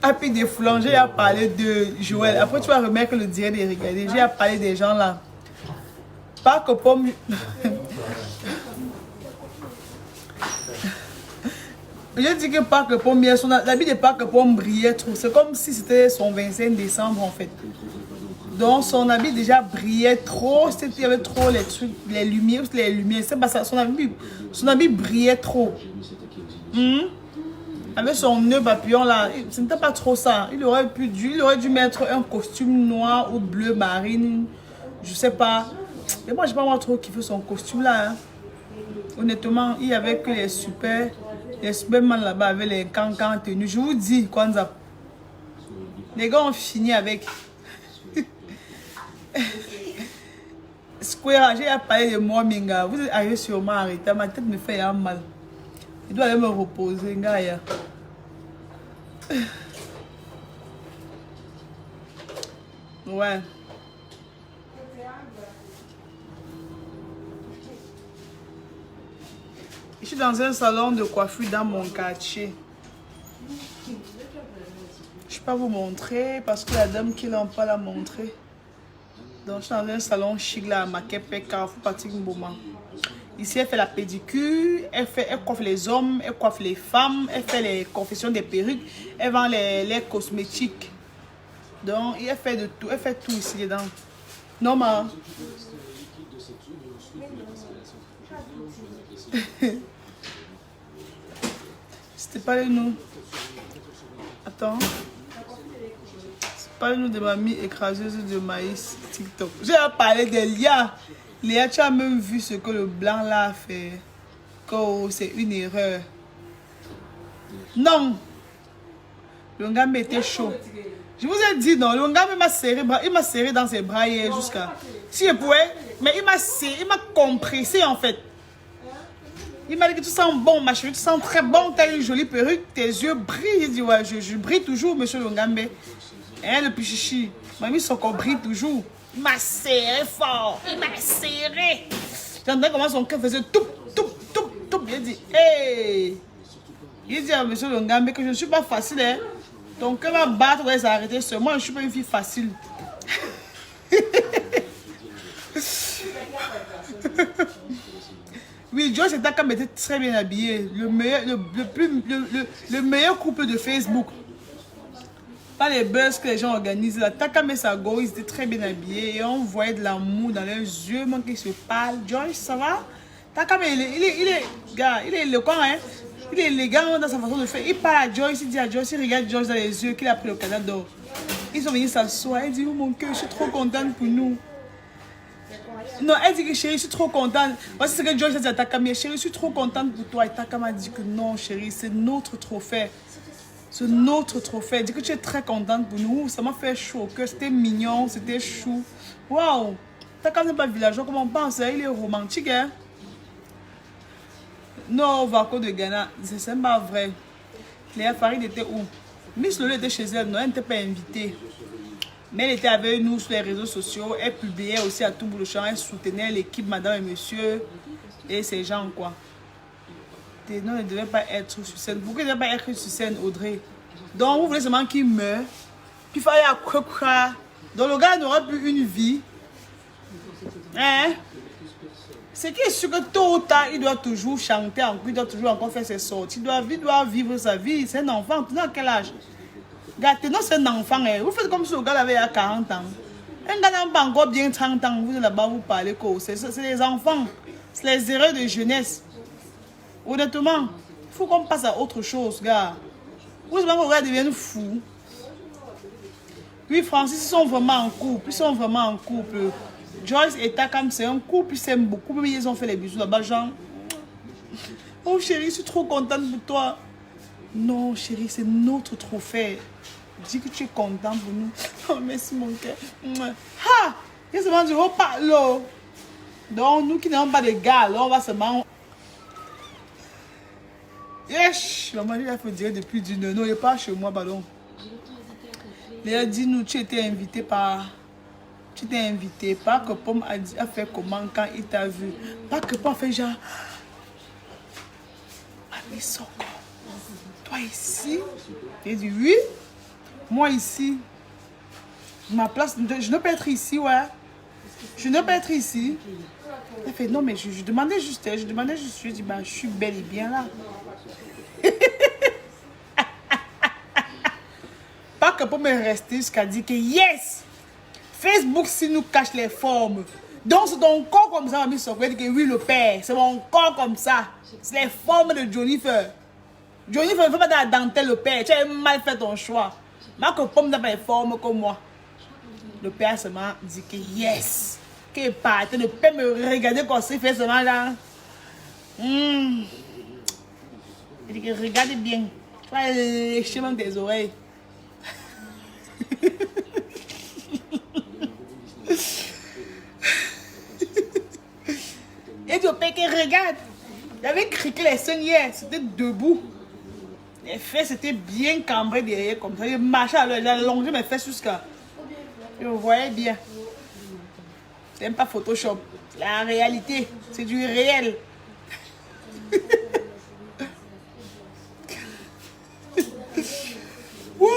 Happy défoulant, j'ai à parler de Joël. Après, tu vas remarquer le direct de regarder. J'ai à parler des gens là. Pas que Pomme. Je dis que Parc Pomme, l'habit de Parc Pomme brillait trop. C'est comme si c'était son 25 décembre en fait. Donc son habit déjà brillait trop. Il y avait trop les trucs, les lumières. C'est pas ça. Son habit brillait trop. Avec son nœud papillon là, ce n'était pas trop ça. Il aurait dû mettre un costume noir ou bleu marine. Je sais pas. Mais moi, je n'ai pas moi trop kiffé son costume là. Hein. Honnêtement, il y avait que les superman là-bas avec les cancans tenus. Je vous dis, Kwanzaa. Les gars ont fini avec. Square, j'ai parlé de moi, Minga. Vous êtes arrivé sur moi, arrêtez. Ma tête me fait un mal. Je dois aller me reposer, Ngaya. Ouais. Je suis dans un salon de coiffure dans mon quartier. Je ne vais pas vous montrer parce que la dame qui l'a pas la montré. Donc je suis dans un salon chic là à Makepe, Carrefour Patrick Mboma. Ici elle fait la pédicure, elle coiffe les hommes, elle coiffe les femmes, elle fait les confections des perruques, elle vend les cosmétiques. Donc elle fait de tout, elle fait tout ici dedans. Non ma. C'était pas les nous. Attends. Parle-nous de mamie écraseuse de maïs TikTok. J'ai parlé de Léa. Léa, tu as même vu ce que le blanc là a fait. Oh, c'est une erreur. Non. Le gars était chaud. Je vous ai dit non. Le gars m'a serré, il m'a serré dans ses bras hier jusqu'à. Si je pouvais, mais il m'a serré, il m'a compressé en fait. Il m'a dit que tu sens bon, ma chérie, tu sens très bon, tu as une jolie perruque, tes yeux brillent. J'ai dit ouais, je brille toujours, monsieur Longambe. Hein, le pichichi, mamie son corps brille toujours. Il m'a serré fort, il m'a serré. J'entendais comment son cœur faisait tout. Il dit, hey. Il dit à monsieur Longambe que je ne suis pas facile, hein. Ton cœur va battre, ouais, ça arrêter seul. Moi, je ne suis pas une fille facile. Oui, Joyce et Takam étaient très bien habillés. Le meilleur couple de Facebook. Pas les buzz que les gens organisent. Là. Takam et Sago, ils étaient très bien habillés. Et on voyait de l'amour dans leurs yeux, même qu'ils se parlent. Joyce, ça va? Takam, il est éloquent, hein? Il est élégant dans sa façon de faire. Il parle à Joyce, il dit à Joyce, il regarde Joyce dans les yeux qu'il a pris le Canada d'or. Ils sont venus s'asseoir. Il dit, oh mon cœur, je suis trop contente pour nous. Non, elle dit que chérie, je suis trop contente. Voici ce que Joyce a dit à Takami. Chérie, je suis trop contente pour toi. Et Takami a dit que non, chérie, c'est notre trophée. C'est notre trophée. Elle dit que tu es très contente pour nous. Ça m'a fait chaud au cœur. C'était mignon, c'était chou. Waouh! Takami n'est pas villageois, comme on pense. Il est romantique, hein? Non, Varco de Ghana. C'est pas vrai. Léa Farid était où? Miss Lolo était chez elle. Non, elle n'était pas invitée. Mais elle était avec nous sur les réseaux sociaux. Elle publiait aussi à tout bout de champ. Elle soutenait l'équipe, madame et monsieur. Et ces gens, quoi. Non, elle ne devait pas être sur scène. Pourquoi elle ne devait pas être sur scène, Audrey? Donc, vous voulez seulement qu'il meure. Puis il fallait à quoi. Donc, le gars n'aura plus une vie. Hein? C'est qui est sûr que tôt ou tard, il doit toujours chanter encore. Il doit toujours encore faire ses sorties. Il doit vivre sa vie. C'est un enfant. Tu à quel âge? Gâtez, non, c'est un enfant. Vous faites comme si le gars avait 40 ans. Un gars n'a pas encore bien 30 ans. Vous êtes là-bas, vous parlez quoi? C'est les enfants. C'est les erreurs de jeunesse. Honnêtement, il faut qu'on passe à autre chose, gars. Vous savez que le gars devient fou. Oui, Francis, ils sont vraiment en couple. Ils sont vraiment en couple. Joyce et Takam, c'est un couple. Ils s'aiment beaucoup. Même ils ont fait les bisous là-bas, genre. Oh chérie, je suis trop contente pour toi. Non, chérie, c'est notre trophée. Dis que tu es content pour nous. Oh, merci mon cœur. Ha! Il y a seulement du repas là. Donc, nous qui n'avons pas de gars, là, on va seulement. Yesh! Maman, il a fait dire depuis du non, il n'est pas chez moi, pardon. Léa dit nous, tu étais invité par. Tu t'es invité. Pas que Pomme a fait comment quand il t'a vu. Pas que Pomme a fait genre. Ami Soko. Toi ici? Il dit oui. Moi ici. Ma place. Je ne peux être ici, ouais. Je ne peux être ici. Elle fait non, mais je demandais juste. Je demandais juste. Je dis bah, je suis bel et bien là. Pas que pour me rester jusqu'à dire que yes, Facebook si nous cache les formes. Donc c'est ton corps comme ça, Mamie Soko. Elle dit que oui, le père, c'est mon corps comme ça. C'est les formes de Jennifer. Jennifer ne fait pas de la dentelle, le père. Tu as mal fait ton choix. Mais que Pomme n'a pas les formes comme moi. Le père seulement dit que yes. Que part, le père me regarder comme ça, il fait seulement là. Il dit que regarde bien. Tu vois les chemins des oreilles. Et tu père qui regarde. Il avait criqué les seins hier. C'était debout. Les fesses étaient bien cambrées derrière comme ça. Il marchait à l'heure. Il a allongé mes fesses jusqu'à. Je voyais bien. C'est même pas Photoshop. La réalité. C'est du réel. Wow,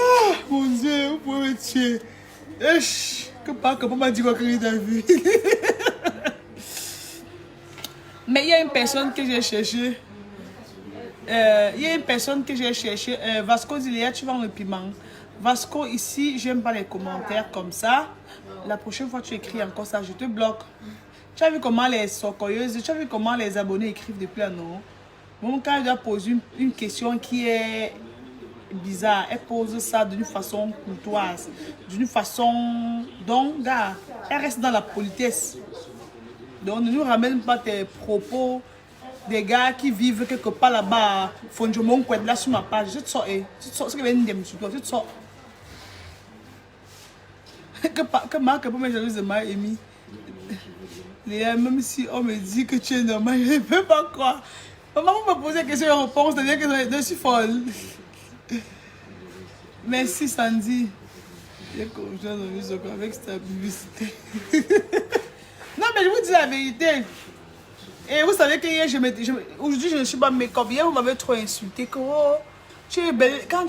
mon Dieu, vous pouvez me tuer. Que pas que m'a dit quoi que il a vu. Mais il y a une personne que j'ai cherché. Vasco dit Léa, tu vends le piment. Vasco, ici, j'aime pas les commentaires comme ça. La prochaine fois, tu écris encore ça, je te bloque. Tu as vu comment les socoyeuses, tu as vu comment les abonnés écrivent depuis un an. Bon, quand elle doit poser une question qui est bizarre, elle pose ça d'une façon courtoise, d'une façon... Donc, gars, elle reste dans la politesse. Donc, ne nous ramène pas tes propos des gars qui vivent quelque part là-bas. Fonjomon, quoi, là sur ma page. Je te sors, ce que vient de sur toi, je te sors. Que Marc peut me jalouser de ma Amy. Même si on me dit que tu es normal, je ne peux pas croire. Maman, vous me posez question et réponse, c'est-à-dire que je suis folle. Merci Sandy. J'ai confiance avec cette publicité. Non, mais je vous dis la vérité. Et vous savez que hier, aujourd'hui, je ne suis pas make-up. Hier, vous m'avez trop insulté. Que, oh, tu es belle quand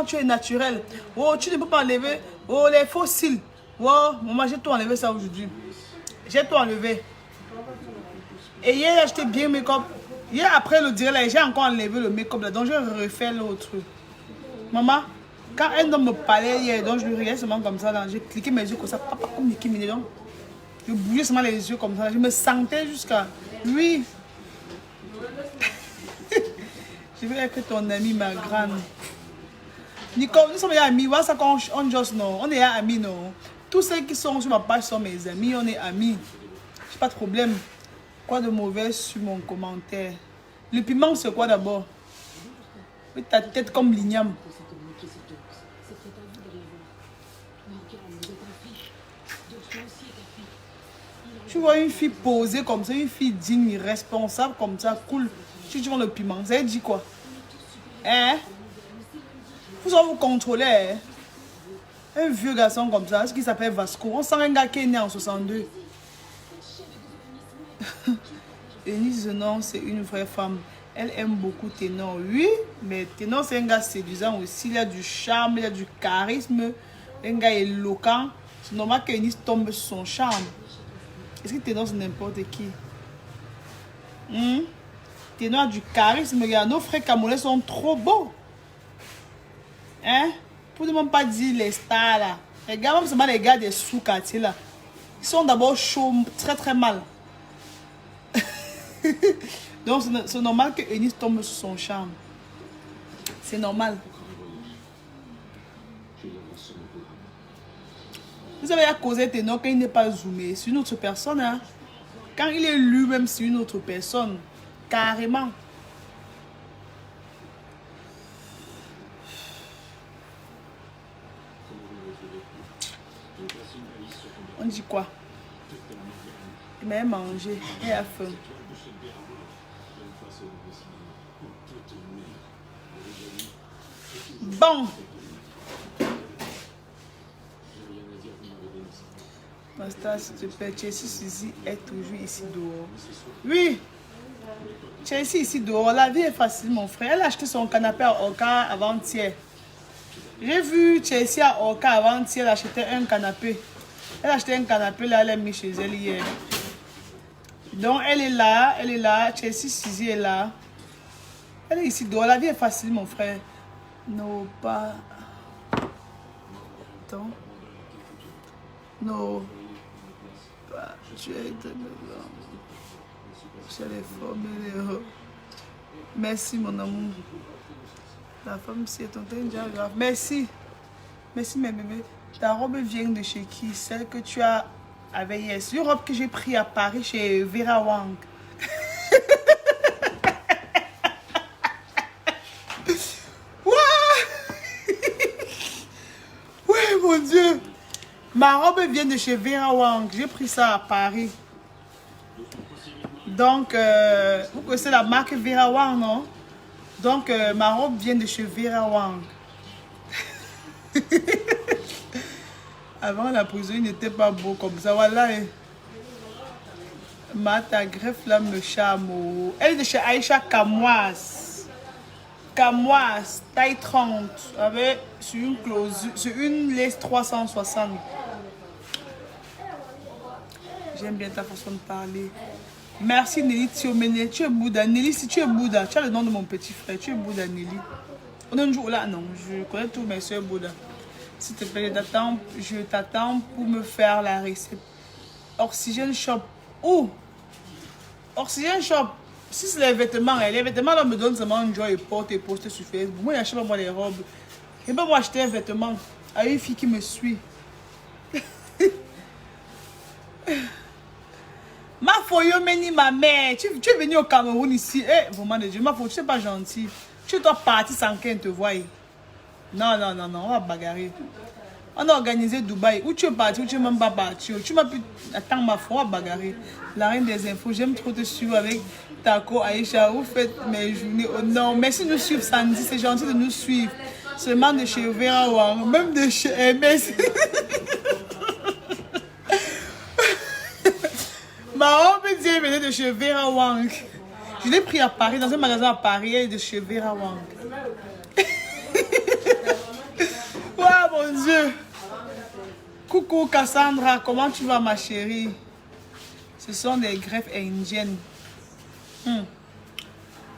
tu es naturelle. Oh, tu ne peux pas enlever. Oh, les faux cils. Oh, maman, j'ai tout enlevé ça aujourd'hui. J'ai tout enlevé. Et hier, j'ai acheté bien make-up. Hier, après le direct, j'ai encore enlevé le make-up là. Donc, je refais l'autre. Maman, quand un homme me parlait hier, donc je lui regardais seulement comme ça. J'ai cliqué mes yeux comme ça. Papa, comme Nicki Minaj. Je bougeais seulement les yeux comme ça. Je me sentais jusqu'à... Oui. Je vais être ton ami, ma grande. Nicole, nous sommes amis. Voilà ça qu'on juste non. On est amis, non. Tous ceux qui sont sur ma page sont mes amis. On est amis. J'ai pas de problème. Quoi de mauvais sur mon commentaire? Le piment, c'est quoi d'abord? Oui, ta tête comme l'igname. Tu vois une fille posée comme ça, une fille digne, responsable comme ça, cool. Tu vois le piment, ça dit quoi? Hein? Vous allez vous contrôler. Hein? Un vieux garçon comme ça, ce qui s'appelle Vasco. On sent un gars qui est né en 62. Eunice Zenon, c'est une vraie femme. Elle aime beaucoup Ténor. Oui, mais Ténor, c'est un gars séduisant aussi. Il a du charme, il a du charisme. Un gars éloquent. C'est normal qu'Eunice tombe sur son charme. Est-ce que Ténor, c'est n'importe qui? Ténor a du charisme. Regarde, nos frères camerounais sont trop beaux. Hein? Pour ne même pas dire les stars là. Les gars, même seulement les gars des sous-quartiers là. Ils sont d'abord chauds, très très mal. Donc c'est normal que Eunice tombe sur son charme. C'est normal. Vous avez à causer Ténor quand il n'est pas zoomé. C'est une autre personne. Hein? Quand il est lui-même, c'est une autre personne. Carrément. On dit quoi? Il m'a mangé. Il a faim. Bon. Master, s'il te plaît, Chelsea Suzy est toujours ici dehors. Oui. Chelsea ici dehors. La vie est facile, mon frère. Elle a acheté son canapé à Orca avant-hier. J'ai vu Chelsea à Orca avant-hier. Elle achetait un canapé. Elle a acheté un canapé là, elle l'a mis chez elle hier. Donc elle est là, Chelsea Suzy est là. Elle est ici dehors. La vie est facile, mon frère. Non, pas. Attends. Non. Pas. Tu es de chez les femmes et les robes. Merci, mon amour. La femme, c'est ton teint déjà grave. Merci. Merci, mes bébés. Ta robe vient de chez qui? Celle que tu as avec hier. C'est une robe que j'ai prise à Paris chez Vera Wang. Ouais, mon Dieu. Ma robe vient de chez Vera Wang. J'ai pris ça à Paris. Donc, vous connaissez la marque Vera Wang, non? Donc, ma robe vient de chez Vera Wang. Avant, la prison, il n'était pas beau comme ça. Voilà. Ta greffe là me charme. Elle est de chez Aïcha Kamoise. Kamoise, taille 30. Avec sur une closure, sur une laisse 360. J'aime bien ta façon de parler. Merci Nelly Thiomene. Tu es Bouddha. Nelly, si tu es Bouddha, tu as le nom de mon petit frère. Tu es Bouddha Nelly. On est un jour là, non. Je connais tous mes soeurs Bouddha. S'il te plaît, je t'attends pour me faire la recette. Oxygène Shop. Où? Oxygène Shop. Si c'est les vêtements, là me donnent seulement un joie et porte et poste sur Facebook. Moi, j'achète pas moi les robes. Je ne peux pas moi acheter un vêtement à une fille qui me suit. Ma foyo meni ma mère. Tu es venu au Cameroun ici. Eh, vraiment de Dieu, ma foyo, tu n'es pas gentil. Tu dois partir sans qu'elle te voie. Non, non, non, non, on va bagarrer. On a organisé Dubaï. Où tu es parti, où tu n'es même pas parti. Tu m'as pu attendre ma foi, on va bagarrer. La reine des infos, j'aime trop te suivre avec Taco, Aïcha. Vous faites mes journées. Oh non, merci de nous suivre, Sandy. C'est gentil de nous suivre. Seulement de chez Vera Wang, même de chez MS. Ma robe dit venait de chez Vera Wang. Je l'ai pris à Paris, dans un magasin à Paris, elle est de chez Vera Wang. Waouh, mon Dieu. Coucou Cassandra, comment tu vas ma chérie? Ce sont des greffes indiennes.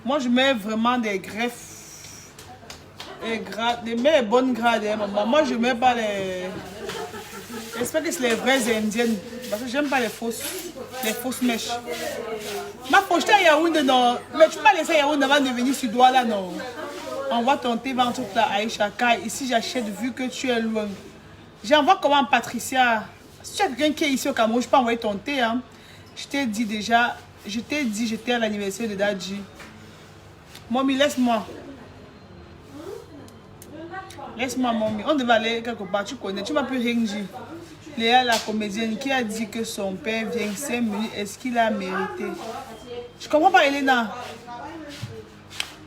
Moi, je mets vraiment des greffes. Des bonnes grades. Hein, maman. Moi, je mets pas les... J'espère que c'est les vraies indiennes. Parce que j'aime pas les fausses mèches. Ma projetée à Yaoundé, non. Mais tu peux pas laisser Yaoundé avant de venir sur Douala, non. Envoie ton thé ventre là, Aïcha. Ici, j'achète vu que tu es loin. J'envoie comment Patricia. Si tu as quelqu'un qui est ici au Cameroun, je peux envoyer ton thé. Hein. Je t'ai dit déjà, je t'ai dit, j'étais à l'anniversaire de Dadji. Mommy, laisse-moi. Laisse-moi, mommy. On devait aller quelque part, tu connais. Tu m'as pu rien dire. Léa, la comédienne, qui a dit que son père vient 5 minutes, est-ce qu'il a mérité? Je comprends pas, Elena.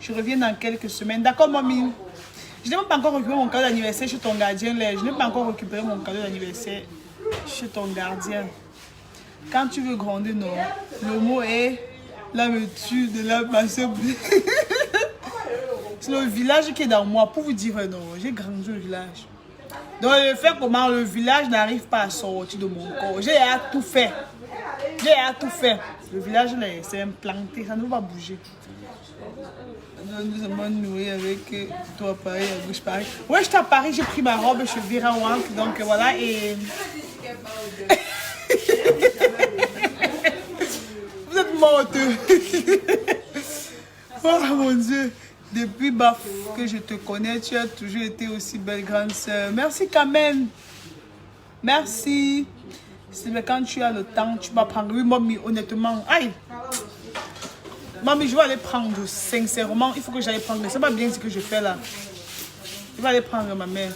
Je reviens dans quelques semaines. D'accord, mommy? Je n'ai même pas encore récupéré mon cadeau d'anniversaire chez ton gardien. Je n'ai pas encore récupéré mon cadeau d'anniversaire chez ton gardien. Quand tu veux grandir, non. Le mot est la vertu de la passion. C'est le village qui est dans moi. Pour vous dire, non, j'ai grandi au village. Donc, le fait comment le village n'arrive pas à sortir de mon corps. J'ai à tout faire. J'ai à tout faire. Le village, c'est implanté. Ça ne va pas bouger. Nous sommes nourris avec toi, Paris, à gauche, Paris. Ouais, j'étais à Paris, j'ai pris ma robe, je vire à Wank. Donc, voilà. Et... Vous êtes morte. Oh, mon Dieu. Depuis que je te connais, tu as toujours été aussi belle grande sœur. Merci Kamen. Merci. Mais quand tu as le temps, tu vas prendre. Oui, mamie, honnêtement. Aïe. Mamie, je vais aller prendre. Sincèrement, il faut que j'aille prendre. C'est pas bien ce que je fais là. Je vais aller prendre ma mère.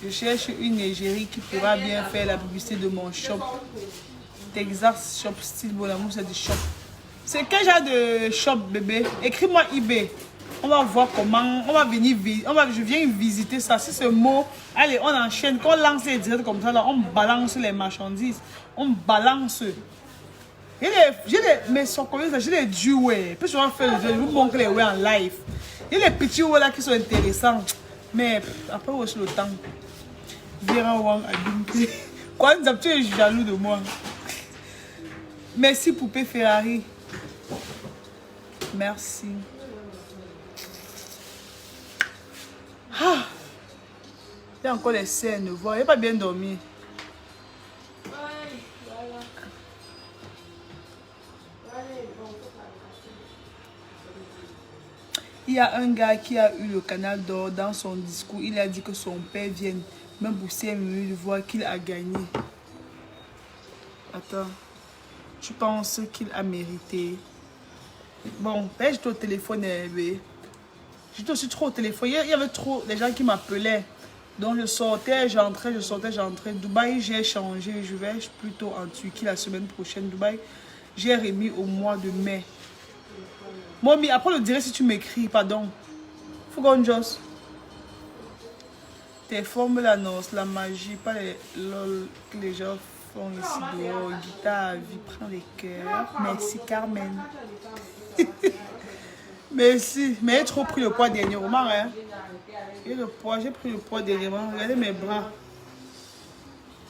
Je cherche une égérie qui pourra bien faire la publicité de mon shop. Texas Shop Style Bonamou, c'est du shop. C'est quel genre de shop, bébé? Écris-moi eBay. On va voir comment. On va venir. Je viens visiter ça. C'est ce mot. Allez, on enchaîne. Quand on lance les directs comme ça, là, on balance les marchandises. On balance. Mais sur combien j'ai les duets. Puis je vais faire le jeu. Je vous montre les ouais en live. Il y a les petits ouais là qui sont intéressants. Mais après aussi le temps. Vera Wang Abimpe. Quoi, tu es jaloux de moi. Merci poupée Ferrari. Merci. Ah. Il y a encore les scènes. Voilà. Il n'a pas bien dormi. Il y a un gars qui a eu le canal d'or dans son discours. Il a dit que son père vient même pour 5 minutes de voir qu'il a gagné. Attends. Tu penses qu'il a mérité? Bon, j'étais au téléphone. J'étais aussi trop au téléphone. Il y avait trop de gens qui m'appelaient. Donc je sortais, j'entrais, je sortais, j'entrais. Dubaï, j'ai changé. Je vais plutôt en Turquie la semaine prochaine. Dubaï, j'ai remis au mois de mai. Moi, mais après le direct, si tu m'écris, pardon. Faut qu'on josse. Tes formes l'annonce, la magie, pas les lol que les gens font ici dehors. Guitare à vie, prends les cœurs. Merci Carmen. Merci. Mais j'ai trop pris le poids dernièrement. Hein. J'ai pris le poids dernièrement. Regardez mes bras.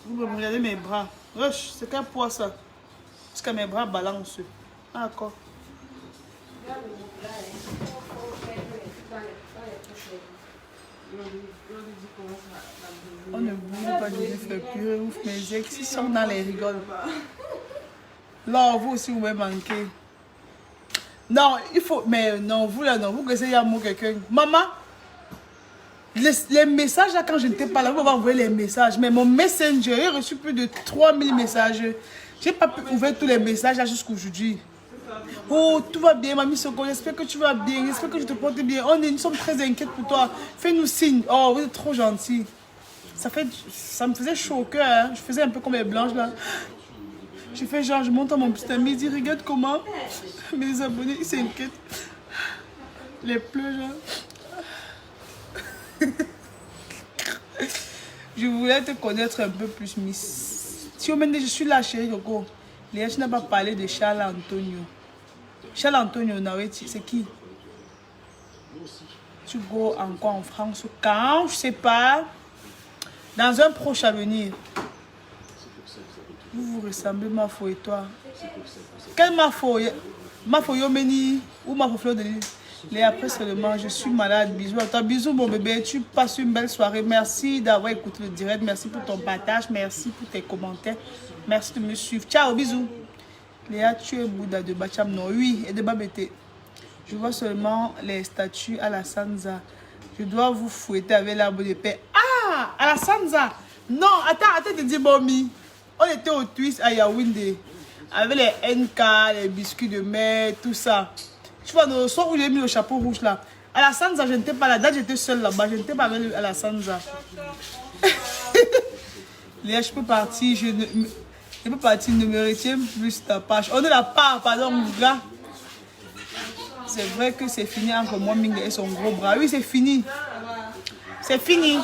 Vous regardez mes bras. Wesh, c'est quel poids ça? Parce que mes bras balancent. Ah, d'accord. On ne bouge pas de faire purée. Ouf, mes ex, ils sont dans les rigoles. Là, vous aussi, vous me manquez. Non, il faut. Mais non, vous là, non, vous connaissez, il y a moi quelqu'un. Maman, les messages là, quand je n'étais pas là, vous m'avez envoyé les messages. Mais mon Messenger, j'ai reçu plus de 3000 messages. Je n'ai pas pu ouvrir tous les messages là jusqu'à aujourd'hui. Oh, tout va bien, mamie Soko. J'espère que tu vas bien. J'espère que je te porte bien. Nous sommes très inquiets pour toi. Fais-nous signe. Oh, vous êtes trop gentil. Ça me faisait chaud au cœur. Hein. Je faisais un peu comme les blanches là. Je fais genre, je monte à mon petit ami. Il dit, regarde comment mes abonnés, ils s'inquiètent. Les pleurs, genre. Je voulais te connaître un peu plus, Miss. Si je suis là, chérie Coco. Léa, tu n'as pas parlé de Charles Antonio. Charles Antonio Naweti, c'est qui? Tu go encore en France quand? Je sais pas. Dans un proche avenir. Vous vous ressemblez, Mafo et toi. Quel Mafo? Mafo Yomeni ou Mafo Fleur de Lys? Léa, après seulement, je suis malade. Bisous à toi. Bisous, mon bébé. Tu passes une belle soirée. Merci d'avoir écouté le direct. Merci pour ton partage. Merci pour tes commentaires. Merci de me suivre. Ciao, bisous. Léa, tu es Bouddha de Bacham. Non, oui, et de Babete. Je vois seulement les statues à la Sanza. Je dois vous fouetter avec l'arbre de paix. Ah, à la Sanza. Non, attends, te dis, Bomi. On était au twist à Yaoundé. Avec les NK, les biscuits de mer, tout ça. Tu vois, le soir où j'ai mis le chapeau rouge là. À la Sanza, je n'étais pas là. Date, j'étais seule là-bas. Je n'étais pas avec à la Sanza. Léa, je peux partir. Je peux partir. Ne me retiens plus ta page. On est la part, pardon, mon gars. C'est vrai que c'est fini entre moi, Ming et son gros bras. Oui, c'est fini. C'est fini.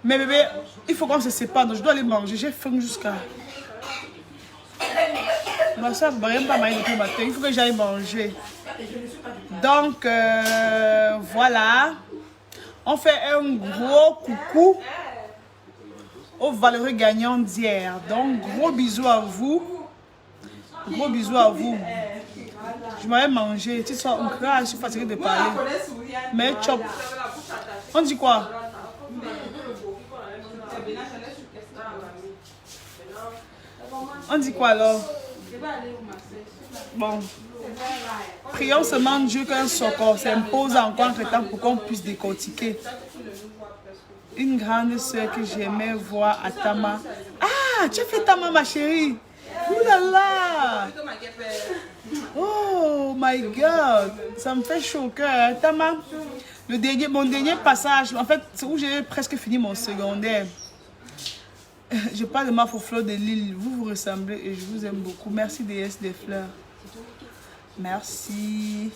Mais bébé, il faut qu'on se sépare. Donc je dois aller manger. J'ai faim jusqu'à. Ma soeur ne va pas manger depuis le matin. Il faut que j'aille manger. Donc, voilà. On fait un gros coucou aux valeureux gagnants d'hier. Donc, gros bisous à vous. Gros bisous à vous. Je m'avais mangé. Tu sais, je suis fatiguée de parler. Mais chop. On dit quoi? On dit quoi alors? Bon. Prions seulement Dieu qu'un socor s'impose encore entre temps pour qu'on puisse décortiquer. Une grande soeur que j'aimais voir à Tama. Ah, tu as fait Tama, ma chérie. Ouh là là. Oh my God. Ça me fait chaud au cœur. Tama, mon dernier passage, en fait, c'est où j'ai presque fini mon secondaire. Je parle de ma fleur de Lille. Vous vous ressemblez et je vous aime beaucoup. Merci déesse des fleurs. Merci.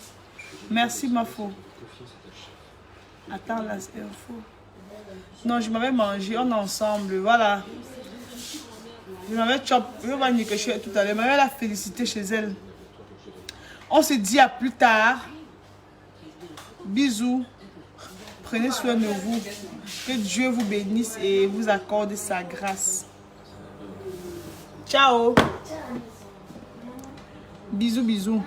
Merci ma faux. Attends là, c'est faux. Non, je m'avais mangé, on est ensemble. Voilà. Je m'avais chop. Je vais dire que je suis tout à l'heure. Je m'avais la féliciter chez elle. On se dit à plus tard. Bisous. Prenez soin de vous. Que Dieu vous bénisse et vous accorde sa grâce. Ciao. Bisous, bisous.